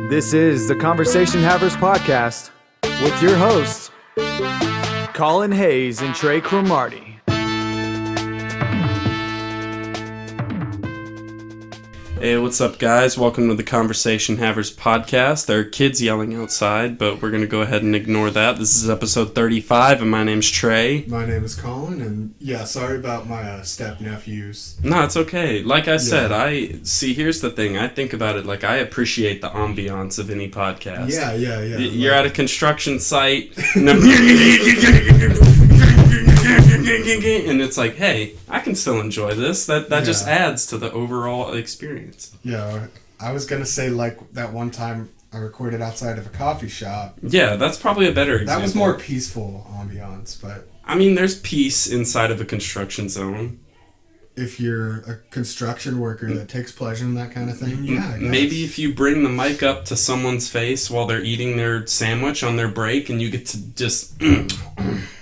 This is the Conversation Havers Podcast with your hosts, Collin Hayes and Trey Cromartie. Hey, what's up, guys? Welcome to the Conversation Havers Podcast. There are kids yelling outside, but we're going to go ahead and ignore that. This is episode 35, and my name's Trey. My name is Collin, and yeah, sorry about my step-nephews. No, it's okay. Like I said, here's the thing. I think about it like I appreciate the ambiance of any podcast. Yeah. You're at a construction site, and it's like, hey, I can still enjoy this. That just adds to the overall experience. Yeah, I was going to say, like, that one time I recorded outside of a coffee shop. Yeah, that's probably a better example. That was more peaceful ambiance, but... I mean, there's peace inside of a construction zone. If you're a construction worker that takes pleasure in that kind of thing, yeah. Maybe if you bring the mic up to someone's face while they're eating their sandwich on their break and you get to just...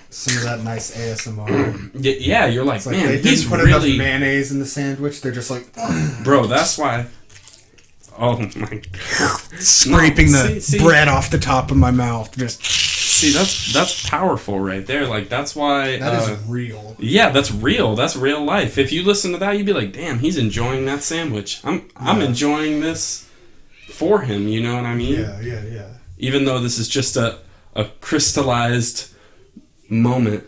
some of that nice ASMR. Yeah, you're like, man, they he's didn't put really... enough mayonnaise in the sandwich. They're just like... Bro, that's why... Oh, my God. Scraping the bread off the top of my mouth. Just... See, that's powerful right there. Like, that's why... That is real. Yeah, that's real. That's real life. If you listen to that, you'd be like, damn, he's enjoying that sandwich. I'm enjoying this for him, you know what I mean? Yeah. Even though this is just a crystallized moment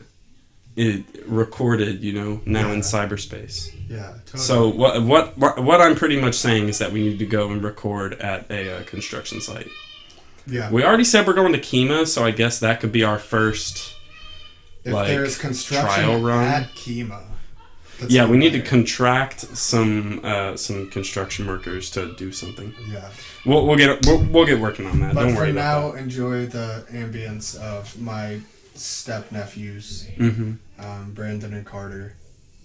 recorded, now in cyberspace. Yeah, totally. So what I'm pretty much saying is that we need to go and record at a construction site. Yeah. We already said we're going to Kima, so I guess that could be our first if there's construction trial run at Kima. Yeah, we need to contract some construction workers to do something. Yeah. We'll get working on that. But Don't worry about for now, enjoy the ambience of my step-nephews, Brandon and Carter.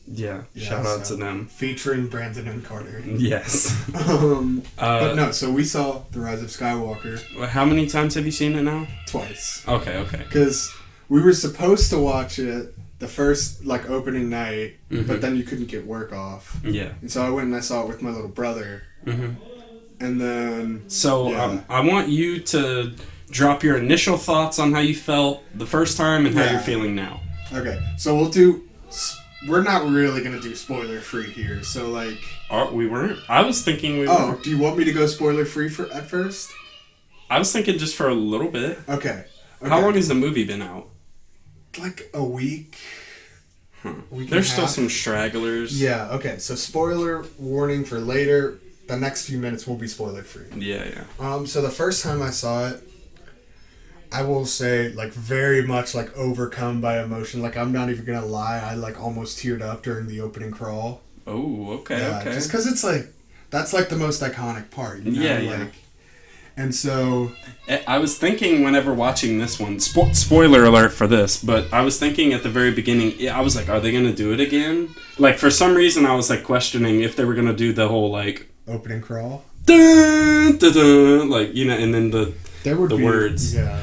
Yeah, shout out to them. Featuring Brandon and Carter. Yes. But no, so we saw The Rise of Skywalker. How many times have you seen it now? Twice. Okay. Because we were supposed to watch it the first, opening night, but then you couldn't get work off. Yeah. And so I went and I saw it with my little brother. And then... So, I want you to drop your initial thoughts on how you felt the first time and how you're feeling now. Okay, so we'll do... We're not really going to do spoiler-free here, so, we weren't? I was thinking we were. Oh, do you want me to go spoiler-free at first? I was thinking just for a little bit. Okay. How long has the movie been out? Like a week. There's still some stragglers. Yeah, okay, so spoiler warning for later. The next few minutes will be spoiler-free. Yeah. So the first time I saw it, I will say, very much, overcome by emotion. I'm not even gonna lie, I, almost teared up during the opening crawl. Oh, okay, okay. Just because it's, that's, the most iconic part, Yeah. And so... I was thinking whenever watching this one, spoiler alert for this, but I was thinking at the very beginning, I was like, are they gonna do it again? For some reason, I was, questioning if they were gonna do the whole, opening crawl? Dun, dun, dun, and then the words. Yeah.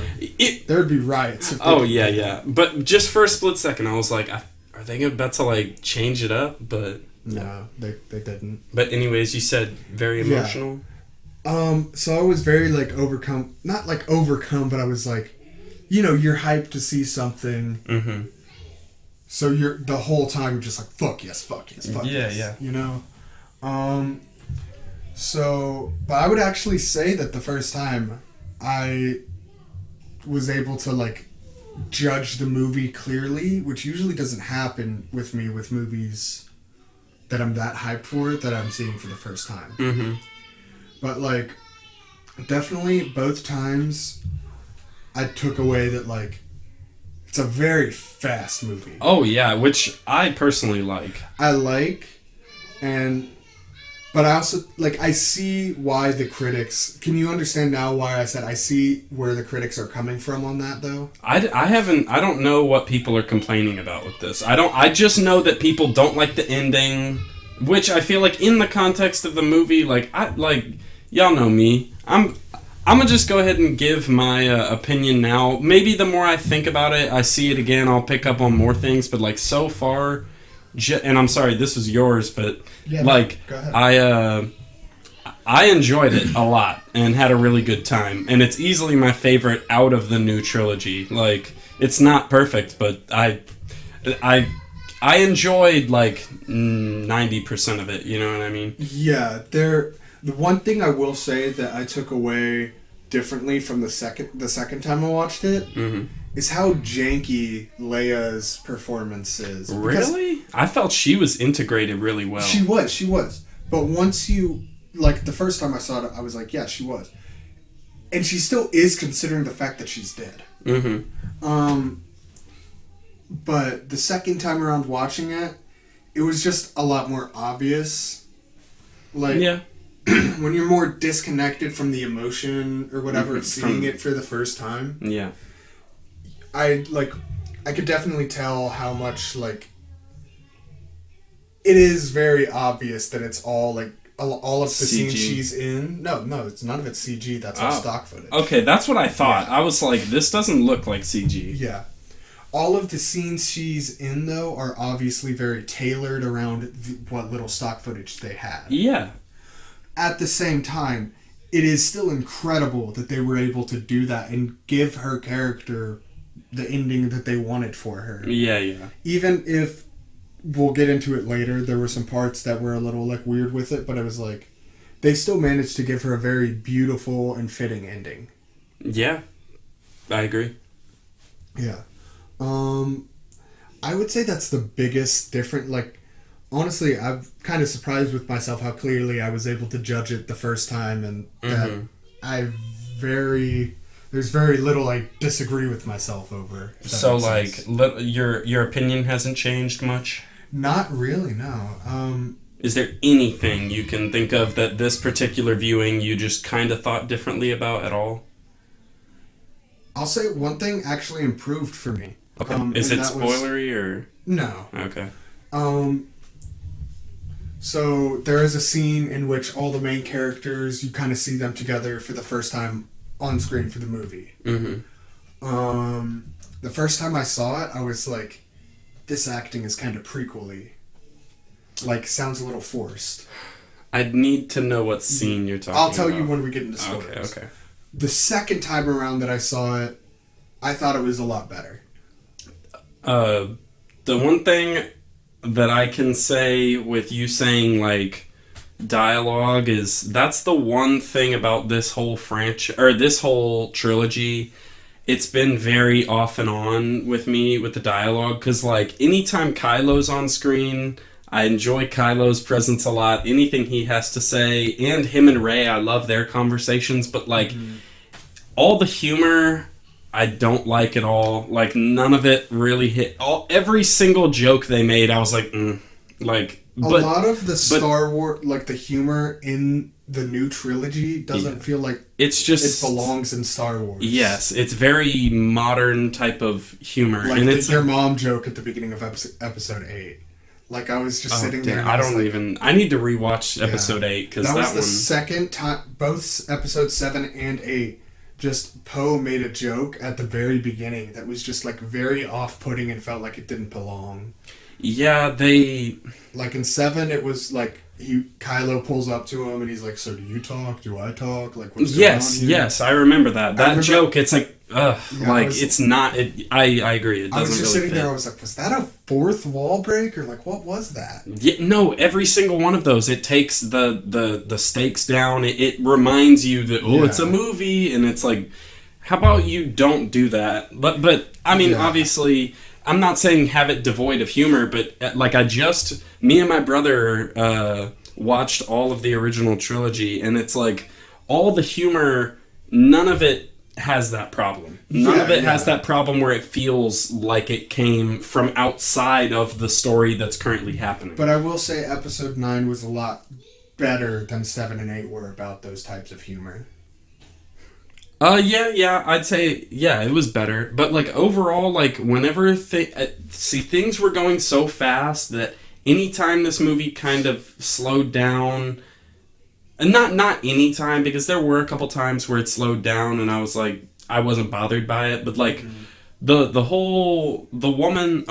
There would be riots. Yeah. But just for a split second, I was like, are they about to change it up? But no, they didn't. But anyways, you said very emotional. Yeah. So I was very overcome. Not overcome, but I was you're hyped to see something. Mm-hmm. So you're the whole time you're just fuck yes. Yeah. So, but I would actually say that the first time I was able to judge the movie clearly, which usually doesn't happen with me with movies that I'm that hyped for, that I'm seeing for the first time. Mm-hmm. But definitely both times I took away that it's a very fast movie. Oh yeah, which I personally like. But I also, I see why the critics... Can you understand now why I said I see where the critics are coming from on that, though? I don't know what people are complaining about with this. I just know that people don't like the ending, which I feel in the context of the movie, y'all know me. I'm gonna just go ahead and give my opinion now. Maybe the more I think about it, I see it again, I'll pick up on more things, but, so and I'm sorry, this was yours, but go ahead. I enjoyed it a lot and had a really good time, and it's easily my favorite out of the new trilogy. Like, it's not perfect, but I enjoyed like 90% of it. You know what I mean? Yeah, the one thing I will say that I took away differently from the second time I watched it is how janky Leia's performance is. Really? I felt she was integrated really well. She was. But once you, like, the first time I saw it, I was like, yeah, she was. And she still is, considering the fact that she's dead. But the second time around watching it, it was just a lot more obvious. Like, yeah. When you're more disconnected from the emotion or whatever of seeing it for the first time. Yeah. I could definitely tell how much, like, it is very obvious that it's all, like, all of the scenes she's in. No, it's none of it's CG. That's all stock footage. Okay, that's what I thought. Yeah. I was like, this doesn't look like CG. Yeah. All of the scenes she's in, though, are obviously very tailored around what little stock footage they had. Yeah. At the same time, it is still incredible that they were able to do that and give her character the ending that they wanted for her. Yeah. Even if, we'll get into it later, there were some parts that were a little, like, weird with it, but it was like, they still managed to give her a very beautiful and fitting ending. Yeah. I agree. Yeah. I would say that's the biggest difference. Like, honestly, I'm kind of surprised with myself how clearly I was able to judge it the first time, and that there's very little I disagree with myself over. So, like, your opinion hasn't changed much? Not really, no. Is there anything you can think of that this particular viewing you just kind of thought differently about at all? I'll say one thing actually improved for me. Okay. Is it spoilery or? No. Okay. So there is a scene in which all the main characters, you kind of see them together for the first time on screen for the movie. The first time I saw it, I was like, this acting is kind of prequel-y. Like, sounds a little forced. I'd need to know what scene you're talking about. I'll tell you when we get into spoilers. Okay. The second time around that I saw it, I thought it was a lot better. The one thing that I can say with you saying, like, dialogue is, that's the one thing about this whole franchise, or this whole trilogy. It's been very off and on with me with the dialogue, because, like, anytime Kylo's on screen, I enjoy Kylo's presence a lot. Anything he has to say, and him and Rey, I love their conversations, but, like, all the humor I don't like at all. Like, none of it really hit. Every single joke they made, I was like, like. A lot of the Star Wars, like, the humor in the new trilogy doesn't feel like it's just, it belongs in Star Wars. Yes, it's very modern type of humor. Like, and it's their mom joke at the beginning of episode 8. Like, I was just sitting there. I need to rewatch episode 8, because that was the second time, both episode 7 and 8. Just Poe made a joke at the very beginning that was just, like, very off-putting and felt like it didn't belong. Yeah, like, in 7, it was like Kylo pulls up to him and he's like, "So do you talk? Do I talk? Like, what's going on here?" Yes, I remember that. That joke, it's like, it's not. I agree. It doesn't really fit. I was just sitting there. I was like, was that a fourth wall break, or like, what was that? Yeah, no, every single one of those, it takes the stakes down. It reminds you that it's a movie, and it's like, how about you don't do that? But I mean, obviously, I'm not saying have it devoid of humor, but like, me and my brother watched all of the original trilogy, and it's like, all the humor, none of it has that problem. None of it has that problem where it feels like it came from outside of the story that's currently happening. But I will say episode 9 was a lot better than 7 and 8 were about those types of humor. I'd say, it was better. But, like, overall, like, whenever things were going so fast that anytime this movie kind of slowed down, and not any time, because there were a couple times where it slowed down and I was like, I wasn't bothered by it, but, like, the woman,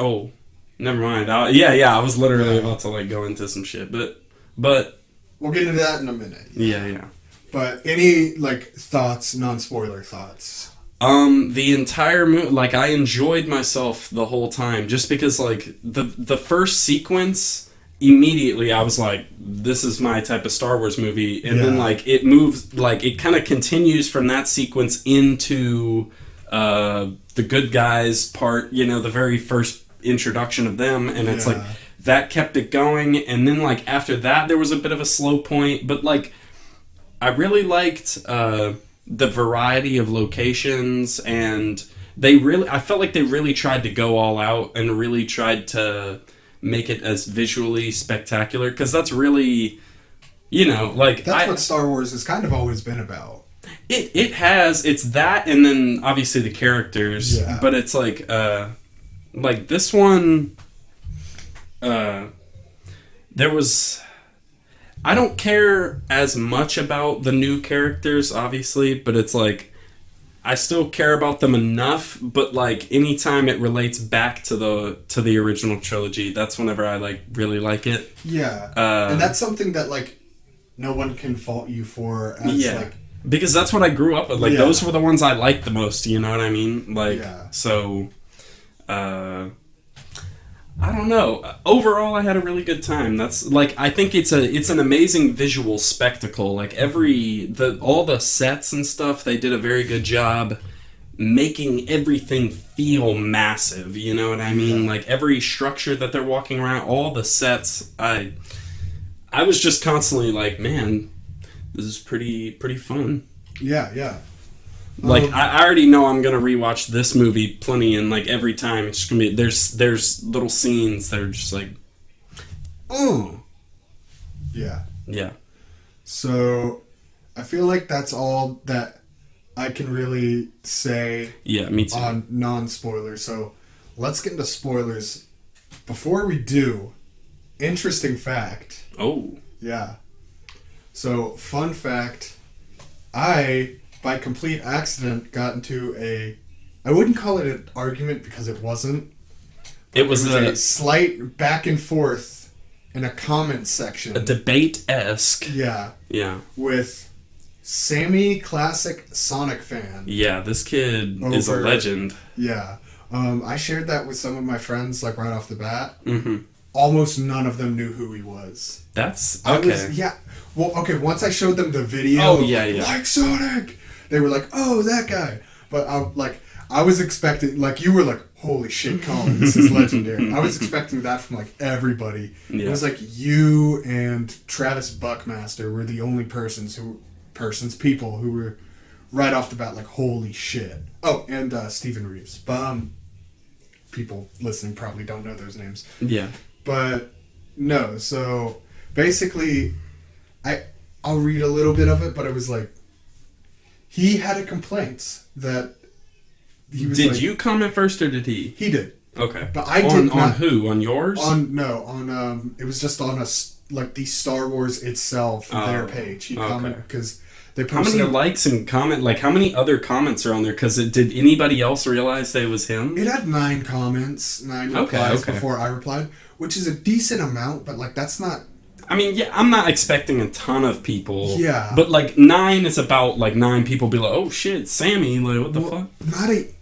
never mind. I was literally about to, like, go into some shit, but we'll get into that in a minute. Yeah. But any, like, thoughts, non-spoiler thoughts? The entire movie, like, I enjoyed myself the whole time, just because, like, the first sequence, immediately I was like, this is my type of Star Wars movie, and then, like, it moves, like, it kind of continues from that sequence into, the good guys part, you know, the very first introduction of them, and it's like, that kept it going, and then, like, after that, there was a bit of a slow point, but, like, I really liked, the variety of locations, and I felt like they really tried to go all out and really tried to make it as visually spectacular, because that's really, you know, like... That's what Star Wars has kind of always been about. It's that, and then obviously the characters, but it's like this one, there was... I don't care as much about the new characters, obviously, but it's like, I still care about them enough, but like, anytime it relates back to the original trilogy, that's whenever I like really like it. Yeah. And that's something that like, no one can fault you for as like... Because that's what I grew up with. Like, those were the ones I liked the most, you know what I mean? Like, so... I don't know. Overall, I had a really good time. That's like, I think it's an amazing visual spectacle. Like all the sets and stuff, they did a very good job making everything feel massive. You know what I mean? Like every structure that they're walking around, all the sets. I was just constantly like, man, this is pretty fun. Yeah. Like, I already know I'm gonna rewatch this movie plenty, and like every time it's just gonna be there's little scenes that are just like, oh, yeah. So, I feel like that's all that I can really say. Yeah, me too. On non-spoilers. So, let's get into spoilers. Before we do, interesting fact. Oh. Yeah. So, fun fact. By complete accident, got into I wouldn't call it an argument because it wasn't. It was a slight back and forth in a comment section. A debate-esque. Yeah. Yeah. With Sammy, classic Sonic fan. Yeah, this kid is a legend. Yeah. I shared that with some of my friends, like, right off the bat. Mm-hmm. Almost none of them knew who he was. That's... Okay. Well, okay, once I showed them the video... Oh, yeah. Like Sonic! They were like, oh, that guy. But I was expecting, like, you were like, holy shit, Collin, this is legendary. I was expecting that from, like, everybody. Yeah. It was like you and Travis Buckmaster were the only people who were right off the bat like, holy shit. Oh, and Stephen Reeves. But people listening probably don't know those names. Yeah. But no, so basically, I'll read a little bit of it, but it was like, he had a complaint that he was. Did you comment first or did he? He did. Okay. But I did not. On who? On yours? It was just on the Star Wars itself, their page. He commented because they posted. How many likes and comment? Like, how many other comments are on there? Because did anybody else realize that it was him? It had 9 comments, 9 replies before I replied, which is a decent amount, but like that's not. I mean, yeah, I'm not expecting a ton of people. Yeah. But, like, 9 is about, like, 9 people be like, oh, shit, Sammy, like, what the fuck?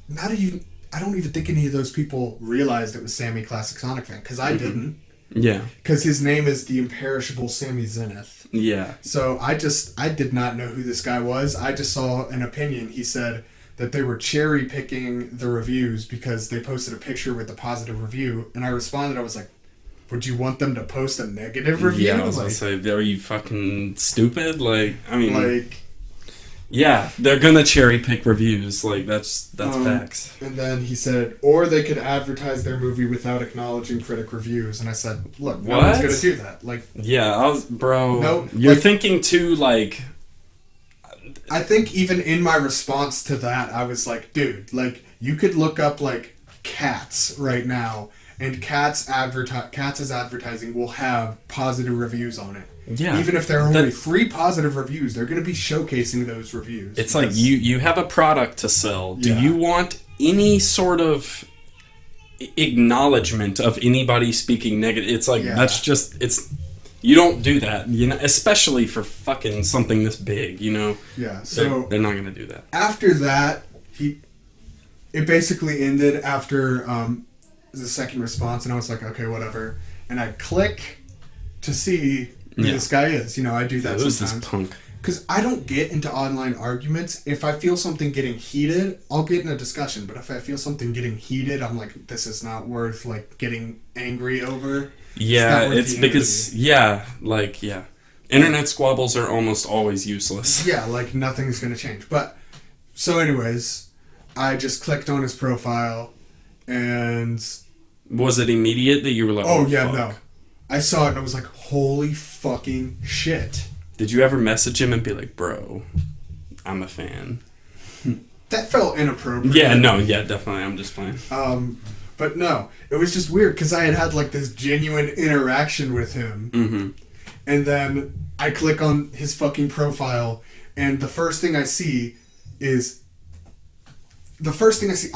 Not even, I don't even think any of those people realized it was Sammy, classic Sonic fan, because I didn't. Yeah. Because his name is the imperishable Sammy Zenith. Yeah. So I did not know who this guy was. I just saw an opinion. He said that they were cherry picking the reviews because they posted a picture with a positive review, and I responded, I was like, would you want them to post a negative review? Yeah, I was gonna say, are you fucking stupid? Like, I mean... Yeah, they're gonna cherry pick reviews. Like, that's facts. And then he said, or they could advertise their movie without acknowledging critic reviews. And I said, look, no one's gonna do that. Like... Yeah, bro... You're thinking too, like... I think even in my response to that, I was like, dude, like, you could look up, like, Cats right now... And Cats' advertising will have positive reviews on it. Yeah. Even if there are only 3 positive reviews, they're going to be showcasing those reviews. It's like you have a product to sell. Do you want any sort of acknowledgement of anybody speaking negative? It's like, that's just, You don't do that, you know, especially for fucking something this big, you know. Yeah, so they're not gonna do that. After that, it basically ended after the second response, and I was like, okay, whatever. And I click to see who this guy is. You know, I do that Who's sometimes. this punk? Because I don't get into online arguments. If I feel something getting heated, I'll get in a discussion. But if I feel something getting heated, I'm like, this is not worth, like, getting angry over. Yeah, it's because, internet squabbles are almost always useless. Yeah, like, nothing's going to change. But, so anyways, I just clicked on his profile, and... Was it immediate that you were like, fuck? No. I saw it, and I was like, holy fucking shit. Did you ever message him and be like, bro, I'm a fan? That felt inappropriate. Yeah, definitely. I'm just playing. But no, it was just weird because I had like this genuine interaction with him. Mm-hmm. And then I click on his fucking profile, and the first thing I see, I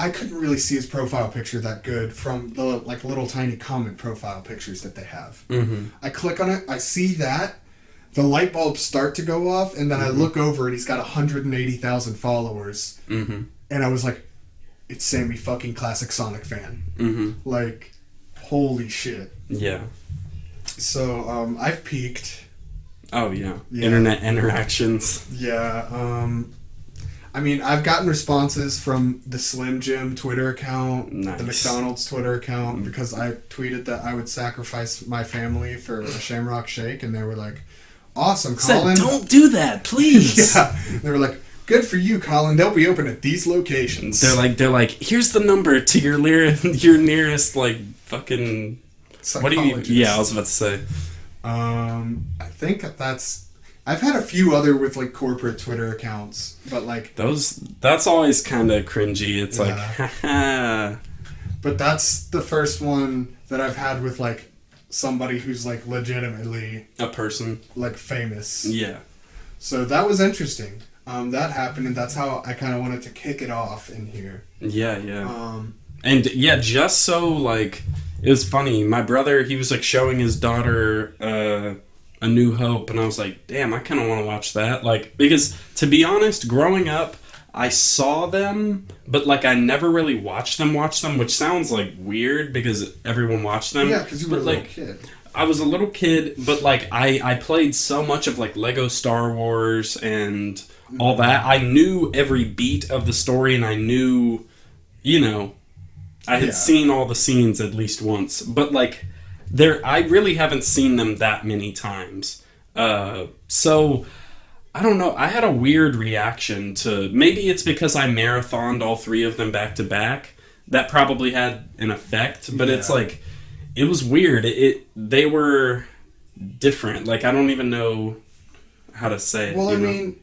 couldn't really see his profile picture that good from the like little tiny comment profile pictures that they have. Mm-hmm. I click on it, I see that, the light bulbs start to go off, and then I look over and he's got 180,000 followers. Mm-hmm. And I was like, it's Sammy fucking Classic Sonic fan. Mm-hmm. Like, holy shit. Yeah. So, I've peaked. Oh, yeah. Internet interactions. Yeah, I mean, I've gotten responses from the Slim Jim Twitter account, the McDonald's Twitter account, because I tweeted that I would sacrifice my family for a Shamrock Shake, and they were like, awesome, Collin. Don't do that, please. Yeah. They were like, good for you, Collin. They'll be open at these locations. They're like, here's the number to your nearest, like, fucking... What do you... Yeah, I was about to say. I think that's... I've had a few other with, like, corporate Twitter accounts, but, like... That's always kind of cringy. It's like, haha. But that's the first one that I've had with, like, somebody who's, like, legitimately... A person. Like, famous. Yeah. So that was interesting. That happened, and that's how I kind of wanted to kick it off in here. Yeah, yeah. And, yeah, just so, like... It was funny. My brother, he was, like, showing his daughter... A New Hope, and I was like, damn, I kind of want to watch that. Like, because, to be honest, growing up, I saw them, but, like, I never really watched them, which sounds, like, weird, because everyone watched them. Yeah, because you were a little kid. I was a little kid, but, like, I played so much of, like, Lego Star Wars and all that. I knew every beat of the story, and I knew, you know, I had seen all the scenes at least once. But, like... I really haven't seen them that many times. So, I don't know. I had a weird reaction to... Maybe it's because I marathoned all three of them back to back. That probably had an effect. But it's like... It was weird. They were different. Like, I don't even know how to say it. Well, I mean...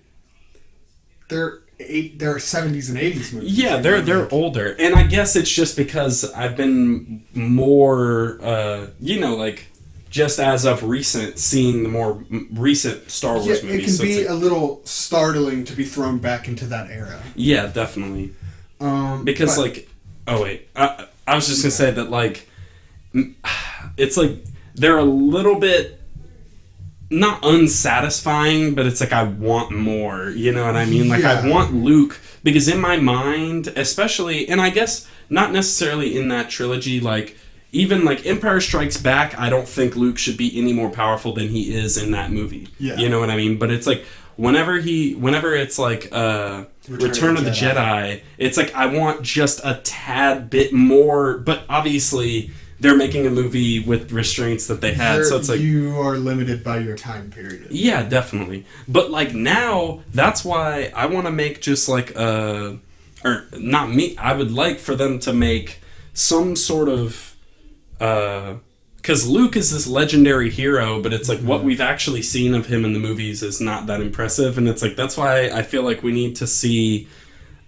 They're 70s and 80s movies. Yeah, they're older. And I guess it's just because I've been more, like, just as of recent, seeing the more recent Star Wars movies. It can be a little startling to be thrown back into that era. Yeah, definitely. Because, I was just going to say that, like, it's like, they're a little bit... Not unsatisfying, but it's like I want more, you know what I mean? Like, I want Luke, because in my mind, especially, and I guess not necessarily in that trilogy, like, even, like, Empire Strikes Back, I don't think Luke should be any more powerful than he is in that movie. Yeah. You know what I mean? But it's like, whenever it's like, Return of the Jedi, it's like, I want just a tad bit more, but obviously... They're making a movie with restraints that they had, so it's like... You are limited by your time period. Yeah, definitely. But, like, now, that's why I want to make just, like, or, not me, I would like for them to make some sort of, because Luke is this legendary hero, but it's like, what we've actually seen of him in the movies is not that impressive, and it's like, that's why I feel like we need to see...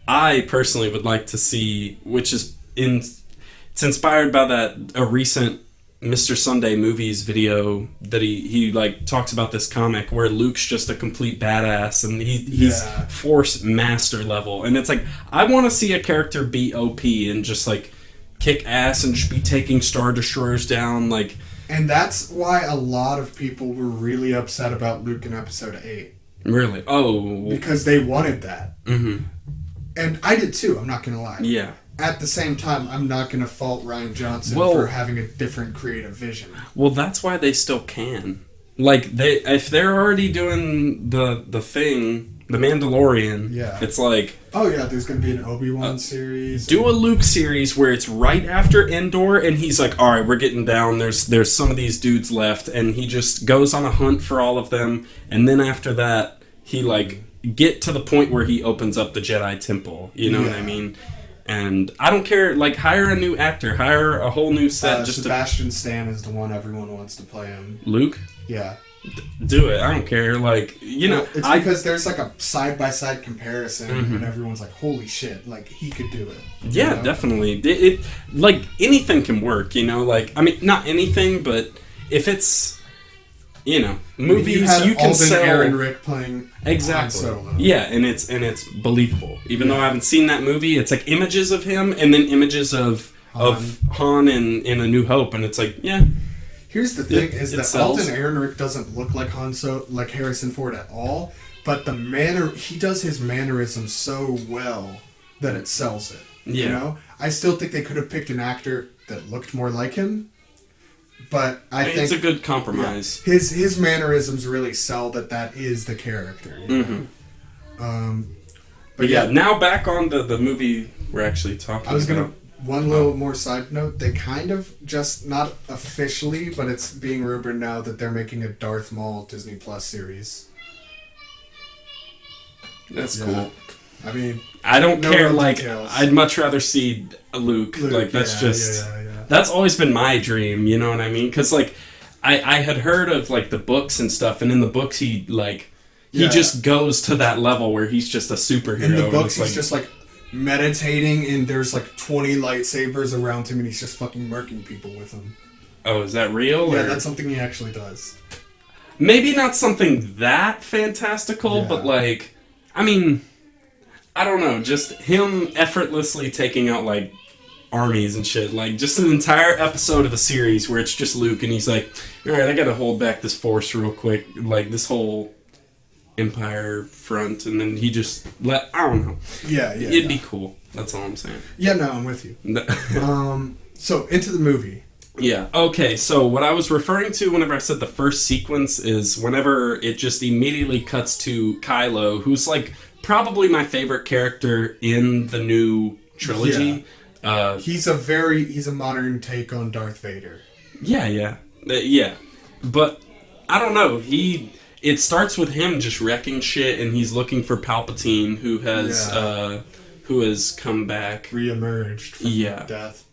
I personally would like to see, which is It's inspired by a recent Mr. Sunday Movies video that he like talks about this comic where Luke's just a complete badass and he's Force master level, and it's like I want to see a character be OP and just like kick ass and just be taking Star Destroyers down like And that's why a lot of people were really upset about Luke in episode 8. Really? Oh. Because they wanted that. Mm-hmm. And I did too, I'm not going to lie. Yeah. At the same time, I'm not going to fault Rian Johnson for having a different creative vision. Well, that's why they still can. Like, if they're already doing the thing, the Mandalorian, it's like... Oh, yeah, there's going to be an Obi-Wan series. Do a Luke series where it's right after Endor, and he's like, all right, we're getting down, there's some of these dudes left, and he just goes on a hunt for all of them, and then after that, he, like, get to the point where he opens up the Jedi Temple, you know what I mean? And I don't care, like, hire a new actor, hire a whole new set. Sebastian Stan is the one everyone wants to play him. Luke? Yeah. Do it. I don't care. Like, you know. It's because there's like a side-by-side comparison and everyone's like, holy shit, like, he could do it. Yeah, know? Definitely. It like, anything can work, you know? Like, I mean, not anything, but if it's, you know, movies, you can sell... Aaron Rick playing exactly. Han Solo. Yeah, and it's believable. Even though I haven't seen that movie, it's like images of him and then images of Han in A New Hope, and it's like, yeah... Here's the thing: is that Alden Ehrenreich doesn't look like like Harrison Ford at all, but he does his mannerisms so well that it sells it. Yeah. You know, I still think they could have picked an actor that looked more like him, but I think it's a good compromise. Yeah, his mannerisms really sell that is the character. You know? But yeah, now back on the movie we're actually talking about. One little more side note, they kind of just, not officially, but it's being rumored now that they're making a Darth Maul Disney Plus series. That's cool. I mean... I don't care, like, details. I'd much rather see Luke. Like, that's that's always been my dream, you know what I mean? Because, like, I had heard of, like, the books and stuff, and in the books he, like, he just goes to that level where he's just a superhero. In the books he's just, like... meditating, and there's like 20 lightsabers around him, and he's just fucking murking people with them. Oh, is that real? Yeah, that's something he actually does. Maybe not something that fantastical, but like, I mean, I don't know, just him effortlessly taking out like armies and shit. Like, just an entire episode of a series where it's just Luke, and he's like, alright, I gotta hold back this force real quick. Like, this whole Empire front, and then he just I don't know. Yeah. It'd be cool. That's all I'm saying. Yeah, no, I'm with you. So into the movie. Yeah. Okay. So what I was referring to whenever I said the first sequence is whenever it just immediately cuts to Kylo, who's like probably my favorite character in the new trilogy. Yeah. He's a modern take on Darth Vader. Yeah. But I don't know. It starts with him just wrecking shit, and he's looking for Palpatine, who has come back, reemerged from death.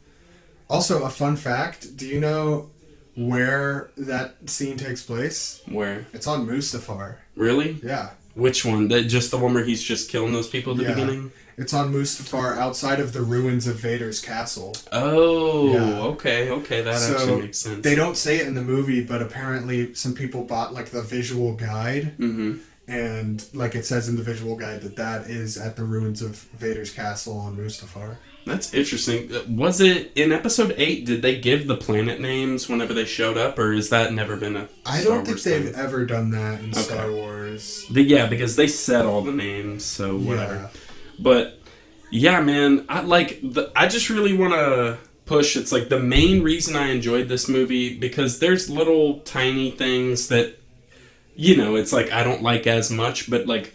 Also, a fun fact: do you know where that scene takes place? Where? It's on Mustafar. Really? Yeah. Which one? Just the one where he's just killing those people at the beginning? It's on Mustafar, outside of the ruins of Vader's castle. Oh, okay, that actually makes sense. They don't say it in the movie, but apparently some people bought like the visual guide, and like it says in the visual guide that is at the ruins of Vader's castle on Mustafar. That's interesting. Was it in episode 8? Did they give the planet names whenever they showed up, or has that never been a I don't think they've ever done that in Star Wars. Because they said all the names, so whatever. Yeah. But yeah, man, I just really want to push. It's like the main reason I enjoyed this movie, because there's little tiny things that, you know, it's like I don't like as much, but like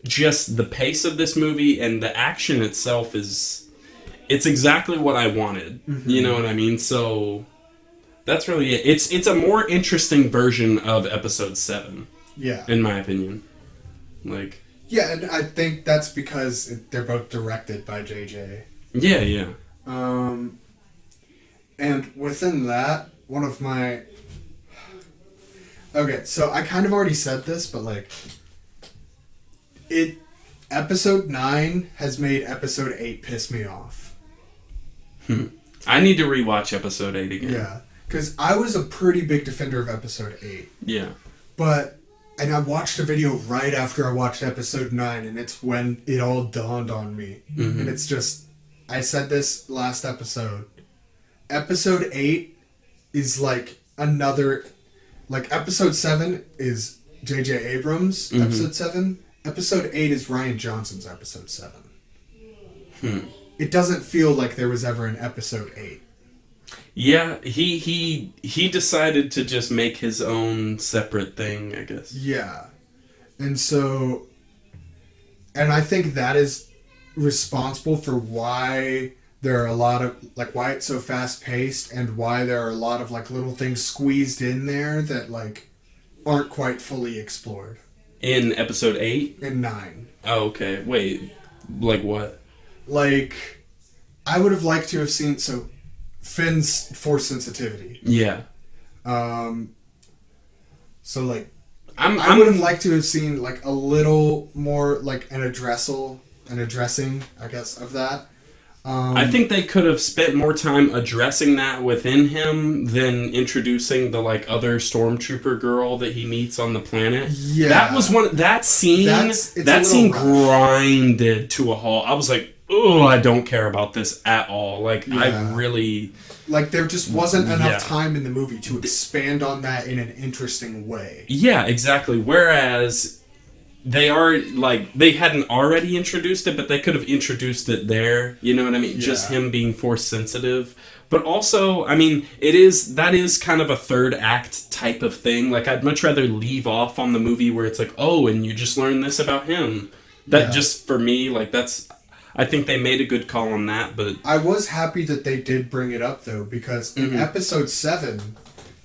just the pace of this movie and the action itself it's exactly what I wanted. You know what I mean? So that's really it. It's a more interesting version of episode 7. Yeah. In my opinion. Like, yeah, and I think that's because they're both directed by JJ. Yeah. And within that, one of my... Okay, so I kind of already said this, but like... Episode 9 has made episode 8 piss me off. I need to rewatch episode 8 again. Yeah, because I was a pretty big defender of episode 8. Yeah. And I watched a video right after I watched episode 9, and it's when it all dawned on me. And it's just... I said this last episode. Episode 8 is like another, like, episode 7 is J.J. Abrams' episode 7. Episode 8 is Rian Johnson's episode 7. It doesn't feel like there was ever an episode 8. Yeah, he decided to just make his own separate thing, I guess. Yeah. And so, and I think that is responsible for why there are a lot of, like, why it's so fast-paced and why there are a lot of, like, little things squeezed in there that, like, aren't quite fully explored. In episode 8? In 9. Oh, okay. Wait, like what? Like, I would have liked to have seen, so, Finn's force sensitivity. Yeah. So, like, I would have liked to have seen, like, a little more, like, an addressing, I guess, of that. I think they could have spent more time addressing that within him than introducing the, like, other stormtrooper girl that he meets on the planet. Yeah. That was that scene grinded to a halt. I was like, oh, I don't care about this at all. Like, yeah. I really... Like, there just wasn't enough time in the movie to expand on that in an interesting way. Yeah, exactly. Whereas... they hadn't already introduced it, but they could have introduced it there. You know what I mean? Yeah. Just him being force sensitive. But also, I mean, that is kind of a third act type of thing. Like, I'd much rather leave off on the movie where it's like, oh, and you just learned this about him. That just, for me, like, I think they made a good call on that, but... I was happy that they did bring it up, though, because in episode 7,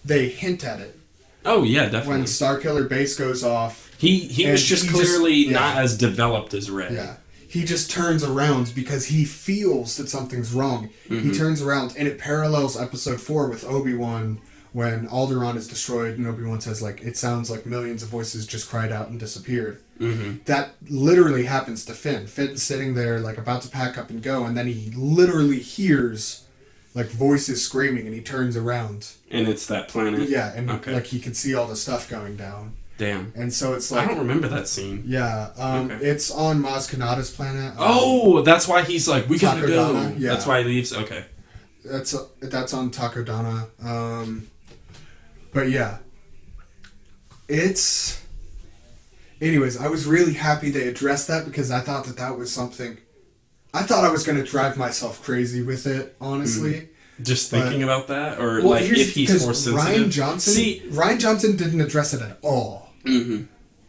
they hint at it. Oh, yeah, definitely. When Starkiller Base goes off... He was just clearly not as developed as Rey. Yeah. He just turns around because he feels that something's wrong. He turns around, and it parallels episode 4 with Obi-Wan when Alderaan is destroyed, and Obi-Wan says, like, it sounds like millions of voices just cried out and disappeared. That literally happens to Finn. Finn's sitting there, like, about to pack up and go, and then he literally hears, like, voices screaming, and he turns around. And it's that planet? Yeah, and, like, he can see all the stuff going down. Damn. And so it's like... I don't remember that scene. Yeah. It's on Maz Kanata's planet. That's why he's like, we gotta go. Yeah. That's why he leaves? Okay. That's on Takodana. But yeah. It's... Anyways, I was really happy they addressed that because I thought that was something... I thought I was going to drive myself crazy with it, honestly. Just thinking about that? Or, like, if he's more sensitive? Rian Johnson didn't address it at all.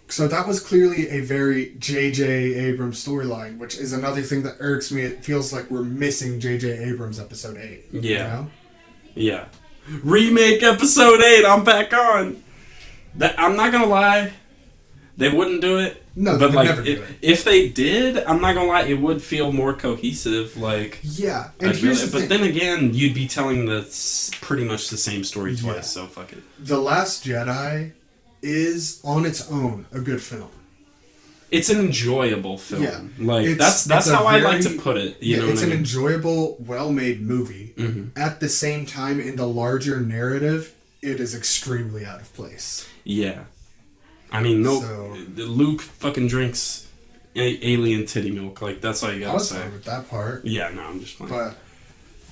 So that was clearly a very J.J. Abrams storyline, which is another thing that irks me. It feels like we're missing J.J. Abrams episode 8. Yeah. You know? Yeah. Remake episode 8, I'm back on! I'm not gonna lie, they wouldn't do it. No, but like, never do it. If they did, I'm not gonna lie, it would feel more cohesive. Like, yeah, and here's the thing. But then again, you'd be telling pretty much the same story twice. So fuck it. The Last Jedi is on its own a good film. It's an enjoyable film. Yeah, like that's how I like to put it. You know, it's an enjoyable, well-made movie. At the same time, in the larger narrative, it is extremely out of place. Yeah. I mean, Luke fucking drinks alien titty milk. Like, that's all you gotta say. I was fine with that part. Yeah, no, I'm just playing. But,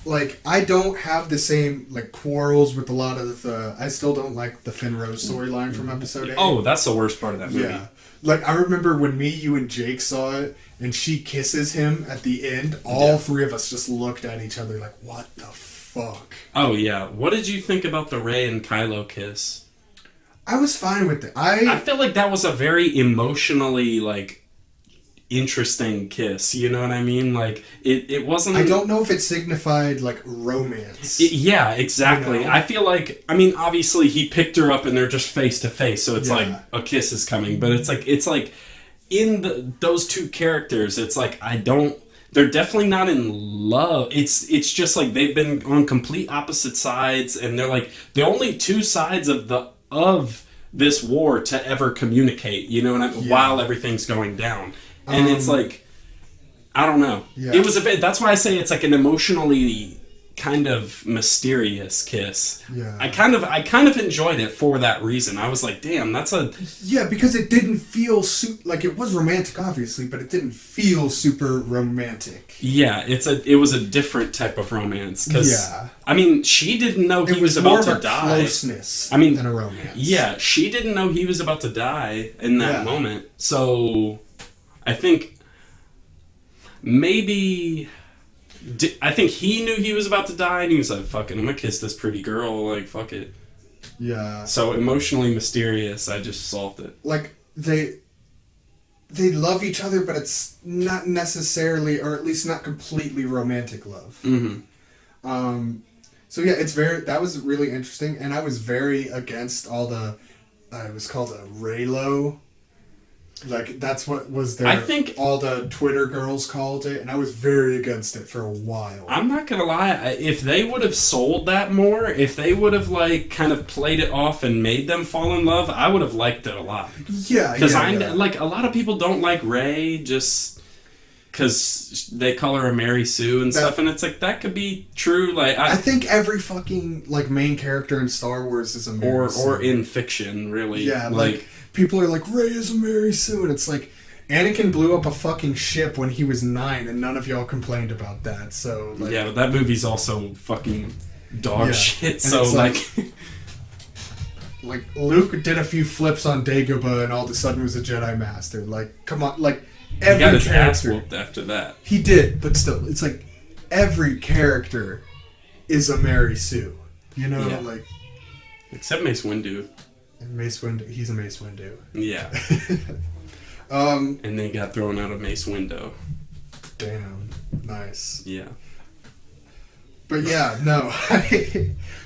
like, I don't have the same, like, quarrels with a lot of the... I still don't like the Finn Rose storyline from episode 8. Oh, that's the worst part of that movie. Yeah. Like, I remember when you and Jake saw it, and she kisses him at the end, all three of us just looked at each other like, what the fuck? Oh, yeah. What did you think about the Rey and Kylo kiss? I was fine with it. I feel like that was a very emotionally, like, interesting kiss. You know what I mean? Like, it wasn't... I don't know if it signified, like, romance. Yeah, exactly. You know? I feel like... I mean, obviously, he picked her up and they're just face to face, so it's like, a kiss is coming. But it's like in those two characters, it's like, they're definitely not in love. It's just like they've been on complete opposite sides, and they're like the only two sides of this war to ever communicate, you know, while everything's going down. And it's like, I don't know. Yeah. That's why I say it's like an emotionally kind of mysterious kiss. Yeah. I kind of enjoyed it for that reason. I was like, damn, that's a... Yeah, because it didn't feel like it was romantic, obviously, but it didn't feel super romantic. Yeah, it was a different type of romance. Yeah. I mean, she didn't know he was about to die. Closeness than a romance. Yeah, she didn't know he was about to die in that moment. So, I think maybe... I think he knew he was about to die, and he was like, fuck it, I'm gonna kiss this pretty girl, like, fuck it. Yeah. So, emotionally mysterious, I just solved it. Like, they love each other, but it's not necessarily, or at least not completely romantic love. Mm-hmm. So yeah, that was really interesting, and I was very against all the, it was called a Raylo. Like, that's what was there. I think all the Twitter girls called it, and I was very against it for a while. I'm not gonna lie, if they would have sold that more, if they would have, like, kind of played it off and made them fall in love, I would have liked it a lot. Yeah, because like, a lot of people don't like Rey just because they call her a Mary Sue and stuff, and it's like, that could be true. Like, I think every fucking, like, main character in Star Wars is a Mary Sue. Or in fiction, really. Yeah, like people are like, Rey is a Mary Sue, and it's like, Anakin blew up a fucking ship when he was 9, and none of y'all complained about that, so, like... Yeah, but that movie's also fucking dog shit, and so, like... like, Luke did a few flips on Dagobah, and all of a sudden was a Jedi Master. Like, come on, like, every he got his character... ass whooped after that. He did, but still, it's like, every character is a Mary Sue. You know, like... Except Mace Windu. Mace Windu, he's a Mace Windu. Yeah. And they got thrown out of Mace Windu. Damn. Nice. Yeah. But yeah, no.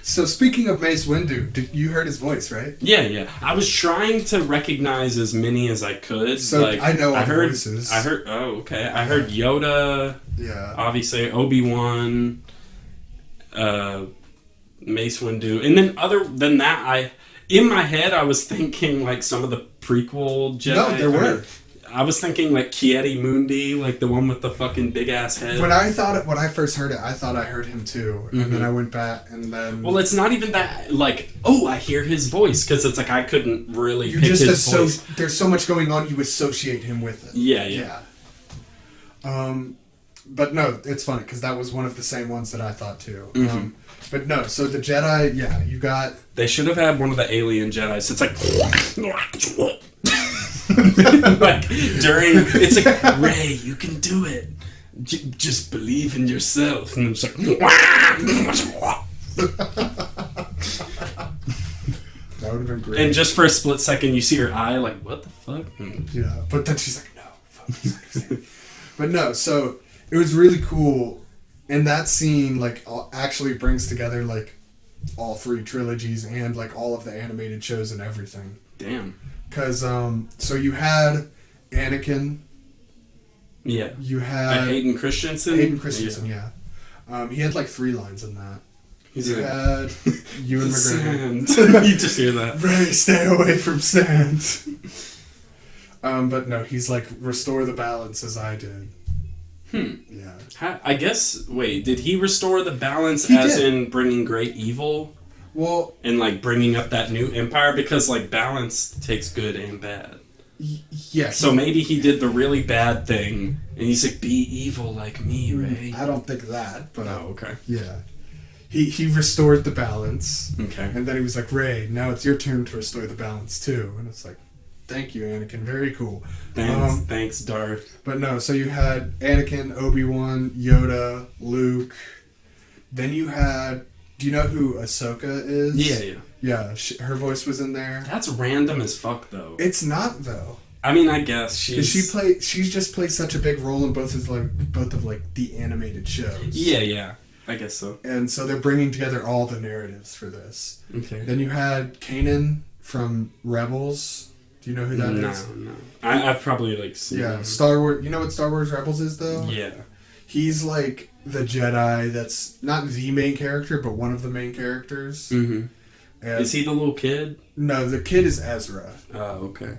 So speaking of Mace Windu, you heard his voice, right? Yeah. I was trying to recognize as many as I could. So like, I know all the voices. I heard, okay. I heard Yoda. Yeah. Obviously, Obi-Wan. Mace Windu. And then other than that, in my head, I was thinking, like, some of the prequel Jedi. No, there were. I was thinking, like, Kieti Mundi, like the one with the fucking big-ass head. When I first heard it, I thought I heard him too. And then I went back, and then... Well, it's not even that, like, I hear his voice, because it's like I couldn't really pick his voice. There's so much going on, you associate him with it. Yeah. But no, it's funny, because that was one of the same ones that I thought too. Mm-hmm. But no, so the Jedi, you got... They should have had one of the alien Jedis. It's like... like, it's like, Rey, you can do it. Just believe in yourself. And it's like... That would have been great. And just for a split second, you see her eye, like, what the fuck? Yeah, but then she's like, no. But no, so it was really cool. And that scene, like, actually brings together, like, all 3 trilogies and, like, all of the animated shows and everything. Damn. Because, so you had Anakin. Yeah. You had... Hayden Christensen? Yeah. He had, like, 3 lines in that. You had Ewan McGregor. Sand. You just hear that. Rey, stay away from sand. But no, he's like, restore the balance as I did. Yeah. I guess, wait, did he restore the balance in bringing great evil? Well... And, like, bringing up that new empire? Because, like, balance takes good and bad. Yeah. So maybe he did the really bad thing, and he's like, be evil like me, Rey. I don't think that, but... Oh, okay. Yeah. He restored the balance. Okay. And then he was like, Rey, now it's your turn to restore the balance, too. And it's like, thank you, Anakin. Very cool. Thanks, Darth. But no, so you had Anakin, Obi-Wan, Yoda, Luke. Then you had... Do you know who Ahsoka is? Yeah. Yeah, her voice was in there. That's random as fuck, though. It's not, though. I mean, I guess she's... She's just played such a big role in both of the animated shows. Yeah. I guess so. And so they're bringing together all the narratives for this. Okay. Then you had Kanan from Rebels. Do you know who that is? No. I've probably, like, seen him. Star Wars... You know what Star Wars Rebels is, though? Yeah. He's, like, the Jedi that's not the main character, but one of the main characters. Mm-hmm. Is he the little kid? No, the kid is Ezra. Oh, okay.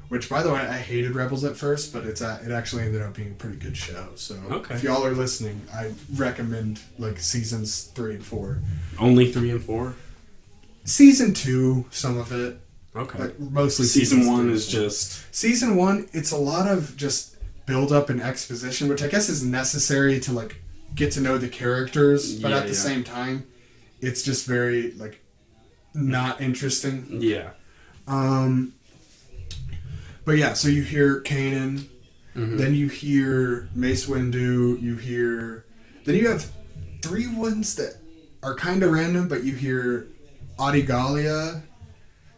Which, by the way, I hated Rebels at first, but it actually ended up being a pretty good show. So if y'all are listening, I recommend like seasons 3 and 4. Only 3 and 4? Season 2, some of it. Okay. Like mostly season 1 is just... Season 1, it's a lot of just build up and exposition, which I guess is necessary to like get to know the characters, but at the same time, it's just very like not interesting. Yeah. But yeah, so you hear Kanan, then you hear Mace Windu, then you have 3 ones that are kind of random, but you hear Adigalia,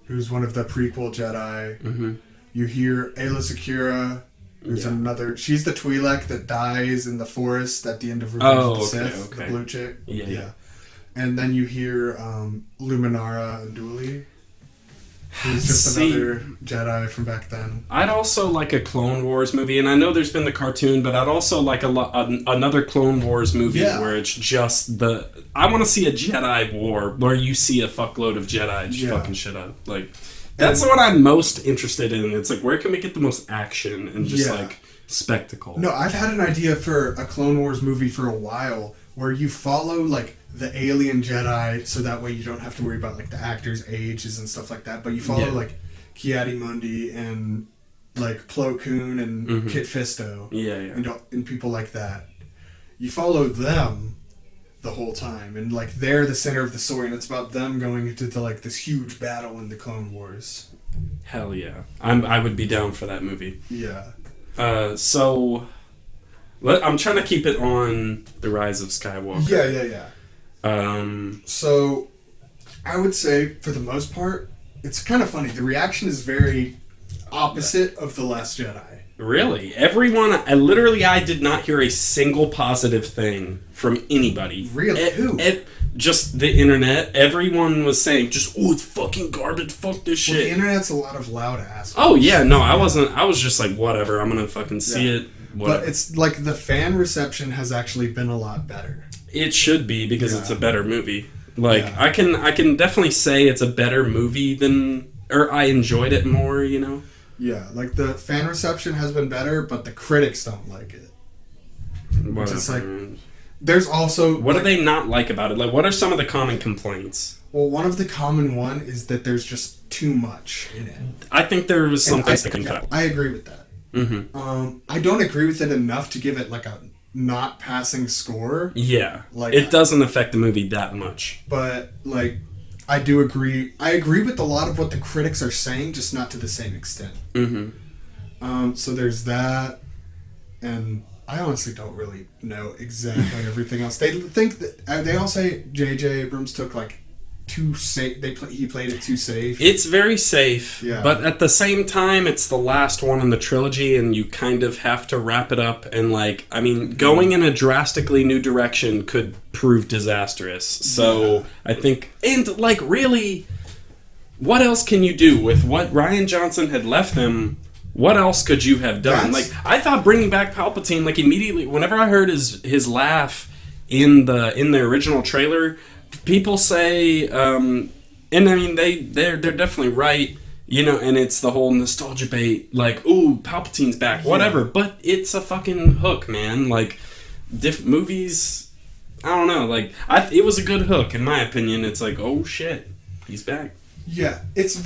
who's one of the prequel Jedi. You hear Aayla Secura, who's another. She's the Twi'lek that dies in the forest at the end of Revenge of the Sith, the blue chick. Yeah. And then you hear Luminara Unduli, who's just another Jedi from back then. I'd also like a Clone Wars movie, and I know there's been the cartoon, but I'd also like another Clone Wars movie where it's just I want to see a Jedi war where you see a fuckload of Jedi just fucking shit up. Like, that's what I'm most interested in. It's like, where can we get the most action and just like spectacle? No, I've had an idea for a Clone Wars movie for a while where you follow like the alien Jedi, so that way you don't have to worry about like the actors' ages and stuff like that. But you follow like Ki-Adi-Mundi and like Plo Koon and Kit Fisto, and people like that. You follow them the whole time, and like they're the center of the story, and it's about them going into like this huge battle in the Clone Wars. Hell yeah, I would be down for that movie. Yeah. So I'm trying to keep it on the Rise of Skywalker. Yeah. So I would say for the most part, it's kind of funny. The reaction is very opposite of The Last Jedi. Really? Everyone, I did not hear a single positive thing from anybody. Really? Who? Just the internet. Everyone was saying, it's fucking garbage, fuck this shit. The internet's a lot of loud ass. Oh, yeah, no, I wasn't, I was just like, whatever, I'm gonna fucking see it. Whatever. But it's like the fan reception has actually been a lot better. It should be, because it's a better movie. Like, I can definitely say it's a better movie or I enjoyed it more, you know? Yeah, like the fan reception has been better, but the critics don't like it. Which is like, there's also... What do they not like about it? Like, what are some of the common complaints? Well, one of the common one is that there's just too much in it. I think there was some things that couldn't cut out. I agree with that. I don't agree with it enough to give it like a not passing score. Yeah, like it doesn't affect the movie that much. But like, I do agree. I agree with a lot of what the critics are saying, just not to the same extent. So there's that, and I honestly don't really know exactly everything else. They think that they all say J.J. Abrams took like too safe. He played it too safe. It's very safe, but at the same time, it's the last one in the trilogy, and you kind of have to wrap it up. And like, I mean, going in a drastically new direction could prove disastrous. So I think, and like, really, what else can you do with what Rian Johnson had left them? What else could you have done? Like, I thought bringing back Palpatine, like immediately, whenever I heard his laugh in the original trailer. People say, and I mean, they're definitely right, you know, and it's the whole nostalgia bait, like, ooh, Palpatine's back, whatever, but it's a fucking hook, man. Like, movies, I don't know, like, it was a good hook, in my opinion. It's like, oh shit, he's back. Yeah, it's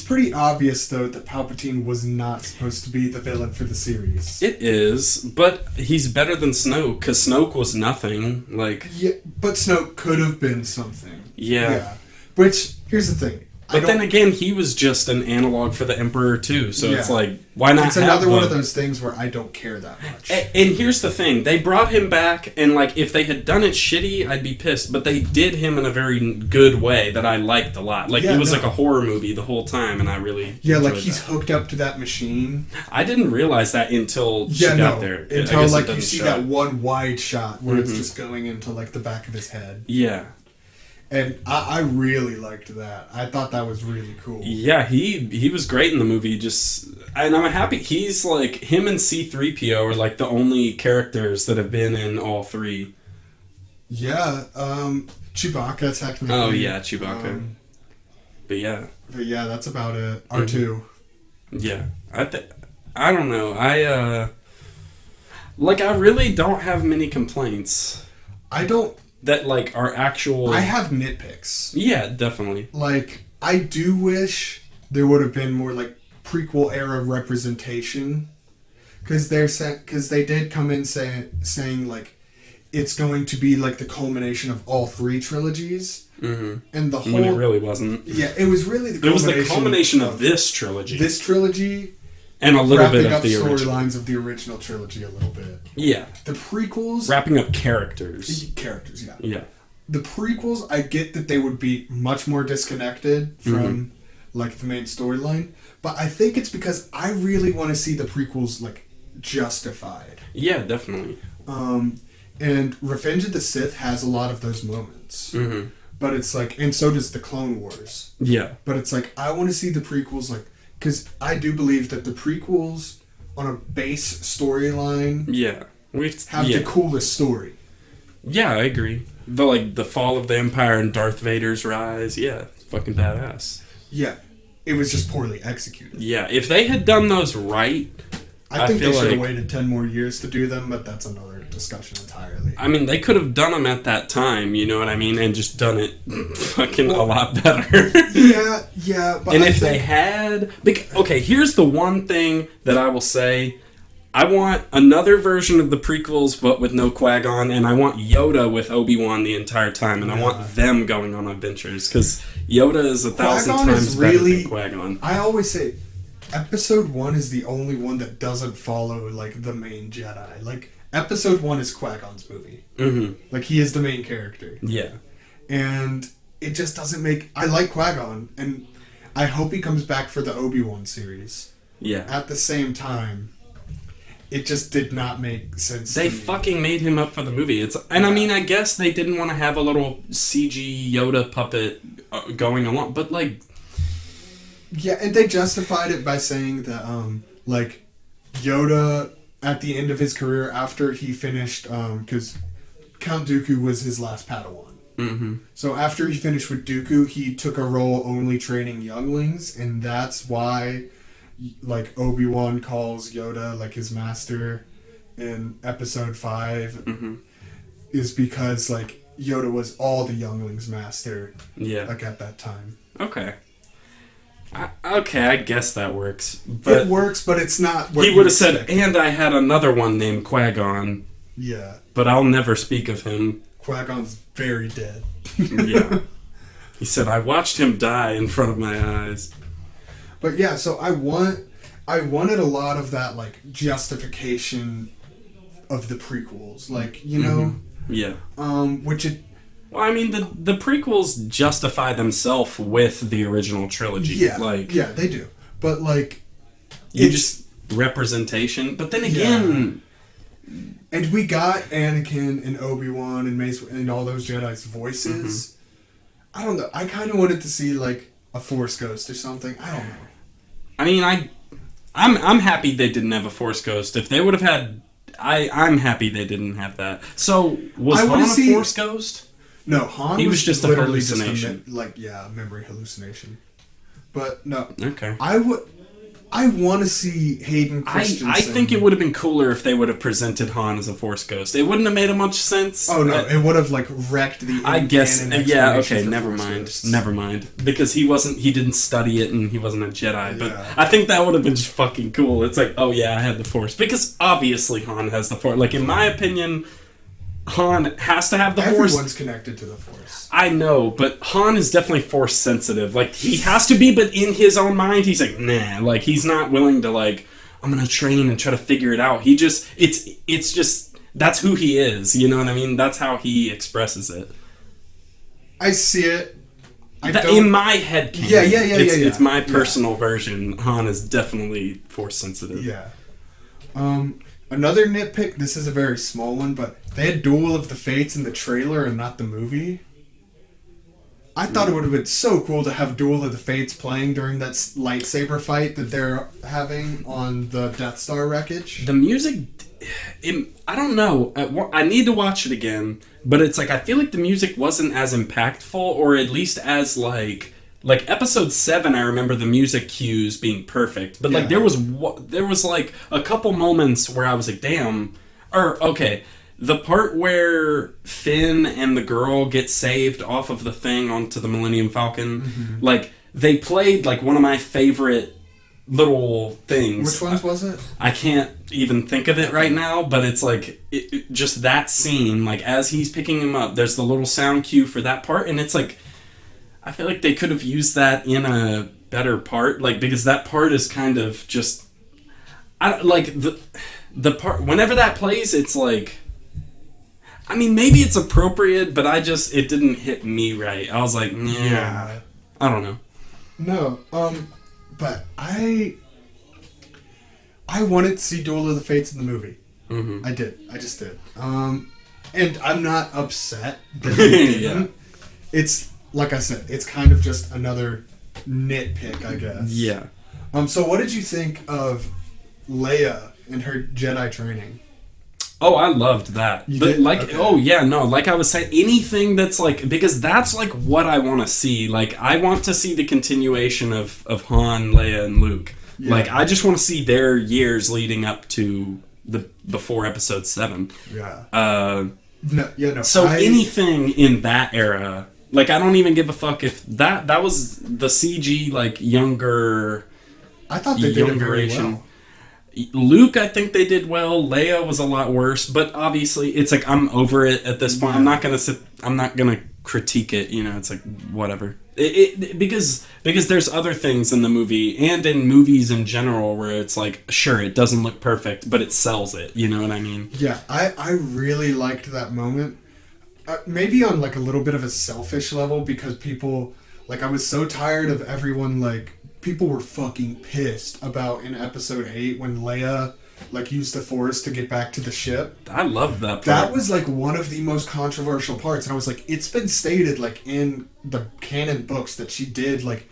pretty obvious, though, that Palpatine was not supposed to be the villain for the series. It is, but he's better than Snoke, because Snoke was nothing, like... Yeah, but Snoke could have been something. Yeah. Which, here's the thing. But then again, he was just an analog for the Emperor, too, so it's like, why not It's another one of those things where I don't care that much. And here's the thing, they brought him back, and like, if they had done it shitty, I'd be pissed, but they did him in a very good way that I liked a lot. Like, it was like a horror movie the whole time, and I really like, he's hooked up to that machine. I didn't realize that until she got there. Until, like, you see that one wide shot where it's just going into, like, the back of his head. Yeah. And I really liked that. I thought that was really cool. Yeah, he was great in the movie. And I'm happy. He's like, him and C-3PO are like the only characters that have been in all three. Yeah, Chewbacca technically. Oh yeah, Chewbacca. But yeah, that's about it. R2. Yeah, I don't know. I really don't have many complaints. I don't. That, like, are actual... I have nitpicks. Yeah, definitely. Like, I do wish there would have been more, like, prequel-era representation. Because they did come in saying, like, it's going to be, like, the culmination of all three trilogies. Mm-hmm. And the whole... When it really wasn't. Yeah, it was really the culmination... It was the culmination of this trilogy. This trilogy... And a little bit of the original. Wrapping original. up storylines of the original trilogy a little bit. Yeah. The prequels... Wrapping up characters. Characters, yeah. Yeah. The prequels, I get that they would be much more disconnected from, like, the main storyline. But I think it's because I really want to see the prequels, like, justified. Yeah, definitely. And Revenge of the Sith has a lot of those moments. Mm-hmm. But it's like... And so does the Clone Wars. Yeah. But it's like, I want to see the prequels, like... Because I do believe that the prequels, on a base storyline, have the coolest story. Yeah, I agree. The fall of the Empire and Darth Vader's rise. Yeah, it's fucking badass. Yeah, it was just poorly executed. Yeah, if they had done those right, I think they should have waited 10 more years to do them, but that's another discussion entirely. I mean, they could have done them at that time, you know what I mean, and just done it fucking a lot better. yeah. But and if they had... Okay, here's the one thing that I will say. I want another version of the prequels, but with no Qui-Gon, and I want Yoda with Obi-Wan the entire time, and I want them going on adventures, because Yoda is 1,000 times better than Qui-Gon. I always say, Episode 1 is the only one that doesn't follow, like, the main Jedi. Like, Episode 1 is Qui-Gon's movie. Mm-hmm. Like, he is the main character. Yeah. And it just doesn't make... I like Qui-Gon, and I hope he comes back for the Obi-Wan series. Yeah. At the same time, it just did not make sense They fucking made him up for the movie. I mean, I guess they didn't want to have a little CG Yoda puppet going along, but, like... Yeah, and they justified it by saying that, like, Yoda, at the end of his career, after he finished, because Count Dooku was his last Padawan. Mm-hmm. So after he finished with Dooku, he took a role only training younglings, and that's why, like, Obi-Wan calls Yoda, like, his master in Episode 5, is because, like, Yoda was all the younglings' master, like, at that time. Okay. I guess that works. But it works, but it's not what he would have said, and I had another one named Qui-Gon. Yeah. But I'll never speak of him. Qui-Gon's very dead. Yeah. He said, I watched him die in front of my eyes. But yeah, so I wanted a lot of that, like, justification of the prequels. Like, you know? Yeah. Which it... Well, I mean, the prequels justify themselves with the original trilogy. Yeah, like, yeah, they do. But, like... just representation. But then again... Yeah. And we got Anakin and Obi-Wan and Mace and all those Jedi's voices. I don't know. I kind of wanted to see, like, a Force Ghost or something. I don't know. I mean, I'm happy they didn't have a Force Ghost. If they would have had... I'm happy they didn't have that. So, was Han a Force Ghost? No, Han he was just a hallucination. Memory hallucination. But no. Okay. I want to see Hayden Christensen. I think it would have been cooler if they would have presented Han as a Force Ghost. It wouldn't have made much sense. Oh no, it would have like wrecked the. I guess. Yeah. Okay. Never mind. Because he didn't study it and he wasn't a Jedi. But I think that would have been just fucking cool. It's like, oh yeah, I had the Force, because obviously Han has the Force. Like, in my opinion, Han has to have the Force. Everyone's connected to the Force. I know, but Han is definitely Force sensitive. Like, he has to be, but in his own mind, he's like, nah. Like, he's not willing to, like, I'm gonna train and try to figure it out. He just, it's just, that's who he is. You know what I mean? That's how he expresses it. I see it. In my head canon. Yeah. It's my personal version. Han is definitely Force sensitive. Yeah. Another nitpick, this is a very small one, but they had Duel of the Fates in the trailer and not the movie. I thought it would have been so cool to have Duel of the Fates playing during that lightsaber fight that they're having on the Death Star wreckage. The music, I don't know. I need to watch it again, but it's like, I feel like the music wasn't as impactful, or at least as, like, like episode 7, I remember the music cues being perfect, but like there was like a couple moments where I was like, damn, or okay, the part where Finn and the girl get saved off of the thing onto the Millennium Falcon, like they played like one of my favorite little things. Which ones was it? I can't even think of it right now, but it's like just that scene, like as he's picking him up, there's the little sound cue for that part, and it's like I feel like they could have used that in a better part, like because that part is kind of just like the part whenever that plays, it's like, I mean, maybe it's appropriate, but it didn't hit me right. I was like, yeah, I don't know. No, but I wanted to see Duel of the Fates in the movie. Mm-hmm. I did. I just did. And I'm not upset that they didn't. It's, like I said, it's kind of just another nitpick, I guess. Yeah. So what did you think of Leia and her Jedi training? Oh, I loved that. You but did? like, Okay. oh yeah, no, like I was saying, anything that's like, because that's like what I want to see. Like, I want to see the continuation of Han, Leia, and Luke. Yeah. Like, I just want to see their years leading up to before Episode 7. Yeah. So anything in that era, like, I don't even give a fuck if that was the CG, like, younger. I thought they did it very well. Luke, I think they did well. Leia was a lot worse, but obviously, it's like I'm over it at this point. Yeah. I'm not gonna critique it. You know, it's like whatever. Because there's other things in the movie and in movies in general where it's like, sure, it doesn't look perfect, but it sells it. You know what I mean? Yeah, I really liked that moment. Maybe on like a little bit of a selfish level, because people, like, I was so tired of everyone, like, people were fucking pissed about in episode 8 when Leia, like, used the Force to get back to the ship. I loved that part. That was, like, one of the most controversial parts. And I was like, it's been stated, like, in the canon books that she did, like,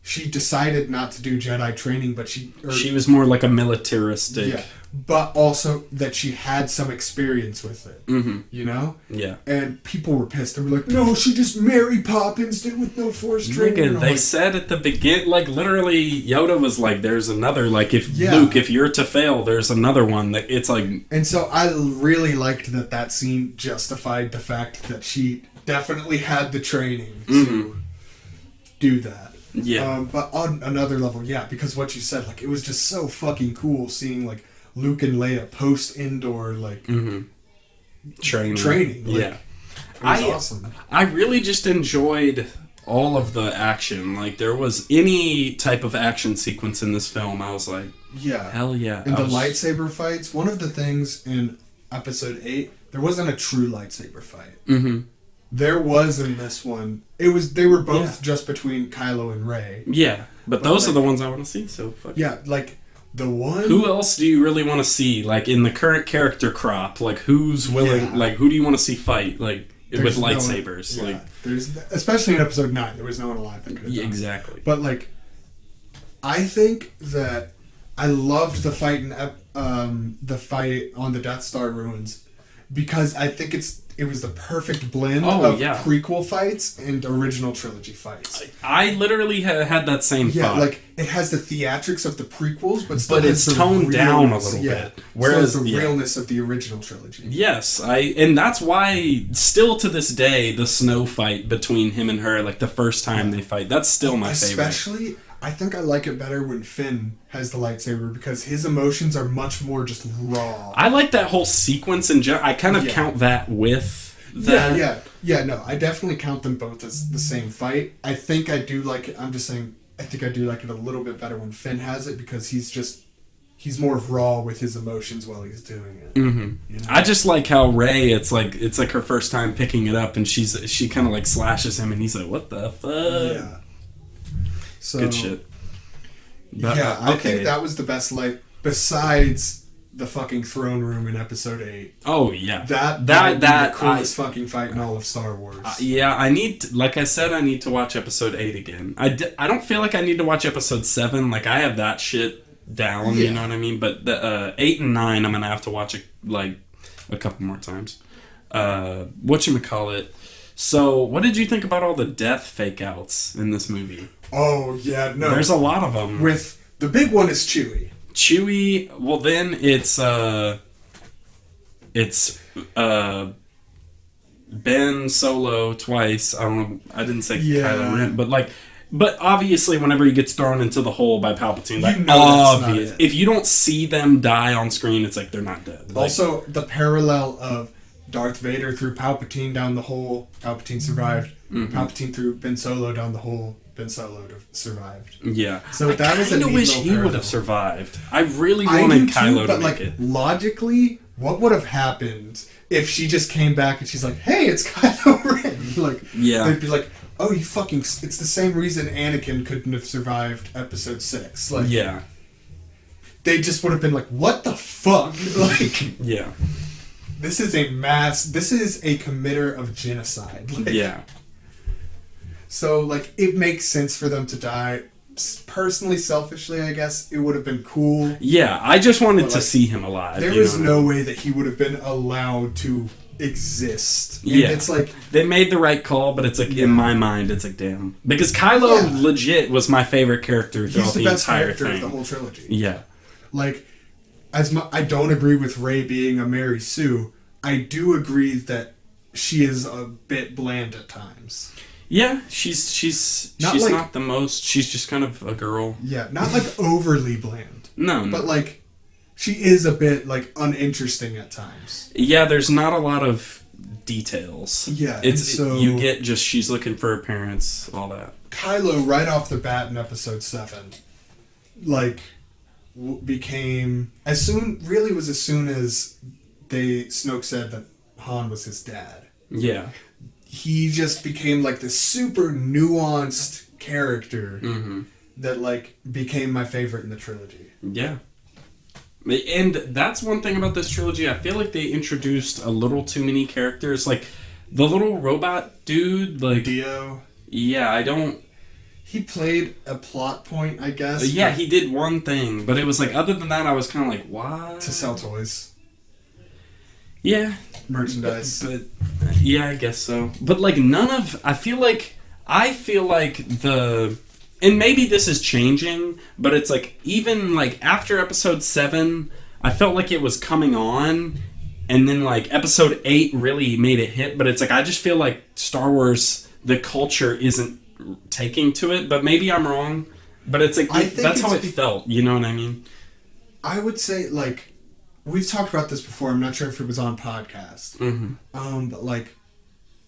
she decided not to do Jedi training, but she was more like a militaristic. Yeah, but also that she had some experience with it. Mm-hmm. You know? Yeah. And people were pissed. They were like, no, she just Mary Poppins did with no Force training. They said at the beginning, like, literally, Yoda was like, there's another, like, Luke, if you're to fail, there's another one. That it's like... And so I really liked that scene justified the fact that she definitely had the training to do that. Yeah. But on another level, yeah, because what you said, like, it was just so fucking cool seeing, like, Luke and Leia post-indoor, like, training. Like, yeah. It was awesome. I really just enjoyed all of the action. Like, there was any type of action sequence in this film, I was like, yeah. Hell yeah. And the lightsaber fights, one of the things in episode 8, there wasn't a true lightsaber fight. Mm-hmm. There was in this one. They were both just between Kylo and Rey. Yeah, but those, like, are the ones I want to see, so fuck yeah, like, the one... Who else do you really want to see, like, in the current character crop? Like, who's willing... Like, who do you want to see fight, like, with lightsabers? Like, there's... Especially in episode 9, there was no one alive that could have done it. Exactly. But, like, I think that I loved the fight on the Death Star ruins, because I think it was the perfect blend of prequel fights and original trilogy fights. I literally had that same thought. Yeah, like, it has the theatrics of the prequels, but it's toned down a little bit. Whereas the realness of the original trilogy. Yes, and that's why, still to this day, the snow fight between him and her, like the first time they fight, that's still my favorite. Especially, I think I like it better when Finn has the lightsaber, because his emotions are much more just raw. I like that whole sequence in general. I kind of count that with that. Yeah, no, I definitely count them both as the same fight. I think I do like it. I'm just saying, I think I do like it a little bit better when Finn has it, because he's more raw with his emotions while he's doing it. Mm-hmm. You know? I just like how Rey, it's like her first time picking it up, and she kind of like slashes him, and he's like, "What the fuck?" Yeah. So, good shit. But, I think that was the best light, besides the fucking throne room in episode 8. Oh yeah, that the coolest fucking fight in all of Star Wars. I need, like I said, I need to watch episode 8 again. I don't feel like I need to watch episode 7. Like, I have that shit down. You know what I mean? But the 8 and 9, I'm gonna have to watch it like a couple more times. Whatchamacallit? So, what did you think about all the death fake outs in this movie? Oh, yeah, no. There's a lot of them. With the big one is Chewie. Chewie, well then it's Ben Solo twice. I don't know. I didn't say Kylo Ren, but obviously whenever he gets thrown into the hole by Palpatine, like obvious. If you don't see them die on screen, it's like they're not dead. Like, also, the parallel of Darth Vader threw Palpatine down the hole, Palpatine survived. Mm-hmm. Palpatine threw Ben Solo down the hole, Ben Solo survived. Yeah. So that was a neat wish he would have survived. I really wanted Kylo to make it. Logically, what would have happened if she just came back and she's like, "Hey, it's Kylo Ren"? Like, they'd be like, "Oh, you fucking!" It's the same reason Anakin couldn't have survived Episode 6. Like, yeah. They just would have been like, "What the fuck?" Like, yeah. This is a committer of genocide. Like, yeah. So, like, it makes sense for them to die. Personally, selfishly, I guess, it would have been cool. Yeah, I just wanted to see him alive. There was no way that he would have been allowed to exist. And yeah. It's like... They made the right call, but it's like, in my mind, it's like, damn. Because Kylo legit was my favorite character throughout the entire thing. He's the best character of the whole trilogy. Yeah. Like, I don't agree with Rey being a Mary Sue. I do agree that she is a bit bland at times. Yeah, she's not the most. She's just kind of a girl. Yeah, not like overly bland. No. But like, she is a bit like uninteresting at times. Yeah, there's not a lot of details. Yeah, you get just she's looking for her parents, all that. Kylo right off the bat in Episode 7, like, became as soon as Snoke said that Han was his dad. Yeah. He just became like this super nuanced character that like became my favorite in the trilogy. Yeah. And that's one thing about this trilogy. I feel like they introduced a little too many characters. Like the little robot dude, like Dio. Yeah, He played a plot point, I guess. Yeah, he did one thing, but it was like other than that, I was kind of like, why? To sell toys. Yeah. Merchandise. But yeah, I guess so. But like I feel like and maybe this is changing, but it's like even like after Episode 7, I felt like it was coming on, and then like Episode 8 really made it hit, but it's like I just feel like Star Wars, the culture isn't taking to it, but maybe I'm wrong. But it's like that's how it felt, you know what I mean? I would say like we've talked about this before. I'm not sure if it was on podcast. Mm-hmm. But like,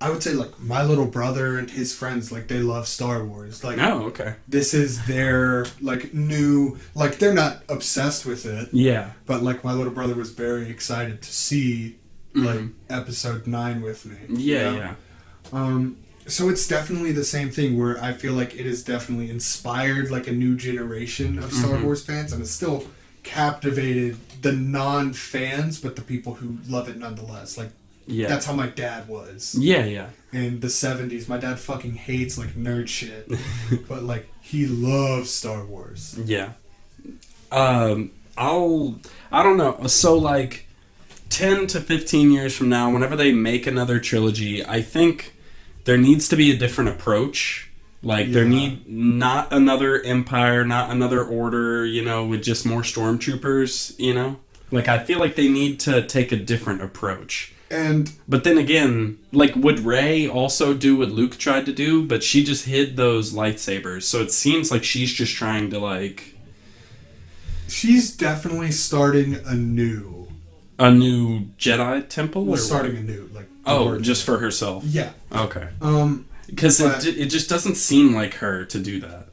I would say like my little brother and his friends, like they love Star Wars. Like, oh, okay. This is their like new, like they're not obsessed with it. Yeah. But like my little brother was very excited to see like Episode 9 with me. Yeah, you know? So it's definitely the same thing where I feel like it has definitely inspired like a new generation of Star Wars fans, and it's still captivated the non-fans, but the people who love it nonetheless. Like, that's how my dad was. Yeah, yeah. In the 70s, my dad fucking hates like nerd shit, but like he loves Star Wars. Yeah. I don't know. So like 10 to 15 years from now, whenever they make another trilogy, I think there needs to be a different approach. Like, there need not another Empire, not another Order, you know, with just more Stormtroopers, you know? Like, I feel like they need to take a different approach. But then again, like, would Rey also do what Luke tried to do? But she just hid those lightsabers, so it seems like she's just trying to, like... She's definitely starting a new Jedi temple? Well, starting a new, like... Oh, just for herself? Yeah. Okay. Because it just doesn't seem like her to do that.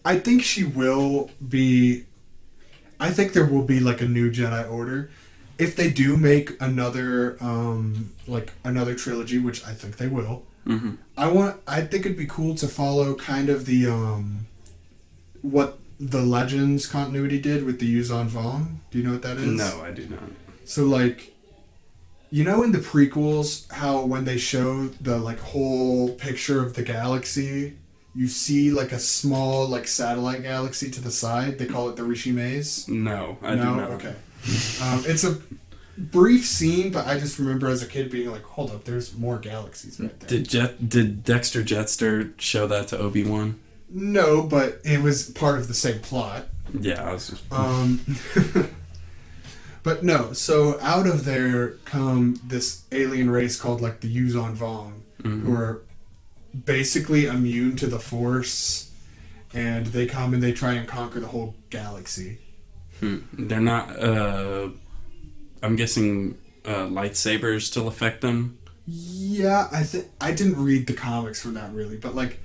I think she will be... I think there will be, like, a new Jedi Order. If they do make another trilogy, which I think they will, I think it'd be cool to follow kind of the, what the Legends continuity did with the Yuuzhan Vong. Do you know what that is? No, I do not. So, like... You know in the prequels, how when they show the, like, whole picture of the galaxy, you see, like, a small, like, satellite galaxy to the side? They call it the Rishi Maze? No, I do not. Okay. It's a brief scene, but I just remember as a kid being like, hold up, there's more galaxies right there. Did Dexter Jetster show that to Obi-Wan? No, but it was part of the same plot. Yeah, I was just... But no, so out of there come this alien race called like the Yuzon Vong, who are basically immune to the Force, and they come and they try and conquer the whole galaxy. They're not, I'm guessing lightsabers still affect them? Yeah, I didn't read the comics for that really, but like,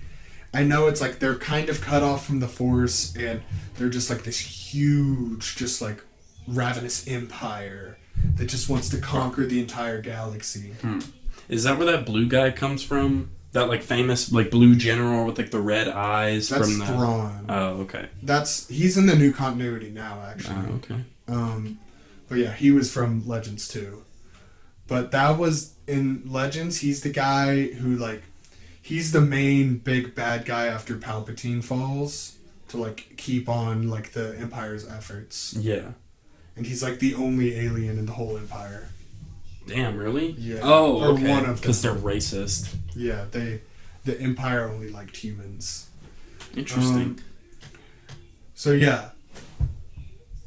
I know it's like they're kind of cut off from the Force, and they're just like this huge, just like ravenous empire that just wants to conquer the entire galaxy. Is that where that blue guy comes from? That like famous like blue general with like the red eyes? That's from the... Thrawn. Oh, okay. He's in the new continuity now, actually. Oh, okay. But yeah, he was from Legends too. But that was in Legends. He's the guy who like, he's the main big bad guy after Palpatine falls to like keep on like the Empire's efforts. Yeah. And he's like the only alien in the whole Empire. Damn, really? Yeah. Oh, or okay. one of them. Because they're racist. Yeah, the Empire only liked humans. Interesting. So yeah.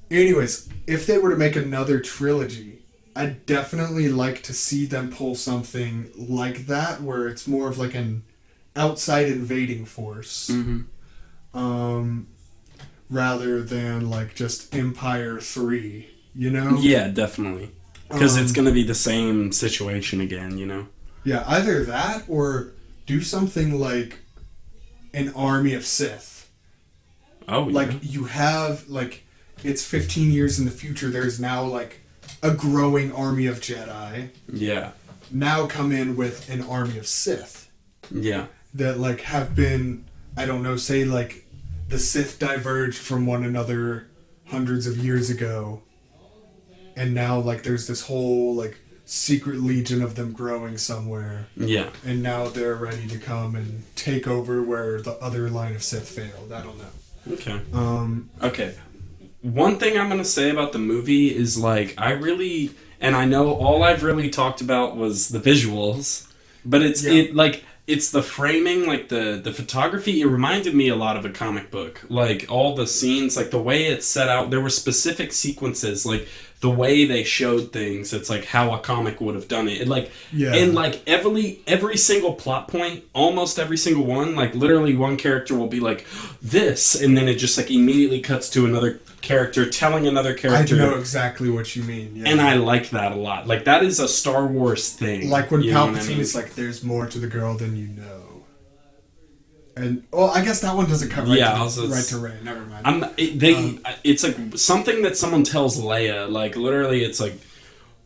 Anyways, if they were to make another trilogy, I'd definitely like to see them pull something like that, where it's more of like an outside invading force. Rather than like just Empire 3, you know? Yeah, definitely. Because it's going to be the same situation again, you know? Yeah, either that or do something like an army of Sith. Oh, yeah. Like, you have, like, it's 15 years in the future, there's now, like, a growing army of Jedi. Yeah. Now come in with an army of Sith. Yeah. That, like, have been, I don't know, say, like, the Sith diverged from one another hundreds of years ago. And now, like, there's this whole, like, secret legion of them growing somewhere. Yeah. And now they're ready to come and take over where the other line of Sith failed. I don't know. Okay. Okay. One thing I'm going to say about the movie is, like, and I know all I've really talked about was the visuals, but it's the framing, like the photography. It reminded me a lot of a comic book. Like all the scenes, like the way it's set out, there were specific sequences, like the way they showed things. It's like how a comic would have done it. And like every single plot point, almost every single one, like literally one character will be like this, and then it just like immediately cuts to another character telling another character. I know exactly what you mean. Yeah. And I like that a lot. Like that is a Star Wars thing. Like when Palpatine is like, "There's more to the girl than you know." And I guess that one doesn't come right to Rey. Never mind. It's like something that someone tells Leia. Like literally, it's like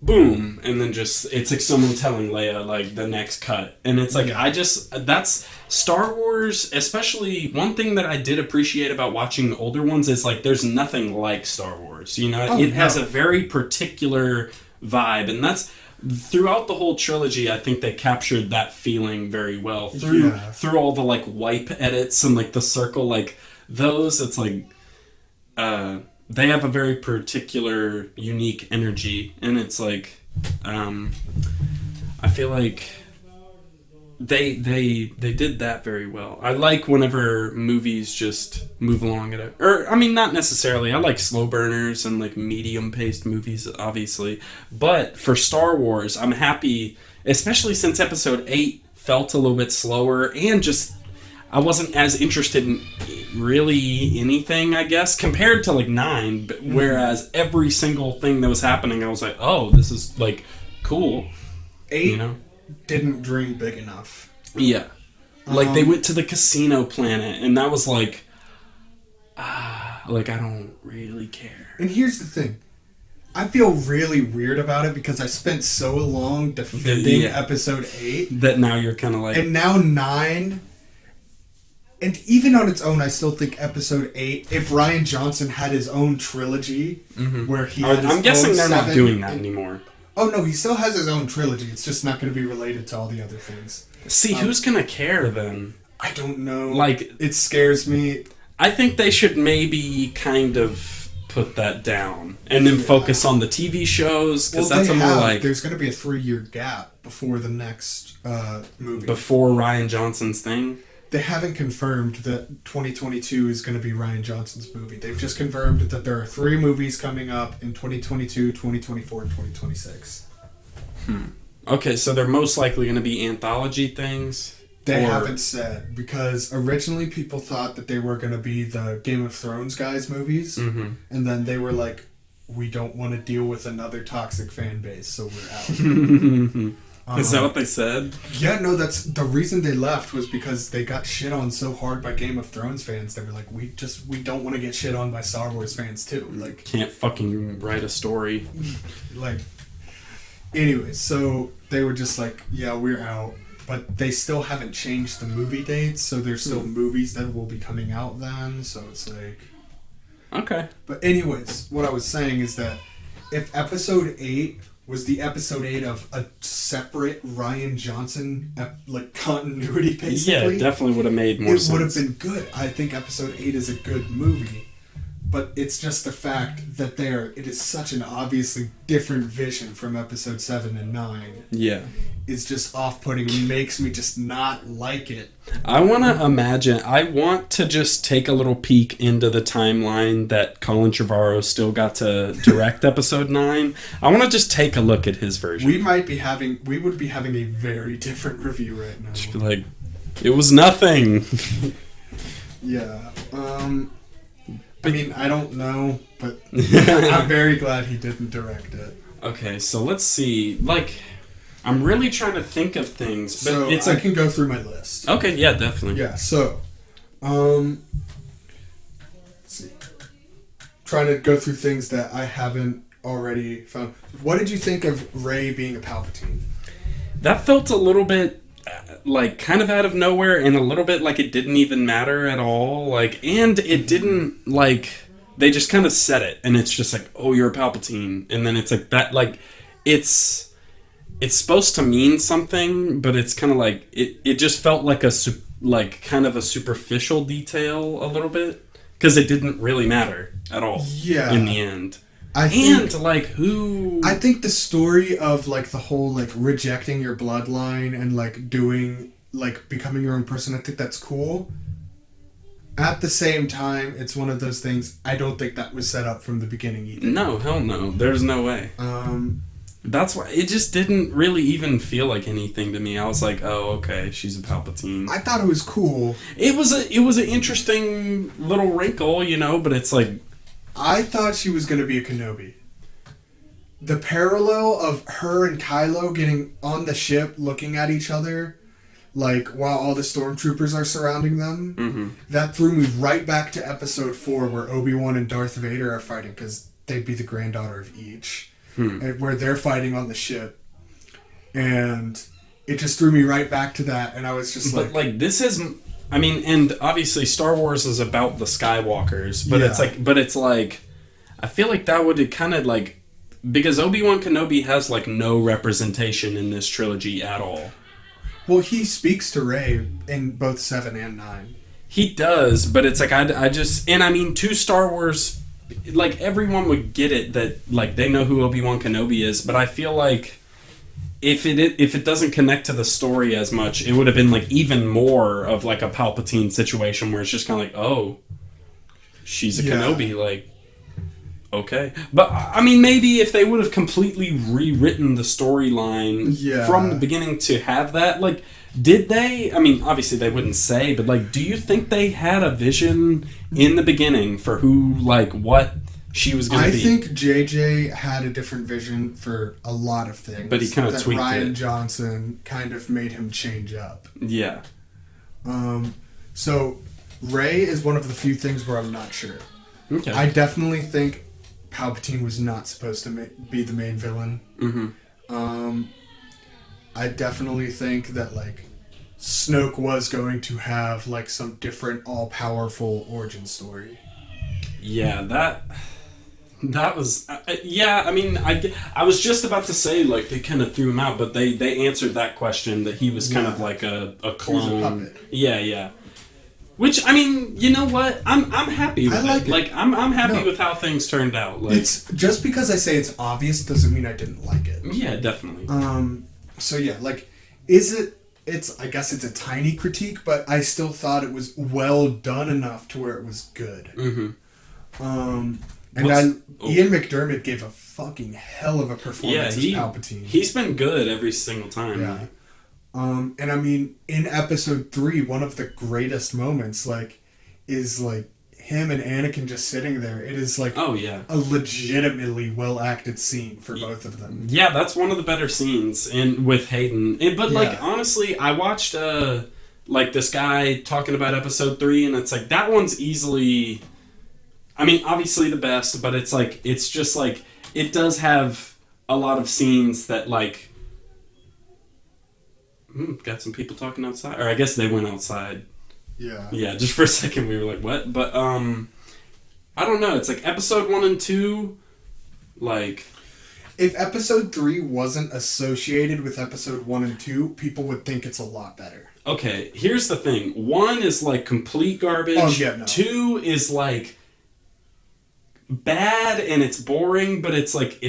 boom, and then just it's like someone telling Leia like the next cut, and it's like that's Star Wars. Especially one thing that I did appreciate about watching the older ones is like there's nothing like Star Wars. You know, it has a very particular vibe, and that's. Throughout the whole trilogy, I think they captured that feeling very well through all the like wipe edits and like the circle, like those. It's like they have a very particular, unique energy, and it's like I feel like they did that very well. I like whenever movies just move along not necessarily. I like slow burners and like medium paced movies, obviously. But for Star Wars, I'm happy, especially since Episode 8 felt a little bit slower and just I wasn't as interested in really anything, I guess, compared to like 9. But whereas every single thing that was happening, I was like, oh, this is like cool. 8 didn't dream big enough. Yeah. Like they went to the casino planet and that was like I don't really care. And here's the thing. I feel really weird about it because I spent so long defending Episode 8 that now you're kind of like, and now 9, and even on its own I still think Episode 8, if Rian Johnson had his own trilogy where he had I'm guessing they're not doing that anymore. Oh no, he still has his own trilogy. It's just not going to be related to all the other things. See, who's going to care then? I don't know. Like, it scares me. I think they should maybe kind of put that down and then focus on the TV shows because that's more like there's going to be a 3-year gap before the next movie. Before Rian Johnson's thing. they haven't confirmed that 2022 is going to be Rian Johnson's movie. They've just confirmed that there are 3 movies coming up in 2022, 2024, and 2026. Okay, so they're most likely going to be anthology things? They haven't said, because originally people thought that they were going to be the Game of Thrones guys movies, and then they were like, we don't want to deal with another toxic fan base, so we're out. Is that what they said? Yeah, no, that's the reason they left was because they got shit on so hard by Game of Thrones fans. They were like, we don't want to get shit on by Star Wars fans too. Like, can't fucking write a story. Like, anyways, so they were just like, yeah, we're out. But they still haven't changed the movie dates, so there's still movies that will be coming out then, so it's like... Okay. But anyways, what I was saying is that if episode 8 was the episode 8 of a separate Rian Johnson, like, continuity, basically... Yeah, it definitely would have made more sense. It would have been good. I think episode 8 is a good movie. But it's just the fact that it is such an obviously different vision from episode 7 and 9. Yeah. It's just off-putting and makes me just not like it. I want to just take a little peek into the timeline that Colin Trevorrow still got to direct episode 9. I want to just take a look at his version. We would be having a very different review right now. Just be like, it was nothing. Yeah. I mean, I don't know, but I'm very glad he didn't direct it. Okay, so let's see. Like, I'm really trying to think of things, but I can go through my list. Okay, yeah, definitely. Yeah, so, let's see. Trying to go through things that I haven't already found. What did you think of Rey being a Palpatine? That felt a little bit, like, kind of out of nowhere, and a little bit like it didn't even matter at all. Like, and it didn't, like, they just kind of said it, and it's just like, oh, you're a Palpatine, and then it's like that, like, it's supposed to mean something, but it's kind of like it just felt like kind of a superficial detail a little bit, because it didn't really matter at all. Yeah. In the end. I think the story of, like, the whole, like, rejecting your bloodline and, like, doing, like, becoming your own person, I think that's cool. At the same time, it's one of those things, I don't think that was set up from the beginning either. No, hell no. There's no way. That's why it just didn't really even feel like anything to me. I was like, oh, okay, she's a Palpatine. I thought it was cool. It was an interesting little wrinkle, you know, but it's like... I thought she was going to be a Kenobi. The parallel of her and Kylo getting on the ship, looking at each other, like, while all the stormtroopers are surrounding them, that threw me right back to episode 4, where Obi-Wan and Darth Vader are fighting, because they'd be the granddaughter of each. And where they're fighting on the ship. And it just threw me right back to that, and I was just like... But, like, this is... I mean, and obviously Star Wars is about the Skywalkers, but it's like... I feel like that would kind of, like... Because Obi-Wan Kenobi has, like, no representation in this trilogy at all. Well, he speaks to Rey in both 7 and 9. He does, but it's like, I just... And, I mean, to Star Wars... Like, everyone would get it that, like, they know who Obi-Wan Kenobi is, but I feel like if it doesn't connect to the story as much, it would have been, like, even more of, like, a Palpatine situation where it's just kind of like, oh, she's a Kenobi, like, okay. But, I mean, maybe if they would have completely rewritten the storyline from the beginning to have that, like, did they? I mean, obviously they wouldn't say, but, like, do you think they had a vision in the beginning for who, like, what she was going to be? I think JJ had a different vision for a lot of things. But he kind of tweaked Rian it. Johnson kind of made him change up. Yeah. So, Rey is one of the few things where I'm not sure. Okay. I definitely think Palpatine was not supposed to be the main villain. I definitely think that, like, Snoke was going to have, like, some different all-powerful origin story. Yeah, that was... yeah, I mean, I was just about to say, like, they kind of threw him out, but they answered that question, that he was kind of like a clone. He was a puppet. Yeah. Which, I mean, you know what? I'm happy with it. Like, I'm happy with how things turned out. Like, it's just because I say it's obvious doesn't mean I didn't like it. Yeah, definitely. So yeah, like, is it I guess it's a tiny critique, but I still thought it was well done enough to where it was good. And Ian McDermott gave a fucking hell of a performance as Palpatine. He's been good every single time. Yeah. And I mean, in episode 3, one of the greatest moments, like, is like him and Anakin just sitting there. It is like a legitimately well acted scene for both of them. Yeah, that's one of the better scenes with Hayden. But like, honestly, I watched like this guy talking about episode 3, and it's like that one's easily, I mean, obviously the best, but it's like, it's just like, it does have a lot of scenes that like, got some people talking outside, or I guess they went outside. Yeah, just for a second we were like, what? But I don't know, it's like episode 1 and 2, like, if episode 3 wasn't associated with episode 1 and 2, people would think it's a lot better. Okay, here's the thing. 1 is like complete garbage. 2 is like bad and it's boring, but it's like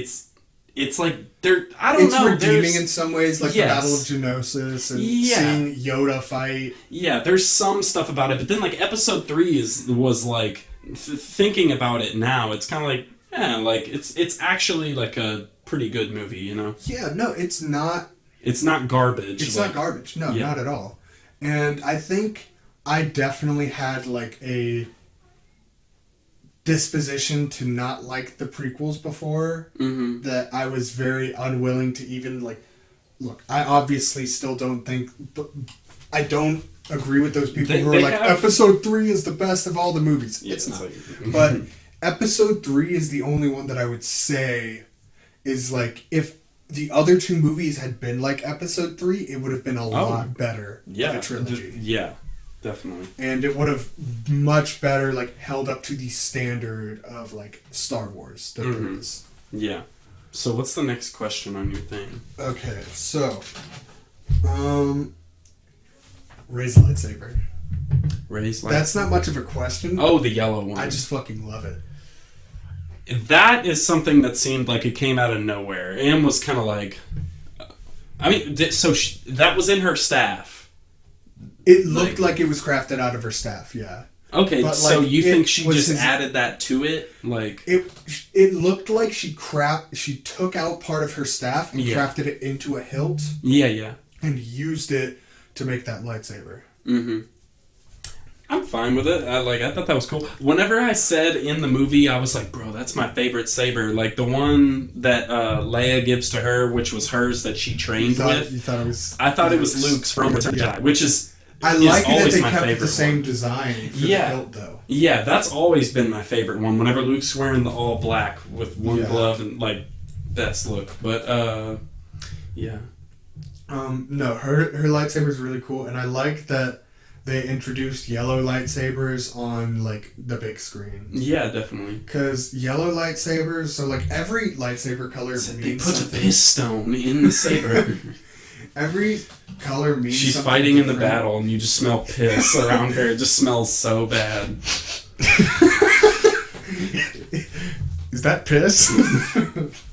there. I don't know. It's redeeming in some ways, like the Battle of Geonosis and seeing Yoda fight. Yeah, there's some stuff about it, but then like episode 3 was like thinking about it now. It's kind of like like it's actually like a pretty good movie, you know? Yeah, no, it's not. It's not garbage. It's not garbage. No, not at all. And I think I definitely had like a disposition to not like the prequels before, that I was very unwilling to even like look. I obviously still don't think, but I don't agree with those people who are like episode 3 is the best of all the movies. It's not. But episode 3 is the only one that I would say is like, if the other 2 movies had been like episode 3, it would have been a lot better of a trilogy. Definitely. And it would have much better like held up to the standard of like Star Wars that there is. Yeah. So what's the next question on your thing? Okay, so Rey's lightsaber. Rey's lightsaber. That's not much of a question. Oh, the yellow one. I just fucking love it. That is something that seemed like it came out of nowhere and was kind of like, I mean, so that was in her staff. It looked like it was crafted out of her staff, yeah. Okay, but, so like, you think she just added that to it? Like, it looked like she took out part of her staff and crafted it into a hilt. Yeah. And used it to make that lightsaber. I'm fine with it. I thought that was cool. Whenever I said in the movie, I was like, bro, that's my favorite saber. Like the one that Leia gives to her, which was hers that she trained with. You thought it was... I thought it was Luke's from Return of the Jedi, which is... I like that they kept the same design for the hilt, though. Yeah, that's always been my favorite one. Whenever Luke's wearing the all black with one glove and, like, best look. But, yeah. No, her lightsaber's really cool, and I like that they introduced yellow lightsabers on, like, the big screen. Yeah, definitely. Because yellow lightsabers, so, like, every lightsaber color means they put something. a piss stone in the saber. Every color means She's something fighting different. in the battle, and you just smell piss around her. It just smells so bad. Is that piss?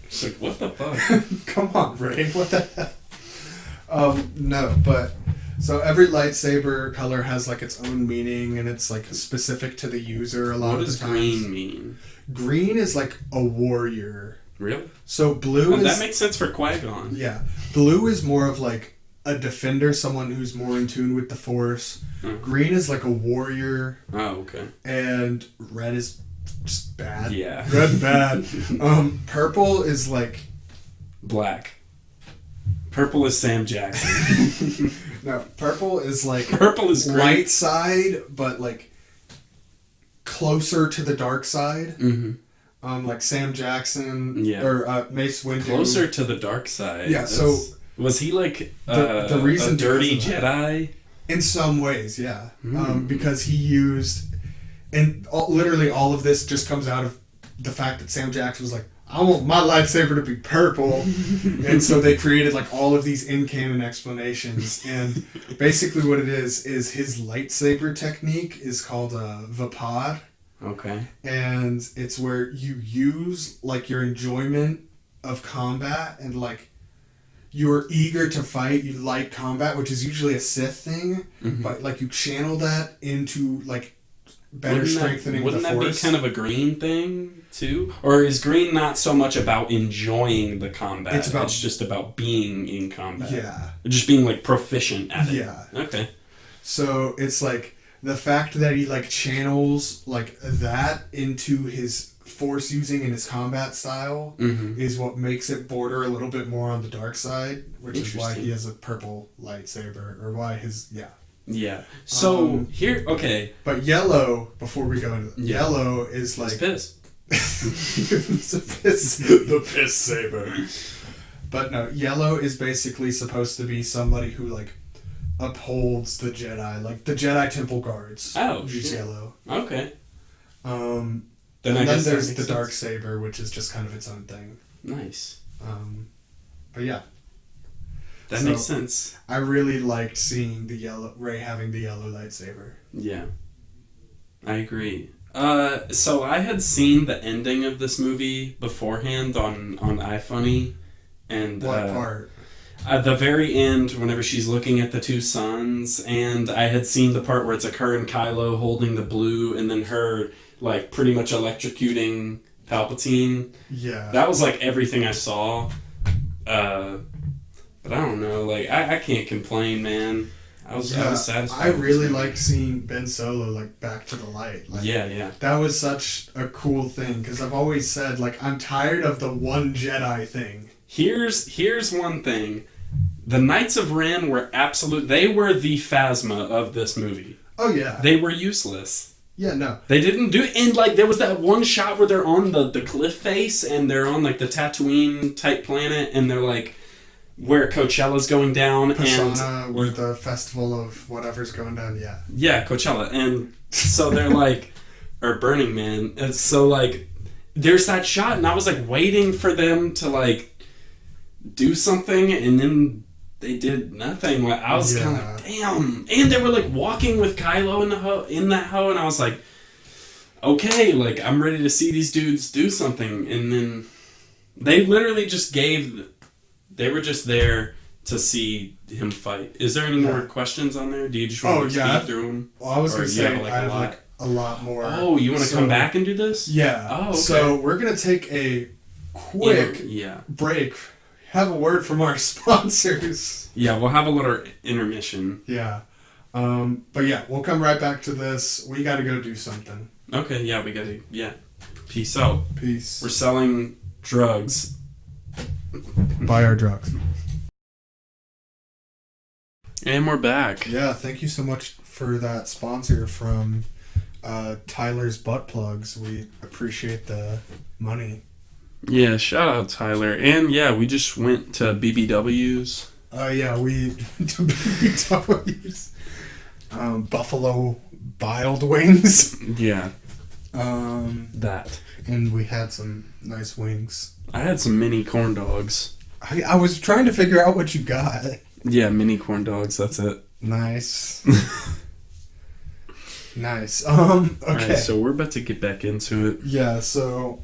She's like, what the fuck? Come on, Ray. What the hell? No, but... So every lightsaber color has, like, its own meaning, and it's, like, specific to the user a lot of the times. What does green mean? Green is, like, a warrior. Really? So blue is... That makes sense for Qui-Gon. Yeah. Blue is more of, like, a defender, someone who's more in tune with the Force. Green is, like, a warrior. Oh, okay. And red is just bad. Yeah. Red, bad. Purple is, like... Black. Purple is Sam Jackson. No, purple is, like... Purple is great. Light side, but, like, closer to the dark side. Like Sam Jackson or Mace Windu. Closer to the dark side. Yeah, so... Was he like the reason a dirty Jedi? In some ways, yeah. Because he used... And literally all of this just comes out of the fact that Sam Jackson was like, I want my lightsaber to be purple. And so they created like all of these in-canon explanations. And basically what it is his lightsaber technique is called Vapad. Okay. And it's where you use like your enjoyment of combat and like you're eager to fight, you like combat, which is usually a Sith thing, but like you channel that into like better strengthening the Force. Wouldn't that be kind of a green thing too? Or is green not so much about enjoying the combat? It's just about being in combat. Yeah. Just being like proficient at it. Yeah. Okay. So it's like the fact that he like channels like that into his Force using in his combat style is what makes it border a little bit more on the dark side, which is why he has a purple lightsaber, or why his Yeah. So here, okay. But yellow, before we go into yellow is like piss. The piss saber. But no, yellow is basically supposed to be somebody who like upholds the Jedi, like the Jedi Temple guards. Oh, use yellow. Okay. Then there's the dark saber, which is just kind of its own thing. Nice. But yeah. That makes sense. I really liked seeing Rey having the yellow lightsaber. Yeah. I agree. So I had seen the ending of this movie beforehand on iFunny, and what part? At the very end, whenever she's looking at the two suns, and I had seen the part where it's like her and Kylo holding the blue, and then her like pretty much electrocuting Palpatine. Yeah. That was like everything I saw. But I don't know, like I can't complain, man. I was satisfied. I really liked seeing Ben Solo like back to the light. Like, yeah. That was such a cool thing, because I've always said like I'm tired of the one Jedi thing. Here's one thing. The Knights of Ren were they were the Phasma of this movie. Oh yeah. They were useless. Yeah, no. They didn't do... And, like, there was that one shot where they're on the cliff face, and they're on, like, the Tatooine-type planet, and they're, like, where Coachella's going down, Persona, where the festival of whatever's going down, yeah. Yeah, Coachella. And so they're, like... or Burning Man. And so, like, there's that shot, and I was, like, waiting for them to, like, do something, and then... they did nothing. Like, I was kind of like, damn. And they were like walking with Kylo in that hoe, and I was like, okay, like I'm ready to see these dudes do something. And then they literally just they were just there to see him fight. Is there any more questions on there? Do you just want to speed through them? Well, I was going to say I have a lot more. Oh, you want to come back and do this? Yeah. Oh, okay. So we're going to take a quick break. Have a word from our sponsors. Yeah, we'll have a little intermission. Yeah. But yeah, we'll come right back to this. We got to go do something. Okay, yeah, we got to, Peace out. Peace. We're selling drugs. Buy our drugs. And we're back. Yeah, thank you so much for that sponsor from Tyler's Butt Plugs. We appreciate the money. Yeah, shout out Tyler. And yeah, we just went to BBW's. Yeah, we went to BBW's. Buffalo Biled Wings. Yeah. That. And we had some nice wings. I had some mini corn dogs. I was trying to figure out what you got. Yeah, mini corn dogs, that's it. Nice. Nice. Okay. Alright, so we're about to get back into it. Yeah, so...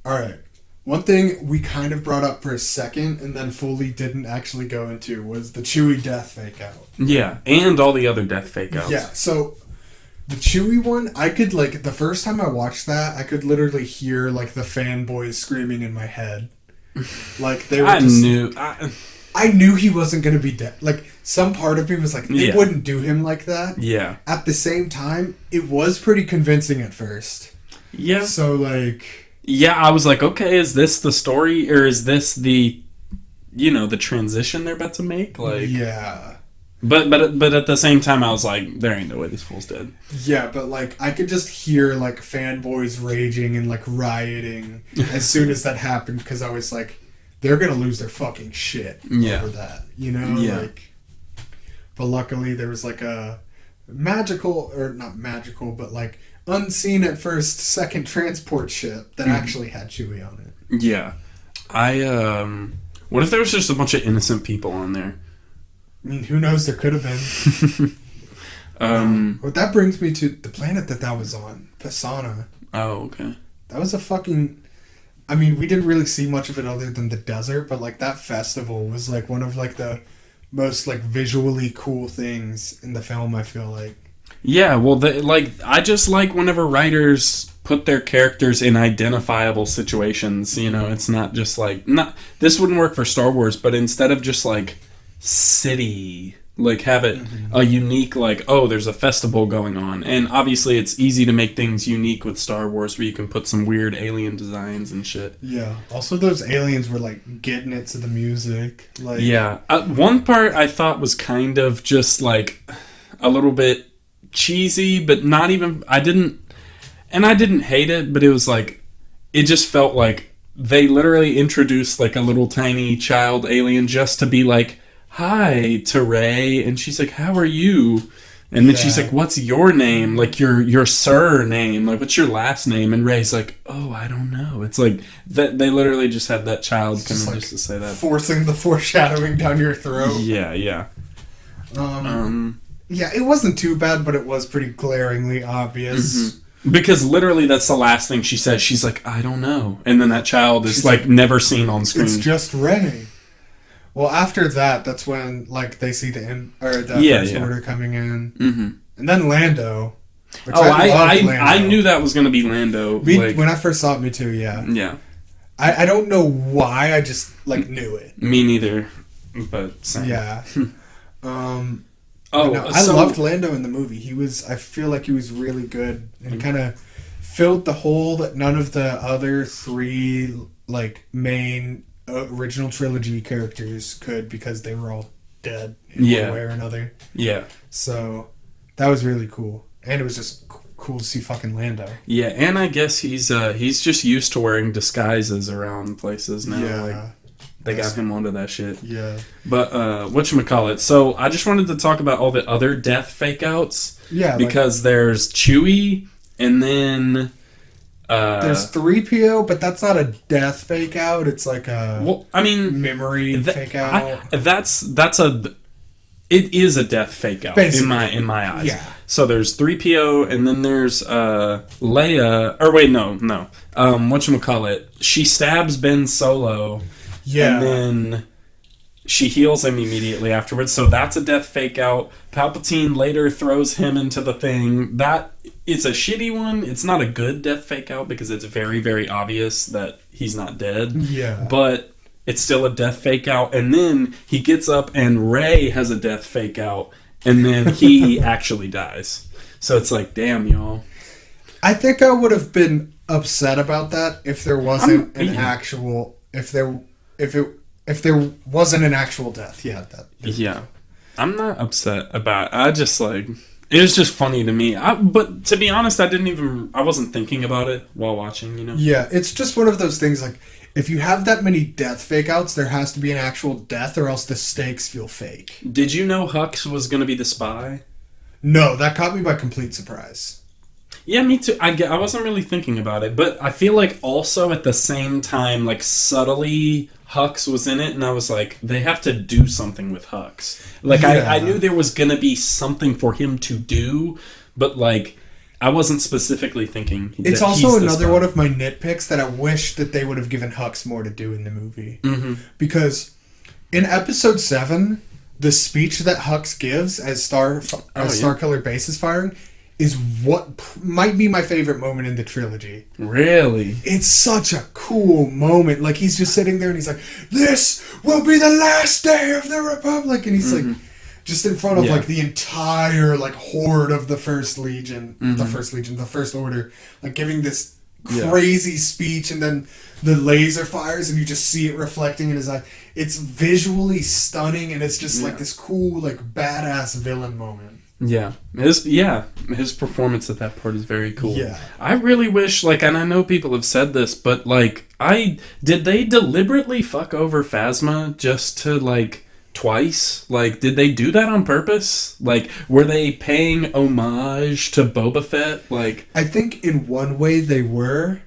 Alright. One thing we kind of brought up for a second and then fully didn't actually go into was the Chewie death fake out. Yeah, and all the other death fake outs. Yeah, so the Chewie one, I could like, the first time I watched that, I could literally hear like the fanboys screaming in my head. Like they were I knew he wasn't going to be dead. Like some part of me was like, it wouldn't do him like that. Yeah. At the same time, it was pretty convincing at first. Yeah. So like... Yeah, I was like, okay, is this the story, or is this the, the transition they're about to make? Like, yeah. But at the same time, I was like, there ain't no way this fool's dead. Yeah, but like, I could just hear like fanboys raging and like rioting as soon as that happened, because I was like, they're gonna lose their fucking shit over that, Yeah. Like, but luckily there was like a magical, or not magical, but like unseen at first second transport ship that actually had Chewie on it. Yeah. What if there was just a bunch of innocent people on there? I mean, who knows? There could have been. But that brings me to the planet that was on, Pisana. Oh, okay. That was a fucking... I mean, we didn't really see much of it other than the desert, but like that festival was like one of like the most like visually cool things in the film, I feel like. Yeah, well, I just like whenever writers put their characters in identifiable situations. You know, it's not just like this wouldn't work for Star Wars, but instead of just like city, like have it a unique like, oh, there's a festival going on, and obviously it's easy to make things unique with Star Wars where you can put some weird alien designs and shit. Yeah. Also, those aliens were like getting it to the music. Like, yeah, one part I thought was kind of just like a little bit cheesy, but not even. I didn't hate it, but it was like it just felt like they literally introduced like a little tiny child alien just to be like, hi to Rey, and she's like, how are you? And then she's like, what's your name? Like your surname, like what's your last name? And Rey's like, oh, I don't know. It's like that they literally just had that child come in like just to say that, forcing the foreshadowing down your throat. Yeah. Yeah, it wasn't too bad, but it was pretty glaringly obvious. Because literally that's the last thing she says. She's like, I don't know. And then that child is like never seen on screen. It's just Rey. Well, after that, that's when like they see the First Order coming in. And then Lando. Which I knew that was going to be Lando. When I first saw it, me too, yeah. Yeah. I don't know why, I just like knew it. Me neither. But same. Yeah. I loved Lando in the movie. I feel like he was really good and kind of filled the hole that none of the other three like main original trilogy characters could, because they were all dead in one way or another. Yeah. So that was really cool, and it was just cool to see fucking Lando. Yeah, and I guess he's just used to wearing disguises around places now. Yeah. Like, they got him onto that shit. Yeah. But, whatchamacallit. So, I just wanted to talk about all the other death fake-outs. Yeah. Because there's Chewie, and then... there's 3PO, but that's not a death fake-out. It's like a memory fake-out. It is a death fake-out in my eyes. Yeah. So, there's 3PO, and then there's Leia... Or, wait, no. Whatchamacallit. She stabs Ben Solo... Yeah. And then she heals him immediately afterwards. So that's a death fake out. Palpatine later throws him into the thing. That is a shitty one. It's not a good death fake out because it's very, very obvious that he's not dead. Yeah. But it's still a death fake out. And then he gets up and Rey has a death fake out. And then he actually dies. So it's like, damn, y'all. I think I would have been upset about that if there wasn't an actual... If there wasn't an actual death, yeah. I'm not upset about it. I just like it was just funny to me. But to be honest, I wasn't thinking about it while watching. You know. Yeah, it's just one of those things. Like, if you have that many death fake outs, there has to be an actual death, or else the stakes feel fake. Did you know Hux was going to be the spy? No, that caught me by complete surprise. Yeah, me too. I wasn't really thinking about it, but I feel like also at the same time, like subtly, Hux was in it, and I was like, they have to do something with Hux. Like, yeah. I knew there was going to be something for him to do, but like, I wasn't specifically thinking it's also another one of my nitpicks that I wish that they would have given Hux more to do in the movie. Mm-hmm. Because in Episode 7, the speech that Hux gives as Star Killer Base is firing is what might be my favorite moment in the trilogy. Really? It's such a cool moment. Like, he's just sitting there and he's like, this will be the last day of the Republic. And he's like, just in front of like the entire like horde of the First Legion, the First Order, like giving this crazy speech, and then the laser fires and you just see it reflecting in his eye. It's visually stunning, and it's just like this cool, like badass villain moment. Yeah. His performance at that part is very cool. Yeah. I really wish, like, and I know people have said this, but, like, did they deliberately fuck over Phasma just to, like, twice? Like, did they do that on purpose? Like, were they paying homage to Boba Fett? Like, I think in one way they were.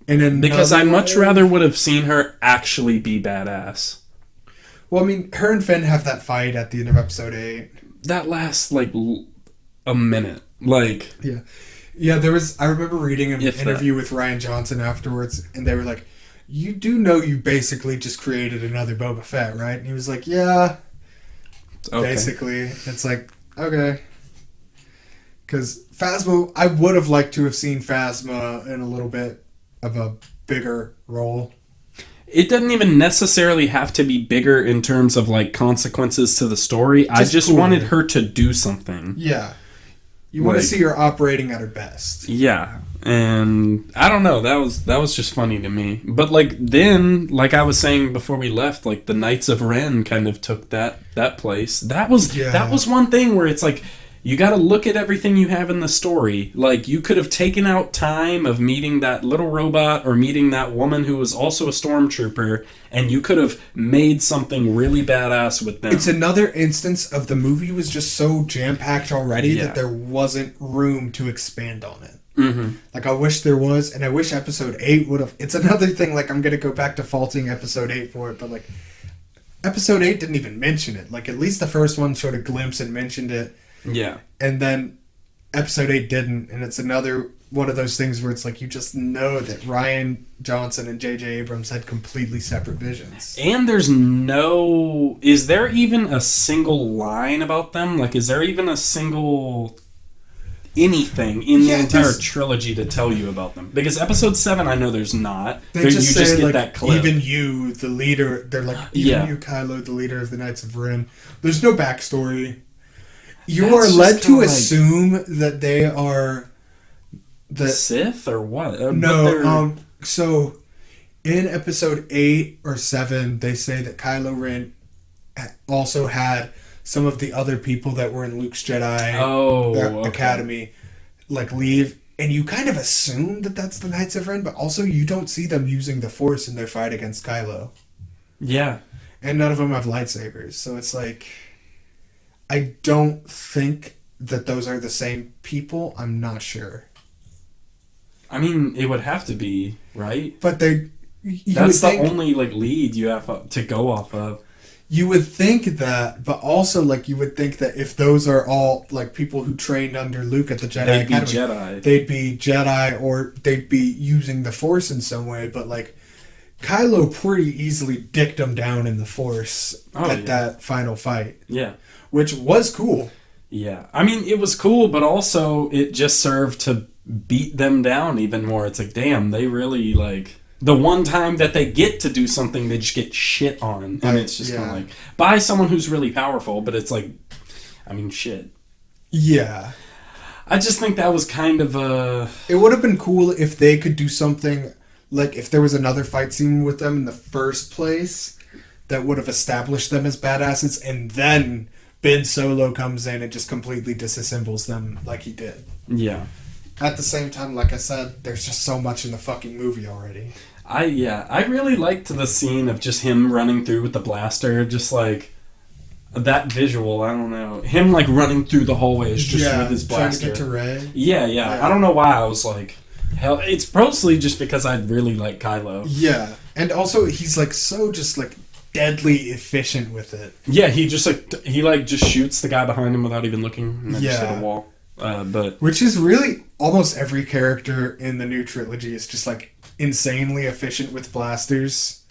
Because I much rather would have seen her actually be badass. Well, I mean, her and Finn have that fight at the end of Episode 8. That lasts, like, a minute. Like... Yeah. Yeah, I remember reading an If interview with Rian Johnson afterwards, and they were like, you do know you basically just created another Boba Fett, right? And he was like, yeah, basically. It's like, okay. Because Phasma, I would have liked to have seen Phasma in a little bit of a bigger role. It doesn't even necessarily have to be bigger in terms of like consequences to the story. I just cooler. wanted her to do something. Yeah. You want to see her operating at her best. Yeah. And I don't know, that was just funny to me. But like then, like I was saying before we left, like the Knights of Ren kind of took that place. That was one thing where it's like you got to look at everything you have in the story. Like, you could have taken out time of meeting that little robot or meeting that woman who was also a stormtrooper, and you could have made something really badass with them. It's another instance of the movie was just so jam-packed already that there wasn't room to expand on it. Mm-hmm. Like, I wish there was, and I wish Episode 8 would have... It's another thing, like, I'm going to go back to faulting Episode 8 for it, but, like, Episode 8 didn't even mention it. Like, at least the first one showed a glimpse and mentioned it. Yeah. And then Episode 8 didn't, and it's another one of those things where it's like you just know that Rian Johnson and J.J. Abrams had completely separate visions. And there's no... Is there even a single line about them? Like, is there even a single... anything in the entire trilogy to tell you about them? Because Episode 7, I know there's not. They just you say, just get like, that clip. even you, the leader... They're like, even you, Kylo, the leader of the Knights of Ren. There's no backstory. You are led to assume that they are the Sith or what? No, so in Episode 8 or 7, they say that Kylo Ren also had some of the other people that were in Luke's Jedi Academy like leave, and you kind of assume that that's the Knights of Ren, but also you don't see them using the Force in their fight against Kylo. Yeah. And none of them have lightsabers, so it's like... I don't think that those are the same people. I'm not sure. I mean, it would have to be, right? But that's the only like lead you have to go off of. You would think that, but also like you would think that if those are all like people who trained under Luke at the Jedi Academy, they'd be Jedi or they'd be using the Force in some way. But like Kylo pretty easily dicked them down in the Force at that final fight. Yeah. Which was cool. Yeah. I mean, it was cool, but also it just served to beat them down even more. It's like, damn, they really, like... The one time that they get to do something, they just get shit on. And it's just kind of like... By someone who's really powerful, but it's like... I mean, shit. Yeah. I just think that was kind of a... It would have been cool if they could do something... Like, if there was another fight scene with them in the first place... That would have established them as badasses, and then... Ben Solo comes in and just completely disassembles them like he did. Yeah. At the same time, like I said, there's just so much in the fucking movie already. I really liked the scene of just him running through with the blaster, just like that visual. I don't know, him like running through the hallways just with his blaster. Trying to get to Rey. Yeah. I don't know why I was like, hell. It's mostly just because I really like Kylo. Yeah, and also he's like so just like. Deadly efficient with it. Yeah, he just just shoots the guy behind him without even looking and then just hit a wall. But which is really almost every character in the new trilogy is just like insanely efficient with blasters.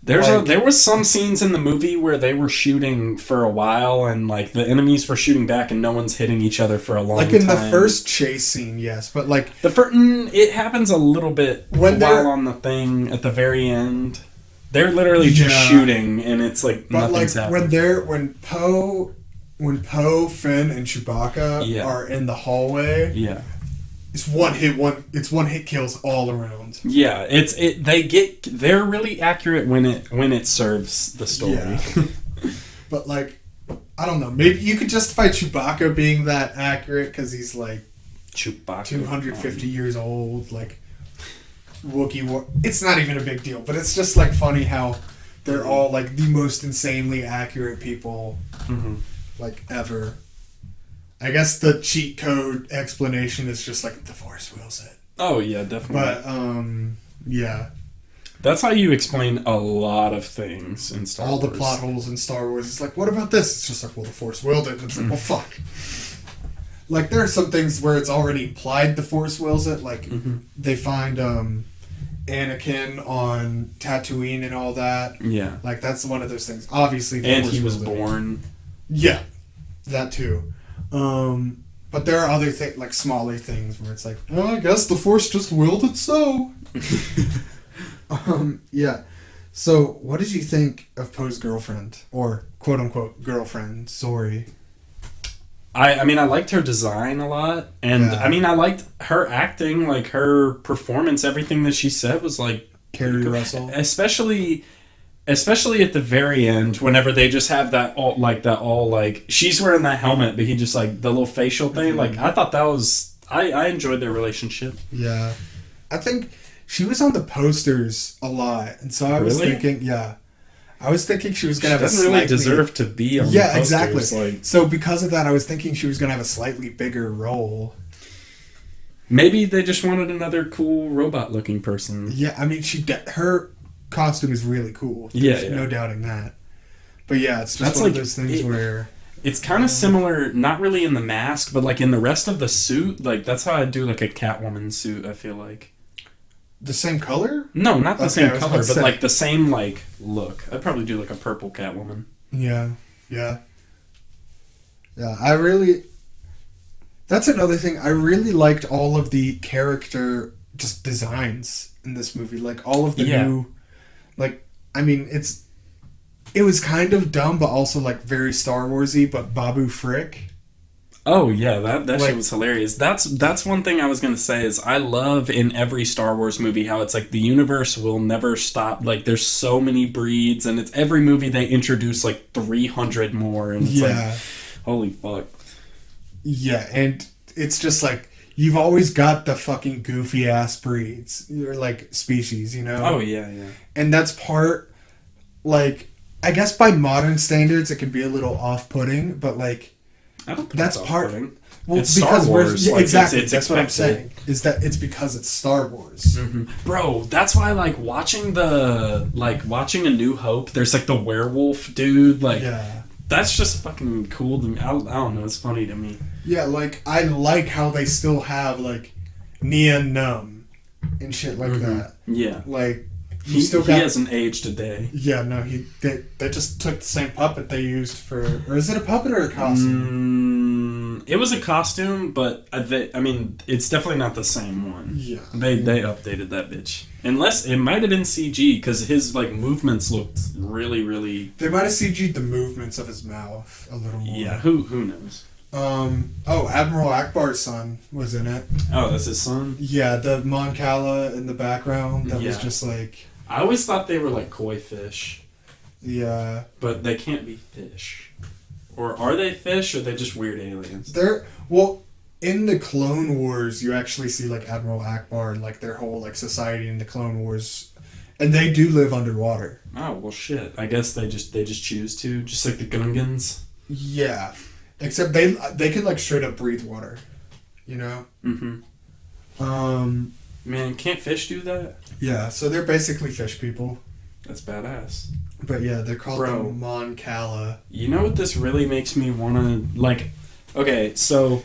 There was some scenes in the movie where they were shooting for a while and like the enemies were shooting back and no one's hitting each other for a long time. Like in the first chase scene, yes, but like it happens a little bit while on the thing at the very end. They're literally just shooting, and it's like nothing's happening. When Poe, Finn, and Chewbacca are in the hallway, it's one hit kills all around. Yeah, they're really accurate when it serves the story. Yeah. But like, I don't know, maybe you could justify Chewbacca being that accurate because he's like Chewbacca 250 years old, like. Wookiee War. It's not even a big deal, but it's just like funny how they're all like the most insanely accurate people like ever. I guess the cheat code explanation is just like the Force wills it. Oh yeah, definitely. But yeah. That's how you explain a lot of things in Star Wars. All the plot holes in Star Wars. It's like, what about this? It's just like, well, the Force willed it. And it's like, well, fuck. like there are some things where it's already implied the Force wills it. Like they find Anakin on Tatooine and all that. Yeah. Like that's one of those things. Obviously, the And Force he was wills it. born. Yeah, that too. But there are other things, like smaller things, where it's like, oh, I guess the Force just willed it so. Yeah. So, what did you think of Poe's girlfriend, or quote unquote girlfriend? Sorry. I mean, I liked her design a lot, and Yeah. I mean, I liked her acting, like her performance. Everything that she said was like Carrie Russell. especially at the very end, whenever they just have that all she's wearing that helmet, but he just like the little facial thing. Like I thought that was I enjoyed their relationship. Yeah, I think she was on the posters a lot, and so I was Really? thinking, I was thinking she was She gonna have a doesn't really slightly, deserve to be on the Yeah, posters. exactly. Like So because of that, I was thinking she was gonna have a slightly bigger role. maybe they just wanted another cool robot-looking person. Yeah, I mean, her costume is really cool. Yeah, There's yeah. no doubting that. But yeah, it's just That's one of like- those things where It's kind of similar, not really in the mask, but like in the rest of the suit. Like that's how I'd do like a Catwoman suit. I feel like the same color. no, not the Okay, I same was color, about to but say. like the same like look. I'd probably do like a purple Catwoman. Yeah. I really. That's another thing. I really liked all of the character just designs in this movie. Like all of the new, like I mean, it was kind of dumb, but also like very Star Warsy. But Babu Frick. Oh yeah, that Like- shit was hilarious. That's one thing I was gonna say is I love in every Star Wars movie how it's like the universe will never stop. Like there's so many breeds, and it's every movie they introduce like 300 more, and it's like holy fuck. Yeah, and it's just like you've always got the fucking goofy ass breeds or like species, you know? Oh yeah. And that's part, like, I guess by modern standards it can be a little off-putting, but like I don't think that's it's part. off-putting. Well, It's Star Wars, like, exactly. it's that's what I'm expected. saying. Is that it's because it's Star Wars. Bro, that's why like watching A New Hope, there's like the werewolf dude, like Yeah. that's just fucking cool to me. I don't know, it's funny to me. Yeah, like I like how they still have like Nia Num and shit like that. Yeah. Like He still got. hasn't aged a day. Yeah, no, they just took the same puppet they used for, or is it a puppet or a costume? It was a costume, but I mean, it's definitely not the same one. Yeah, They updated that bitch. Unless it might have been CG, because his like movements looked really, really. they might have CG'd the movements of his mouth a little more. Yeah, who knows? Admiral Akbar's son was in it. Oh, that's his son. Yeah, the Mon Cala in the background. That was Yeah. just like, I always thought they were like koi fish. yeah. But they can't be fish. Or are they fish, or are they just weird aliens? In the Clone Wars, you actually see like Admiral Akbar and like their whole like society in the Clone Wars, and they do live underwater. Oh, well shit. I guess they just choose to, just like the Gungans. Yeah, except they can like straight up breathe water, you know. Man, can't fish do that? Yeah, so they're basically fish people. That's badass. But yeah, they're called Bro. the Mon Cala. You know what this really makes me want to, like, okay, so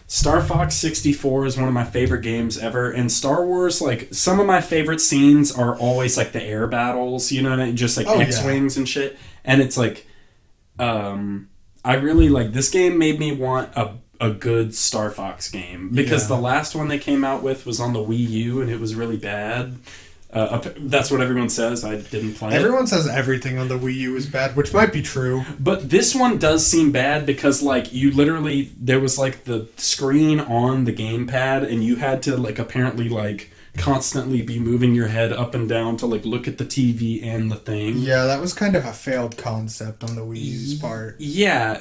Star Fox 64 is one of my favorite games ever, and Star Wars, like, some of my favorite scenes are always, like, the air battles, you know what I mean? Just, like, Oh, yeah. X-Wings and shit, and it's, like, I really, like, this game made me want a good Star Fox game, because Yeah. the last one they came out with was on the Wii U, and it was really bad. That's what everyone says. I didn't play it. Everyone says everything on the Wii U is bad, which might be true. But this one does seem bad because, like, you literally, there was, like, the screen on the gamepad, and you had to, like, apparently, like, constantly be moving your head up and down to, like, look at the TV and the thing. Yeah, that was kind of a failed concept on the Wii U's part. Yeah,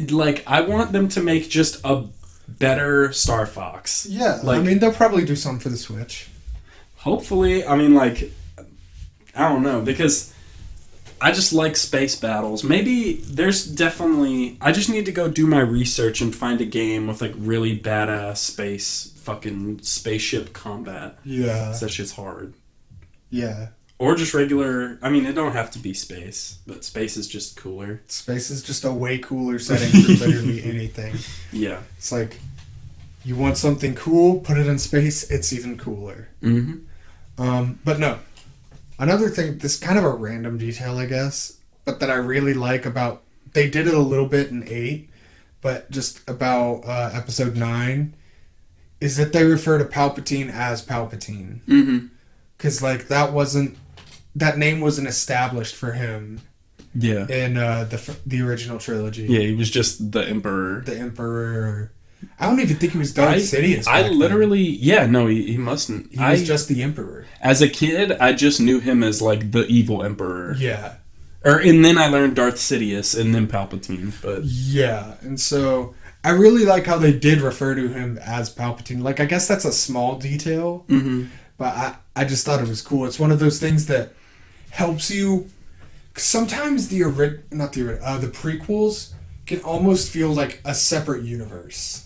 like, I want them to make just a better Star Fox. Yeah, Like- I mean, they'll probably do something for the Switch. Hopefully, I mean, like, I don't know, because I just like space battles. Maybe there's definitely, I just need to go do my research and find a game with, like, really badass fucking spaceship combat. Yeah. That shit's hard. Yeah. Or just regular. I mean, it don't have to be space, but space is just cooler. Space is just a way cooler setting for literally anything. Yeah. It's like, you want something cool, put it in space, it's even cooler. Mm-hmm. But no. Another thing, this kind of a random detail, I guess, but that I really like about, they did it a little bit in 8, but just about episode 9, is that they refer to Palpatine as Palpatine. Mm-hmm. Because, like, that name wasn't established for him. Yeah. In the original trilogy. Yeah, he was just the Emperor. The Emperor. I don't even think he was Darth Sidious. I literally... Yeah, no, he mustn't. He was just the Emperor. As a kid, I just knew him as, like, the evil Emperor. Yeah. And then I learned Darth Sidious and then Palpatine, but... Yeah, and so... I really like how they did refer to him as Palpatine. Like, I guess that's a small detail. Mm-hmm. But I just thought it was cool. It's one of those things that helps you... Sometimes the prequels can almost feel like a separate universe.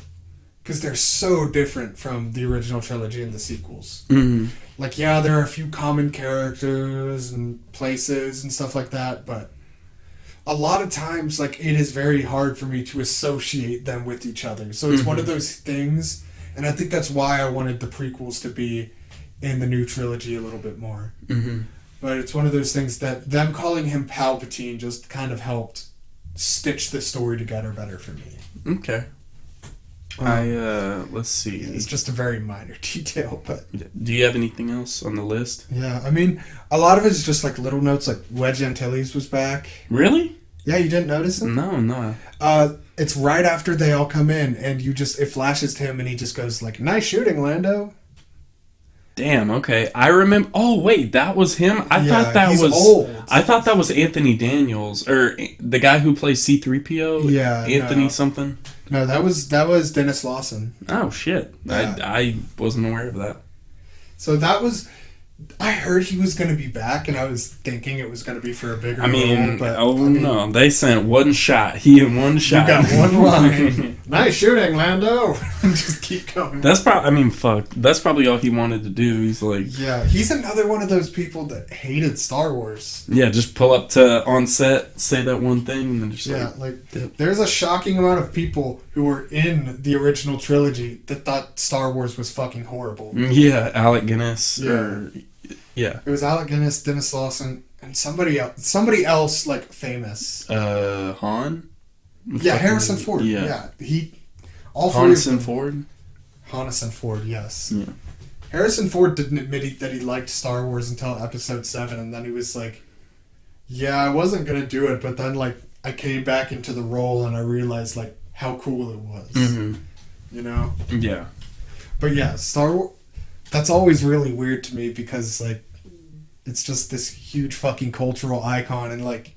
Because they're so different from the original trilogy and the sequels. Mm-hmm. Like, yeah, there are a few common characters and places and stuff like that, but a lot of times, like, it is very hard for me to associate them with each other. So it's one of those things, and I think that's why I wanted the prequels to be in the new trilogy a little bit more. Mm-hmm. But it's one of those things that them calling him Palpatine just kind of helped stitch the story together better for me. Okay. Let's see. It's just a very minor detail, but... Do you have anything else on the list? Yeah, I mean, a lot of it's just like little notes, like Wedge Antilles was back. Really? Yeah, you didn't notice him? No. It's right after they all come in, and it flashes to him, and he just goes like, "Nice shooting, Lando." Damn. Okay, I remember. Oh wait, that was him. I thought that he's was old. I thought that was Anthony Daniels or the guy who plays C-3PO. Yeah, Anthony no. something. No, that was Dennis Lawson. Oh shit! Yeah. I wasn't aware of that. So that was. I heard he was going to be back, and I was thinking it was going to be for a bigger role. No, they sent one shot. He in one shot. You got one line. Nice shooting, Lando. Just keep going. That's probably. That's probably all he wanted to do. He's like, yeah, he's another one of those people that hated Star Wars. Yeah, just pull up to on set, say that one thing, and then just dip. There's a shocking amount of people who were in the original trilogy that thought Star Wars was fucking horrible. Yeah, Alec Guinness. Yeah. It was Alec Guinness, Dennis Lawson, and somebody else like famous. Han? Yeah, Harrison Ford. Yeah. Harrison Ford? Harrison Ford, yes. Yeah. Harrison Ford didn't admit that he liked Star Wars until episode 7, and then he was like, yeah, I wasn't going to do it, but then like I came back into the role and I realized like how cool it was. Mm-hmm. You know? Yeah. But yeah, Star Wars... That's always really weird to me because, like, it's just this huge fucking cultural icon and, like,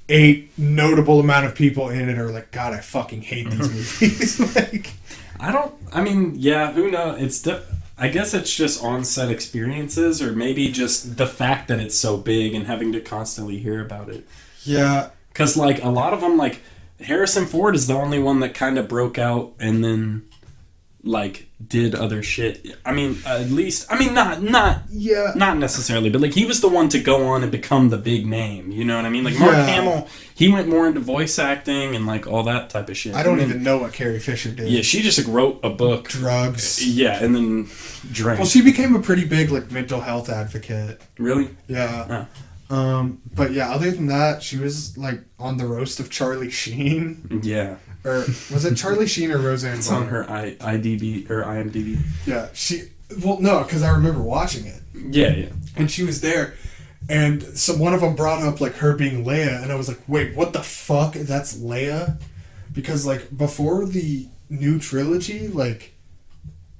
a notable amount of people in it are like, God, I fucking hate these movies. Like, who knows? I guess it's just on-set experiences or maybe just the fact that it's so big and having to constantly hear about it. Yeah. Because, like, a lot of them, like, Harrison Ford is the only one that kind of broke out and then... like did other shit. I mean, at least not necessarily, but like he was the one to go on and become the big name. You know what I mean? Like Mark Hamill, he went more into voice acting and like all that type of shit. I don't even know what Carrie Fisher did. Yeah, she just like wrote a book, drugs. Yeah, and then drank. Well, she became a pretty big like mental health advocate. Really? Yeah. But yeah, other than that, she was like on the roast of Charlie Sheen. Yeah. Or was it Charlie Sheen or Roseanne It's Barr? on her IMDb. Yeah, because I remember watching it. Yeah. And she was there, and one of them brought up like her being Leia, and I was like, wait, what the fuck? That's Leia? Because like before the new trilogy, like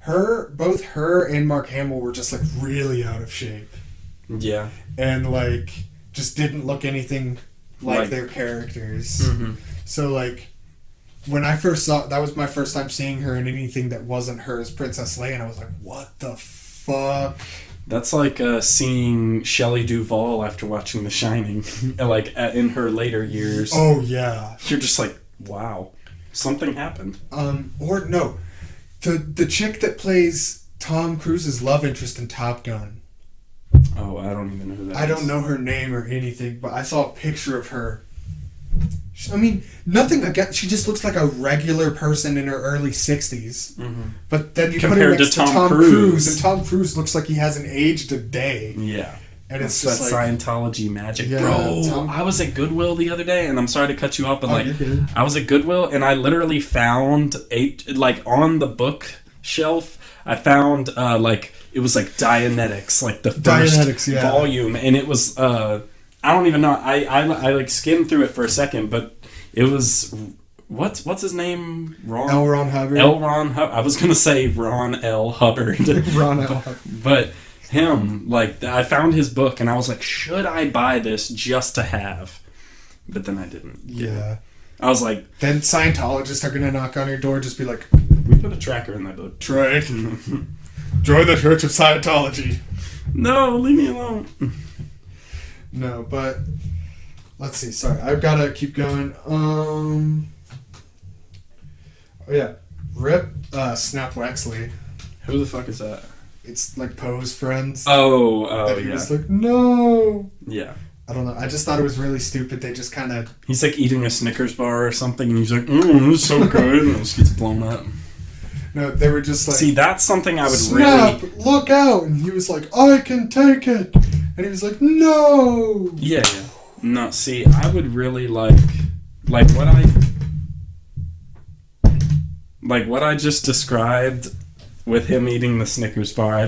both her and Mark Hamill were just like really out of shape. Yeah. And like just didn't look anything like their characters. Mm-hmm. So like when I first saw, that was my first time seeing her in anything that wasn't her as Princess Leia, and I was like, what the fuck? That's like seeing Shelley Duvall after watching The Shining, like in her later years. Oh yeah. You're just like, wow, something happened. Or no, the chick that plays Tom Cruise's love interest in Top Gun, Oh, I don't even know who that is. I don't know her name or anything, but I saw a picture of her. I mean, nothing against. She just looks like a regular person in her early 60s. Mm-hmm. But then you compared put her next to Tom Cruise, and Tom Cruise looks like he hasn't aged a day. Yeah. And it's that just Scientology magic. Yeah, Bro, I was at Goodwill the other day, and I'm sorry to cut you off, but you're good. I was at Goodwill, and I literally found on the bookshelf, I found it was like Dianetics, like the first volume, and it was I don't even know. I like skimmed through it for a second, but it was what's his name? L. Ron Hubbard. I was gonna say Ron L. Hubbard. Ron L. Hubbard. But him, like, I found his book, and I was like, should I buy this just to have? But then I didn't. Yeah. I was like... Then Scientologists are going to knock on your door, just be like... We put a tracker in that book. Trey, join the Church of Scientology. No, leave me alone. No, but... Let's see, sorry. I've got to keep going. Oh, yeah. Rip Snap Wexley. Who the fuck is that? It's like Poe's friends. Oh, he was like, no. Yeah. I don't know. I just thought it was really stupid. They just kind of... He's like eating a Snickers bar or something, and he's like, this is so good, and it just gets blown up. No, they were just like... See, that's something I would Snap, look out! And he was like, I can take it! And he was like, no! Yeah. No, see, I would really like what I just described... With him eating the Snickers bar, I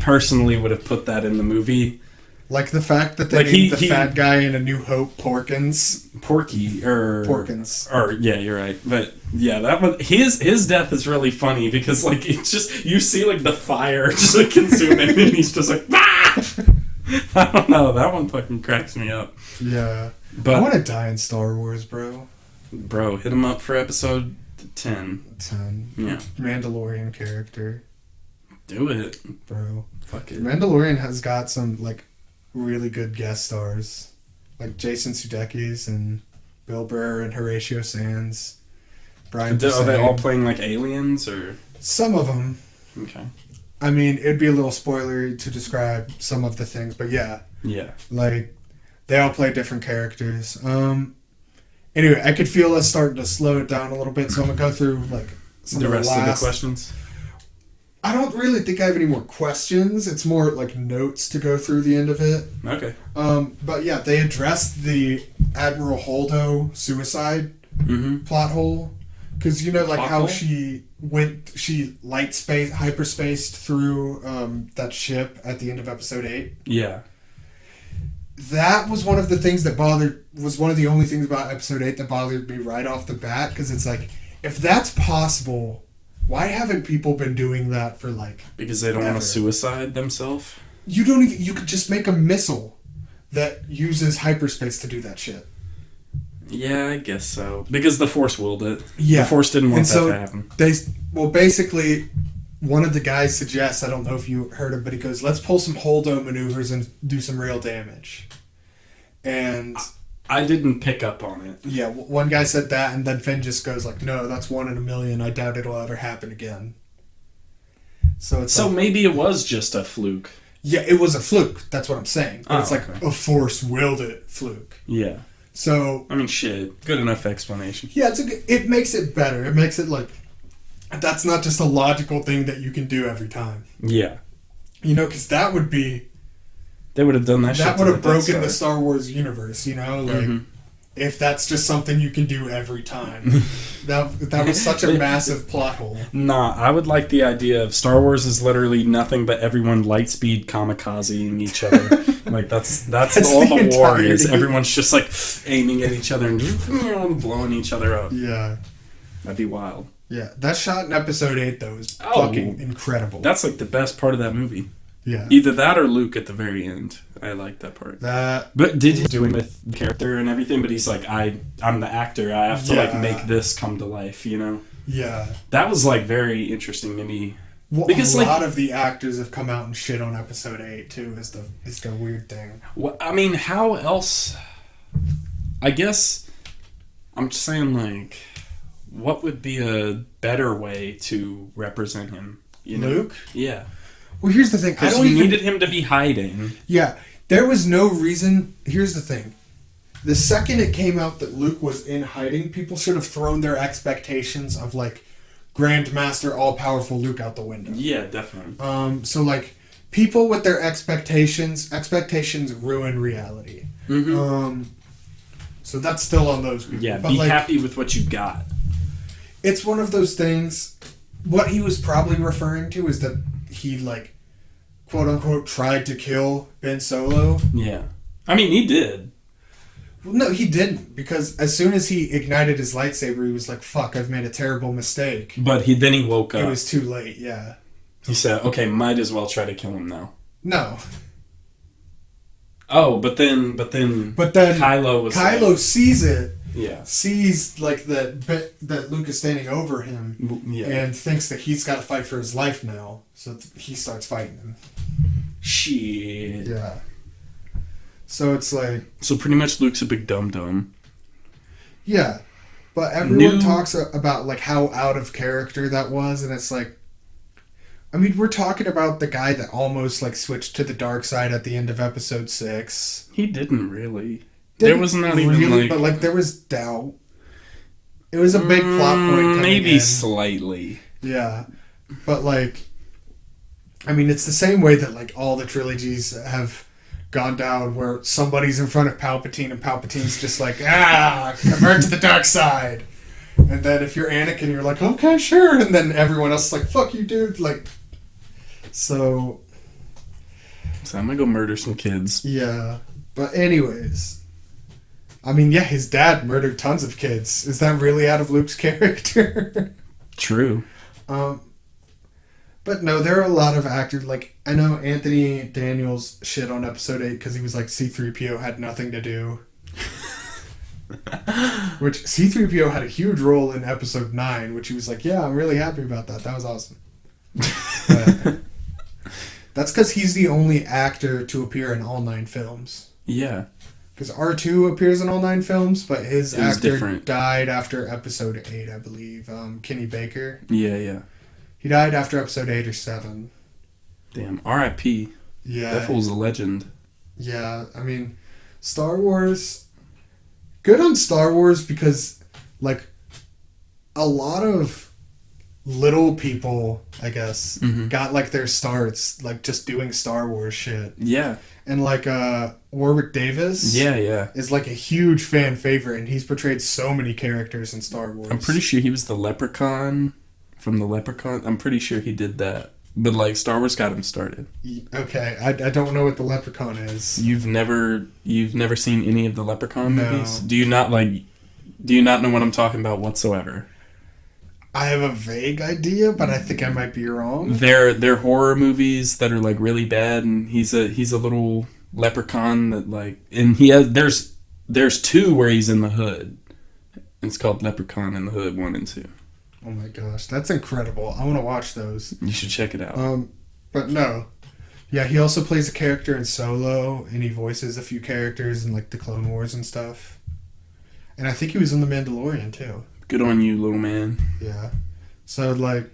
personally would have put that in the movie. Like the fact that they named the fat guy in A New Hope Porkins. Porkins. Or, yeah, you're right. But, yeah, that one, his death is really funny because, like, it's just, you see, like, the fire just, like, consume him, and he's just like, ah! I don't know, that one fucking cracks me up. Yeah. But I want to die in Star Wars, bro. Bro, hit him up for episode 10. Yeah. Mandalorian character. Do it. Bro. Fuck it. Mandalorian has got some, like, really good guest stars. Like Jason Sudeikis and Bill Burr and Horatio Sands. Brian Are they all playing, like, aliens, or...? Some of them. Okay. I mean, it'd be a little spoilery to describe some of the things, but yeah. Yeah. Like, they all play different characters. Anyway, I could feel us starting to slow it down a little bit, so I'm going to go through, like, some the of the rest of the questions. I don't really think I have any more questions. It's more, like, notes to go through the end of it. Okay. But, yeah, they addressed the Admiral Holdo suicide plot hole. Because, you know, like, how she hyperspaced through that ship at the end of episode 8? Yeah. That was one of the things that was one of the only things about episode 8 that bothered me right off the bat, because it's like, if that's possible, why haven't people been doing that for, like, because they don't want to suicide themselves? You could just make a missile that uses hyperspace to do that shit. Yeah, I guess so. Because the Force willed it. Yeah. The Force didn't want that to happen. Basically, one of the guys suggests, I don't know if you heard him, but he goes, let's pull some Holdo maneuvers and do some real damage. And... I didn't pick up on it. Yeah, one guy said that, and then Finn just goes like, no, that's 1 in a million. I doubt it'll ever happen again. So maybe it was just a fluke. Yeah, it was a fluke. That's what I'm saying. But it's like okay. a Force-willed it fluke. Yeah. So... I mean, shit. Good enough explanation. Yeah, it makes it better. It makes it like... That's not just a logical thing that you can do every time. Yeah. You know, because that would be... They would have done that shit. That would have broken the Star Wars universe, you know? Like, if that's just something you can do every time. that was such a massive plot hole. Nah, I would like the idea of Star Wars is literally nothing but everyone lightspeed kamikazeing each other. Like, that's all the war is. Everyone's just, like, aiming at each other and blowing each other up. Yeah. That'd be wild. Yeah, that shot in episode 8, though, is fucking incredible. That's, like, the best part of that movie. Yeah. Either that or Luke at the very end. I like that part. But did he do it with character and everything? But he's like, I'm the actor. I have to like make this come to life, you know? Yeah. That was like very interesting to me. Well, because a lot of the actors have come out and shit on episode 8 too. Is the weird thing. Well, I mean, how else? I guess I'm just saying, like, what would be a better way to represent him? You know? Luke? Yeah. Well, here's the thing. Because you needed him to be hiding. Yeah, there was no reason. Here's the thing. The second it came out that Luke was in hiding, people should have thrown their expectations of, like, Grandmaster, all-powerful Luke out the window. Yeah, definitely. So, like, people with their expectations ruin reality. Mm-hmm. So that's still on those people. Yeah, but be like, happy with what you got. It's one of those things. What he was probably referring to is that he, like, quote-unquote, tried to kill Ben Solo. Yeah. I mean, he did. Well, no, he didn't, because as soon as he ignited his lightsaber, he was like, fuck, I've made a terrible mistake. But then he woke up. It was too late, yeah. He said, okay, might as well try to kill him now. No. Oh, but then Kylo sees it. Yeah. Sees, like, that Luke is standing over him. Yeah. And thinks that he's got to fight for his life now. So he starts fighting him. Shit. Yeah. So it's like... So pretty much Luke's a big dum-dum. Yeah. But everyone talks about, like, how out of character that was, and it's like... I mean, we're talking about the guy that almost, like, switched to the dark side at the end of episode 6. He didn't really. There was not even, like... But, like, there was doubt. It was a big plot point coming maybe in. Slightly. Yeah. But, like... I mean, it's the same way that, like, all the trilogies have gone down where somebody's in front of Palpatine and Palpatine's just like, convert to the dark side. And then if you're Anakin, you're like, okay, sure. And then everyone else is like, fuck you, dude. Like, so I'm gonna go murder some kids. Yeah. But anyways, I mean, yeah, his dad murdered tons of kids. Is that really out of Luke's character? True. But no, there are a lot of actors, like, I know Anthony Daniels shit on episode 8 because he was like, C-3PO had nothing to do. Which, C-3PO had a huge role in episode 9, which he was like, yeah, I'm really happy about that. That was awesome. But that's because he's the only actor to appear in all 9 films. Yeah. Because R2 appears in all 9 films, but his actor different. died after episode 8, I believe. Kenny Baker. Yeah. He died after episode 8 or 7. Damn, R.I.P. Yeah. That fool's a legend. Yeah, I mean, Star Wars... Good on Star Wars because, like, a lot of little people, I guess, got, like, their starts, like, just doing Star Wars shit. Yeah. And, like, Warwick Davis... Yeah. ...is, like, a huge fan favorite, and he's portrayed so many characters in Star Wars. I'm pretty sure he was the Leprechaun from the Leprechaun. I'm pretty sure he did that. But, like, Star Wars got him started. Okay, I don't know what the Leprechaun is. You've never seen any of the Leprechaun movies? Do you not know what I'm talking about whatsoever? I have a vague idea, but I think I might be wrong. They're horror movies that are, like, really bad, and he's a little leprechaun that, like, and there's 2 where he's in the hood. It's called Leprechaun in the Hood 1 and 2. Oh my gosh, that's incredible. I want to watch those. You should check it out. But no. Yeah, he also plays a character in Solo, and he voices a few characters in, like, the Clone Wars and stuff. And I think he was in The Mandalorian, too. Good on you, little man. Yeah. So, like,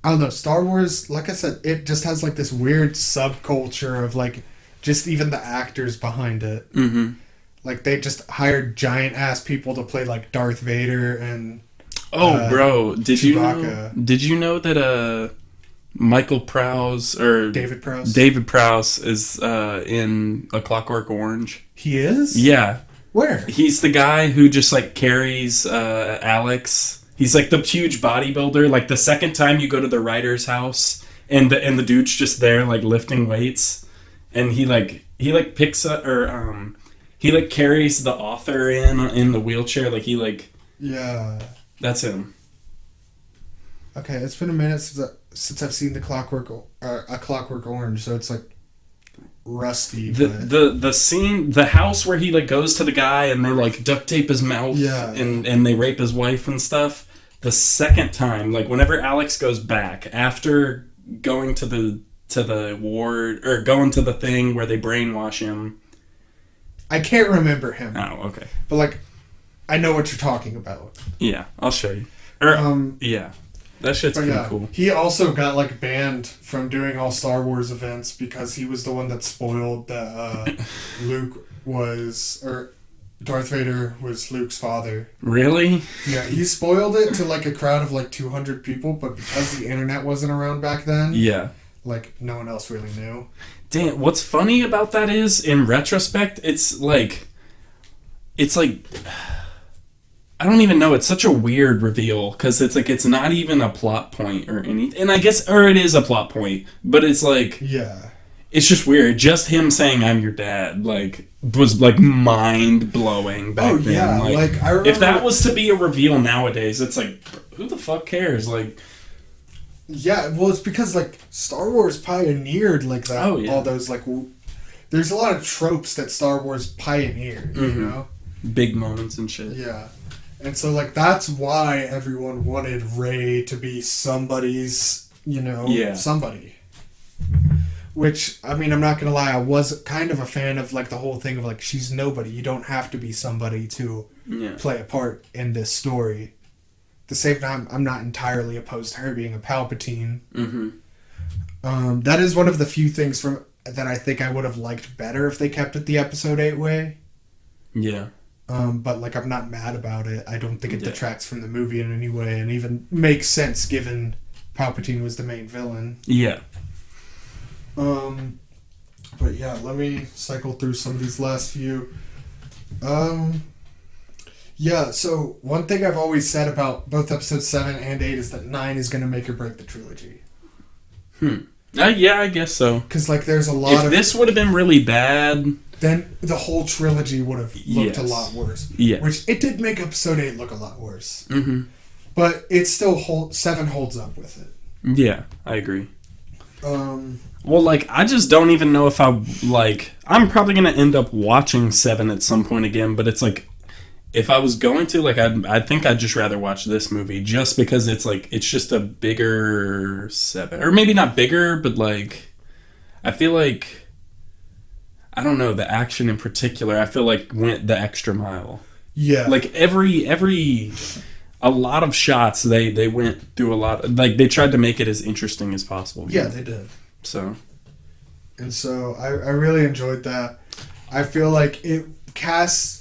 I don't know, Star Wars, like I said, it just has, like, this weird subculture of, like, just even the actors behind it. Mm-hmm. Like, they just hired giant-ass people to play, like, Darth Vader and... Oh, bro! Did Chewbacca. you know that Michael Prowse or David Prowse is in A Clockwork Orange? He is? Yeah. Where? He's the guy who just, like, carries Alex. He's, like, the huge bodybuilder. Like, the second time you go to the writer's house and the dude's just there, like, lifting weights, and he picks up or he, like, carries the author in the wheelchair, like, he, like... Yeah. That's him. Okay, it's been a minute since I've seen A Clockwork Orange, so it's, like, rusty. The scene, the house where he, like, goes to the guy and they, like, duct tape his mouth and they rape his wife and stuff. The second time, like, whenever Alex goes back after going to the ward or going to the thing where they brainwash him. I can't remember him. Oh, okay. But, like, I know what you're talking about. Yeah, I'll show you. Yeah. That shit's But pretty cool. he also got like banned from doing all Star Wars events because he was the one that spoiled that Darth Vader was Luke's father. Really? Yeah, he spoiled it to like a crowd of like 200 people, but because the internet wasn't around back then, Yeah. like no one else really knew. Damn, what's funny about that is, in retrospect, it's like, I don't even know, it's such a weird reveal, because it's like, it's not even a plot point or anything, and I guess, or it is a plot point, but it's like, Yeah. it's just weird. Just him saying "I'm your dad" like was like mind blowing back then. Yeah, like I remember if that was to be a reveal nowadays, it's like, who the fuck cares? Like, yeah, well, it's because like Star Wars pioneered like that. Oh, yeah. All those like, there's a lot of tropes that Star Wars pioneered. You know, big moments and shit. yeah, and so like that's why everyone wanted Rey to be somebody's, somebody. Which, I mean, I'm not gonna lie, I was kind of a fan of like the whole thing of like, she's nobody. You don't have to be somebody to play a part in this story. At the same time, I'm not entirely opposed to her being a Palpatine. That is one of the few things that I think I would have liked better if they kept it the Episode 8 way. Yeah. But like, I'm not mad about it. I don't think it detracts from the movie in any way, and even makes sense given Palpatine was the main villain. Yeah. But yeah, let me cycle through some of these last few. Yeah, so one thing I've always said about both episodes 7 and 8 is that 9 is going to make or break the trilogy. Yeah, I guess so. Because, like, there's a lot if this would have been really bad, then the whole trilogy would have looked a lot worse. Yeah. Which, it did make episode 8 look a lot worse. Mm-hmm. But it still 7 holds up with it. Yeah, I agree. Well, like, I just don't even know if I'm probably going to end up watching 7 at some point again, but it's like, if I was going to, like, I think I'd just rather watch this movie, just because it's like, it's just a bigger 7. Or maybe not bigger, but like, I feel like, I don't know, the action in particular, I feel like went the extra mile. Yeah. Like, a lot of shots, they went through a lot, like, they tried to make it as interesting as possible. Yeah, they did. So. And so, I really enjoyed that. I feel like it casts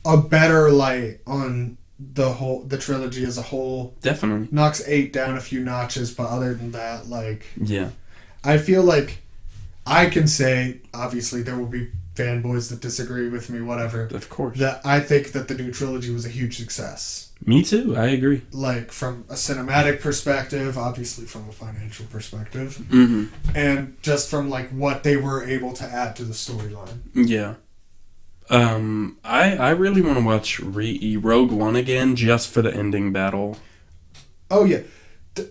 a better light on the trilogy as a whole. Definitely. Knocks 8 down a few notches, but other than that, like... Yeah. I feel like I can say, obviously there will be fanboys that disagree with me, whatever. Of course. That I think that the new trilogy was a huge success. Me too, I agree. Like, from a cinematic perspective, obviously from a financial perspective, and just from, like, what they were able to add to the storyline. Yeah. I really want to watch Rogue One again, just for the ending battle. Oh, yeah.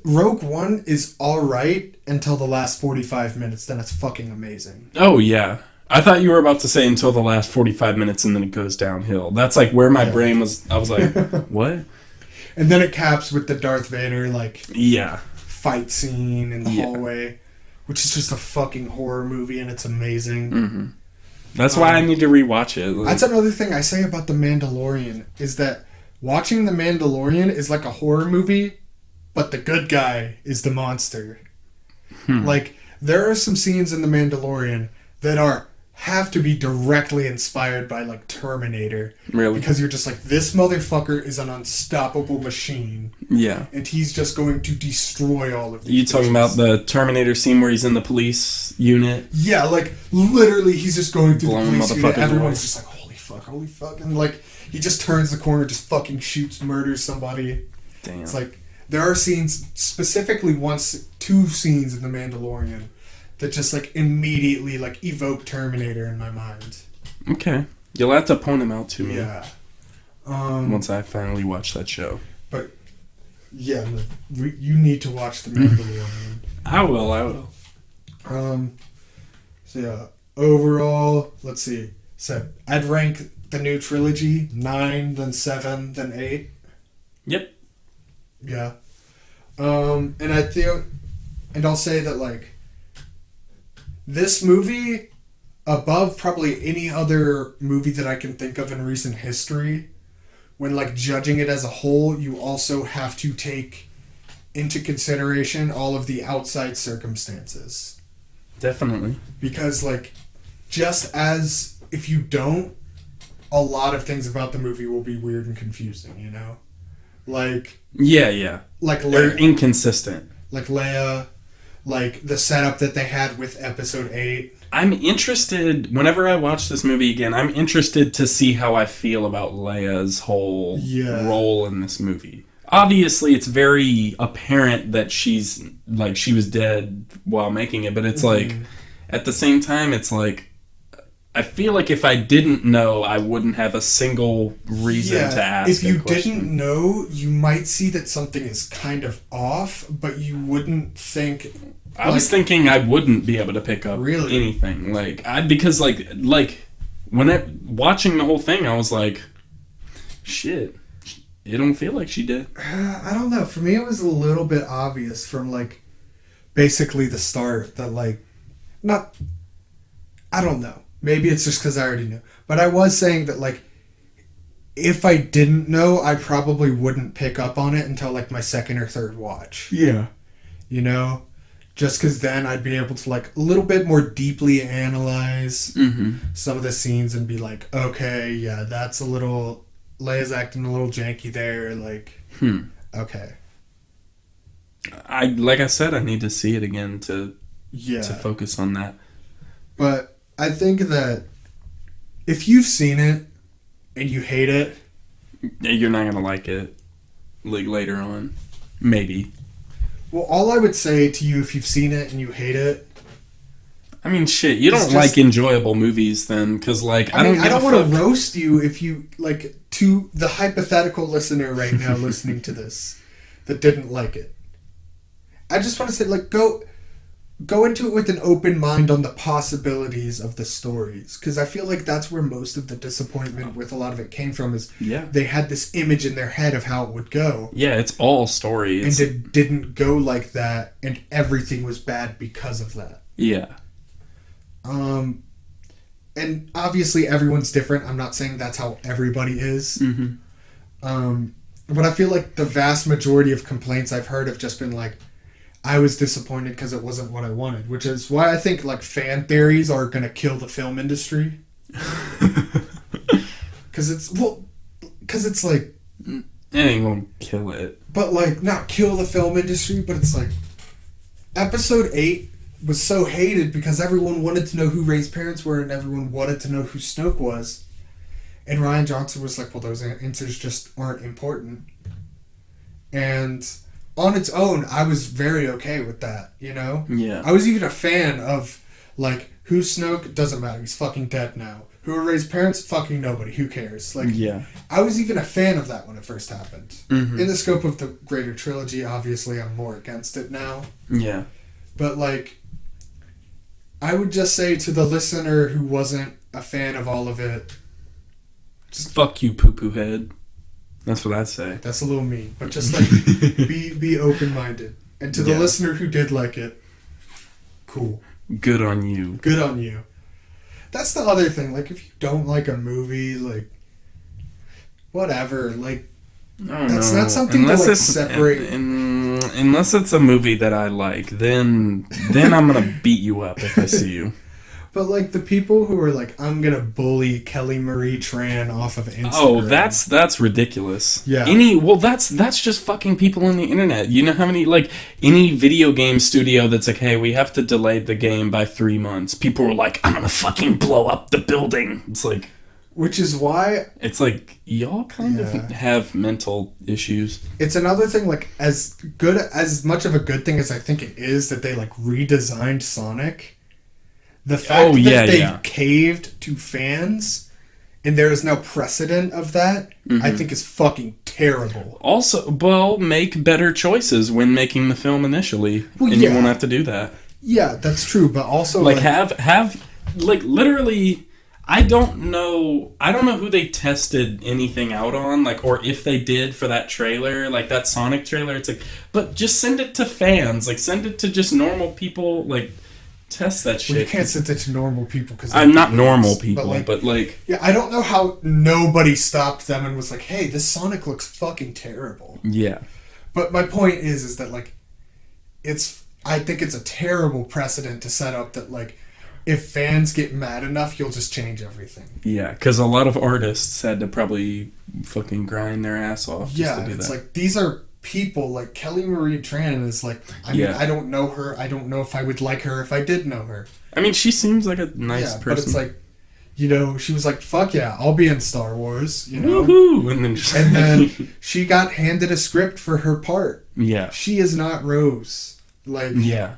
Rogue One is alright until the last 45 minutes, then it's fucking amazing. Oh, yeah. I thought you were about to say until the last 45 minutes and then it goes downhill. That's like where my brain was. I was like, what? And then it caps with the Darth Vader, like, fight scene in the hallway, which is just a fucking horror movie and it's amazing. Mm-hmm. That's why I need to rewatch it. Like, that's another thing I say about The Mandalorian, is that watching The Mandalorian is like a horror movie, but the good guy is the monster. Like, there are some scenes in The Mandalorian that have to be directly inspired by, like, Terminator. Really? Because you're just like, this motherfucker is an unstoppable machine. Yeah. And he's just going to destroy all of these You talking about the Terminator scene where he's in the police unit? Yeah, like, literally, he's just going through the police unit. Everyone's away. just like, holy fuck. And, like, he just turns the corner, just fucking shoots, murders somebody. Damn. It's like, there are scenes, specifically two scenes in The Mandalorian that just, like, immediately, like, evoke Terminator in my mind. Okay. You'll have to point them out to me. Yeah. Once I finally watch that show. But, yeah, you need to watch The Mandalorian. I will. So, yeah, overall, let's see. So, I'd rank the new trilogy 9, then 7, then 8. Yep. Yeah. And I feel, and I'll say that, like, this movie, above probably any other movie that I can think of in recent history, when, like, judging it as a whole, you also have to take into consideration all of the outside circumstances. Definitely. Because, like, just as if you don't, a lot of things about the movie will be weird and confusing, you know? Like... Yeah. Like They're inconsistent. Like Leia, like the setup that they had with Episode 8. I'm interested, whenever I watch this movie again, I'm interested to see how I feel about Leia's whole role in this movie. Obviously, it's very apparent that she was dead while making it, but it's like, at the same time, it's like, I feel like if I didn't know, I wouldn't have a single reason to ask. If you didn't know, you might see that something is kind of off, but you wouldn't think. I was thinking I wouldn't be able to pick up anything, because watching the whole thing, I was like, shit, it don't feel like she did. I don't know. For me, it was a little bit obvious from like basically the start that I don't know. Maybe it's just because I already knew. But I was saying that, like, if I didn't know, I probably wouldn't pick up on it until, like, my second or third watch. Yeah. You know? Just because then I'd be able to, like, a little bit more deeply analyze some of the scenes and be like, okay, yeah, that's a little... Leia's acting a little janky there, like... Okay. Like I said, I need to see it again to focus on that. But... I think that if you've seen it and you hate it... You're not going to like it like later on. Maybe. Well, all I would say to you if you've seen it and you hate it... I mean, shit, you don't like enjoyable movies then, because, like, I don't want to roast you if you, like, to the hypothetical listener right now listening to this that didn't like it. I just want to say, like, go into it with an open mind on the possibilities of the stories, because I feel like that's where most of the disappointment with a lot of it came from, is they had this image in their head of how it would go. Yeah, it's all story. And it didn't go like that, and everything was bad because of that. Yeah. And obviously everyone's different. I'm not saying that's how everybody is. But I feel like the vast majority of complaints I've heard have just been like, I was disappointed because it wasn't what I wanted, which is why I think like fan theories are going to kill the film industry. Because it's like... It ain't going to kill it. But like, not kill the film industry, but it's like... Episode 8 was so hated because everyone wanted to know who Rey's parents were and everyone wanted to know who Snoke was. And Rian Johnson was like, well, those answers just aren't important. And... on its own, I was very okay with that, you know? Yeah. I was even a fan of, like, who's Snoke? Doesn't matter. He's fucking dead now. Who are Rey's parents? Fucking nobody. Who cares? Like, I was even a fan of that when it first happened. In the scope of the greater trilogy, obviously, I'm more against it now. Yeah. But, like, I would just say to the listener who wasn't a fan of all of it... just fuck you, poo-poo head. That's what I'd say. That's a little mean, but just like be open-minded. And to the listener who did like it, cool. Good on you. Good on you. That's the other thing. Like, if you don't like a movie, like, whatever. Like, that's not something to like separate. Unless it's a movie that I like, then I'm gonna beat you up if I see you. But, like, the people who are like, I'm going to bully Kelly Marie Tran off of Instagram. Oh, that's ridiculous. Yeah. That's just fucking people on the internet. You know how many, like, any video game studio that's like, hey, we have to delay the game by 3 months. People were like, I'm going to fucking blow up the building. It's like... which is why... it's like, y'all kind of have mental issues. It's another thing, like, as much of a good thing as I think it is that they, like, redesigned Sonic... the fact that they caved to fans and there is no precedent of that, I think is fucking terrible. Also, well, make better choices when making the film initially, you won't have to do that. Yeah, that's true, but also... like have like, literally... I don't know who they tested anything out on, like, or if they did for that trailer, like, that Sonic trailer. It's like, but just send it to fans. Like, send it to just normal people, like... test that shit. Well, you can't send it to normal people because I'm not normal people, but like yeah, I don't know how nobody stopped them and was like, "Hey, this Sonic looks fucking terrible." Yeah, But my point is that, like, I think it's a terrible precedent to set up that, like, if fans get mad enough, you'll just change everything. Yeah, because a lot of artists had to probably fucking grind their ass off just to do it's that. like, these are people, like, Kelly Marie Tran is like, I mean, I don't know her. I don't know if I would like her if I did know her. I mean, she seems like a nice person. But it's like, you know, she was like, fuck yeah, I'll be in Star Wars, you know? Woohoo! And then she got handed a script for her part. Yeah. She is not Rose. Like, yeah.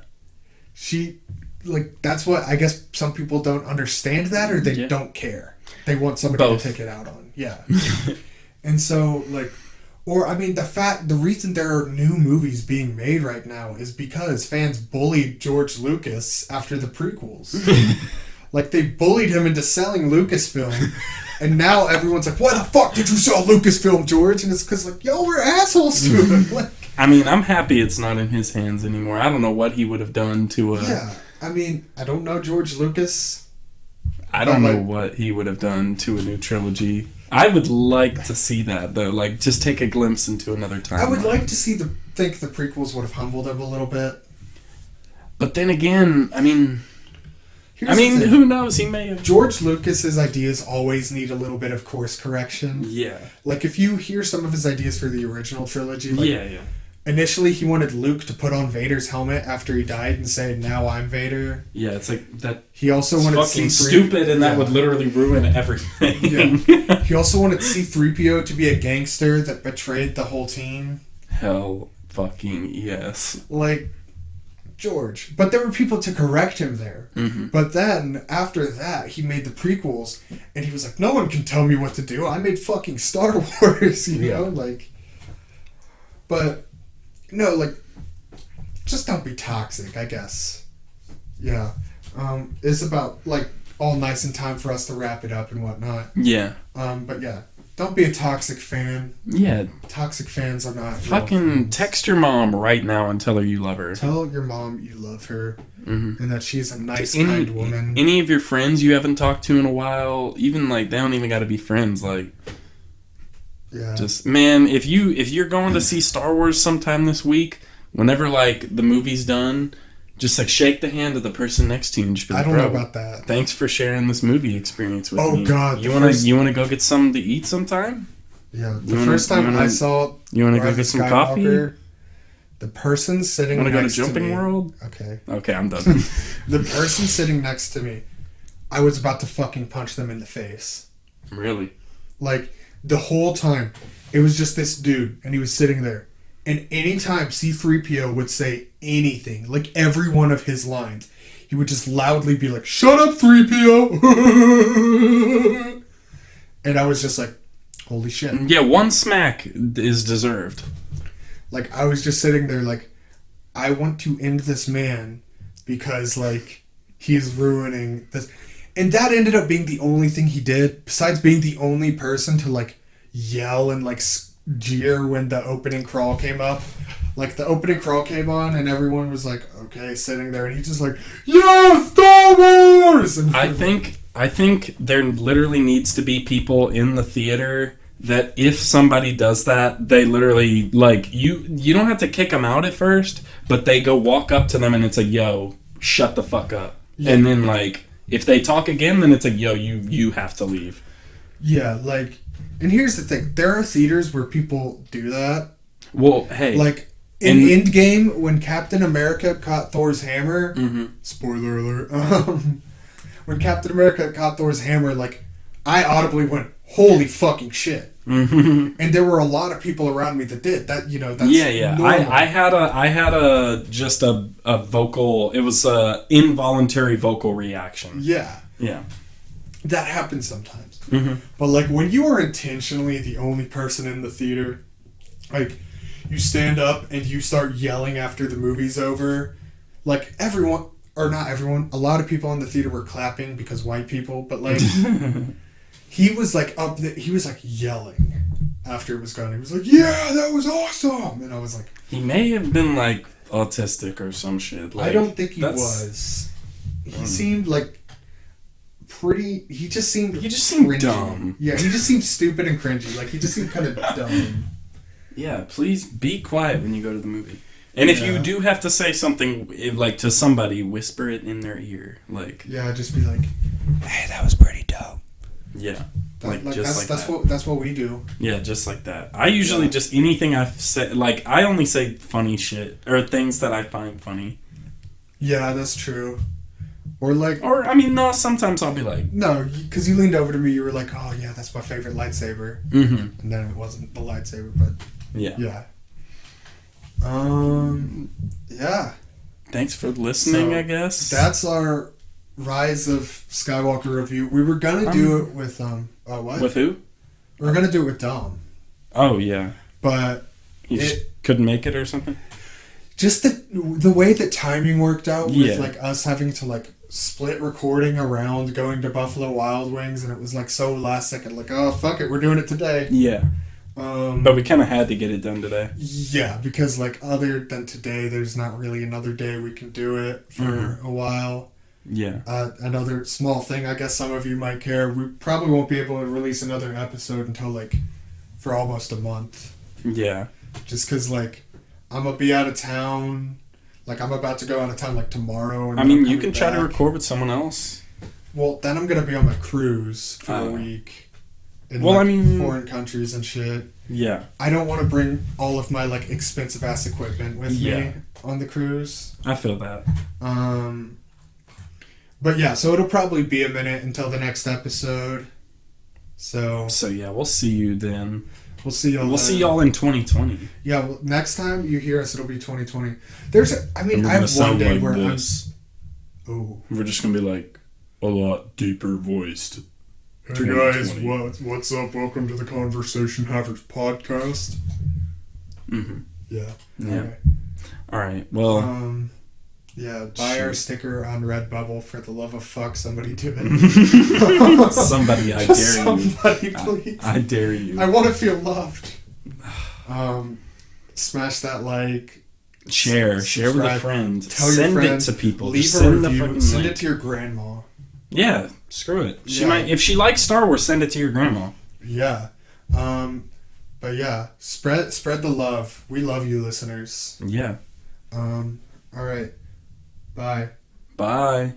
She, like, that's what, I guess some people don't understand that, or they don't care. They want somebody to take it out on. Yeah. And so, like, or, I mean, the reason there are new movies being made right now is because fans bullied George Lucas after the prequels. Like, they bullied him into selling Lucasfilm, and now everyone's like, why the fuck did you sell Lucasfilm, George? And it's because, like, y'all were assholes to him. Like, I mean, I'm happy it's not in his hands anymore. I don't know what he would have done to a... Yeah, I mean, I don't know George Lucas. I don't know what he would have done to a new trilogy. I would like to see that, though. Like, just take a glimpse into another time. I would like to think the prequels would have humbled him a little bit. But then again, I mean, who knows? He may have... George Lucas's ideas always need a little bit of course correction. Yeah. Like, if you hear some of his ideas for the original trilogy, like, yeah. Initially, he wanted Luke to put on Vader's helmet after he died and say, now I'm Vader. Yeah, it's like that. He also wanted fucking stupid, and that would literally ruin everything. Yeah. He also wanted C-3PO to be a gangster that betrayed the whole team. Hell fucking yes. Like, George. But there were people to correct him there. Mm-hmm. But then, after that, he made the prequels, and he was like, no one can tell me what to do. I made fucking Star Wars, you know? Like, but... No, like, just don't be toxic, I guess. Yeah. It's about, like, all nice and time for us to wrap it up and whatnot. Yeah. But yeah, don't be a toxic fan. Yeah. Toxic fans are not fucking text your mom right now and tell her you love her. Tell your mom you love her and that she's a nice, kind woman. Any of your friends you haven't talked to in a while, even, like, they don't even gotta be friends, like... Yeah. Just, man, if you're going to see Star Wars sometime this week, whenever, like, the movie's done, just, like, shake the hand of the person next to you and just be like, I don't know about that. Thanks for sharing this movie experience with me. Oh, God. You wanna go get something to eat sometime? Yeah. First time I saw... You wanna go get some coffee? The person sitting next to me... Wanna go to Jumping World? Okay, I'm done. The person sitting next to me, I was about to fucking punch them in the face. Really? Like... The whole time, it was just this dude, and he was sitting there. And anytime C-3PO would say anything, like every one of his lines, he would just loudly be like, shut up, 3PO! And I was just like, holy shit. Yeah, one smack is deserved. Like, I was just sitting there like, I want to end this man because, like, he is ruining this... And that ended up being the only thing he did, besides being the only person to, like, yell and, like, jeer when the opening crawl came up. Like, the opening crawl came on, and everyone was like, okay, sitting there, and he just like, yeah, Star Wars! And I think there literally needs to be people in the theater that if somebody does that, they literally, like, you don't have to kick them out at first, but they go walk up to them, and it's like, yo, shut the fuck up. Yeah. And then, like... If they talk again, then it's like, yo, you have to leave. Yeah, like, and here's the thing. There are theaters where people do that. Well, hey. Like, in Endgame, when Captain America caught Thor's hammer, spoiler alert, when Captain America caught Thor's hammer, like, I audibly went, holy fucking shit. Mm-hmm. And there were a lot of people around me that did that. You know, that's normal. I had a vocal. It was a involuntary vocal reaction. Yeah, that happens sometimes. Mm-hmm. But like when you are intentionally the only person in the theater, like you stand up and you start yelling after the movie's over, like everyone or not everyone, a lot of people in the theater were clapping because white people, but like. He was like he was like yelling after it was gone. He was like, yeah, that was awesome. And I was like... He may have been like autistic or some shit. Like, I don't think he was. He seemed like pretty... He just seemed cringy. Dumb. Yeah, he just seemed stupid and cringy. Like he just seemed kind of dumb. Yeah, please be quiet when you go to the movie. And if you do have to say something, like, to somebody, whisper it in their ear. Like, yeah, just be like, hey, that was pretty dope. Yeah. That's what we do. Yeah, just like that. I usually just, anything I've said, like, I only say funny shit, or things that I find funny. Yeah, that's true. Or no, sometimes I'll be like... No, because you leaned over to me, you were like, oh, yeah, that's my favorite lightsaber. Mm-hmm. And then it wasn't the lightsaber, but... Yeah. Yeah. Yeah. Thanks for listening, I guess. That's our Rise of Skywalker review. We were going to do it with, what? With who? We were going to do it with Dom. Oh, yeah. But... He just couldn't make it or something? Just the way that timing worked out with, like, us having to, like, split recording around going to Buffalo Wild Wings, and it was, like, so last second, like, oh, fuck it, we're doing it today. Yeah. But we kind of had to get it done today. Yeah, because, like, other than today, there's not really another day we can do it for a while. Yeah. Another small thing, I guess some of you might care, we probably won't be able to release another episode until, like, for almost a month. Yeah. Just because, like, I'm going to be out of town. Like, I'm about to go out of town, like, tomorrow. And you can try to record with someone else. Well, then I'm going to be on my cruise for a week. In foreign countries and shit. Yeah. I don't want to bring all of my, like, expensive-ass equipment with me on the cruise. I feel that. But, yeah, so it'll probably be a minute until the next episode. So yeah, we'll see you then. We'll see y'all. We'll see y'all in 2020. Yeah, well, next time you hear us, it'll be 2020. I have one day where we're just gonna be like a lot deeper voiced. Hey guys, what's up? Welcome to the Conversation Havers podcast. Mm-hmm. Yeah. Yeah. Okay. All right. Well. Yeah, buy our sticker on Redbubble, for the love of fuck, somebody do it. Somebody, I dare you. Somebody, please. I dare you. I want to feel loved. Smash that like. Share with a friend. Send it to people. Leave a review. Send it to your grandma. Yeah, screw it. She might, if she likes Star Wars, send it to your grandma. Yeah. But yeah, spread the love. We love you, listeners. Yeah. All right. Bye. Bye.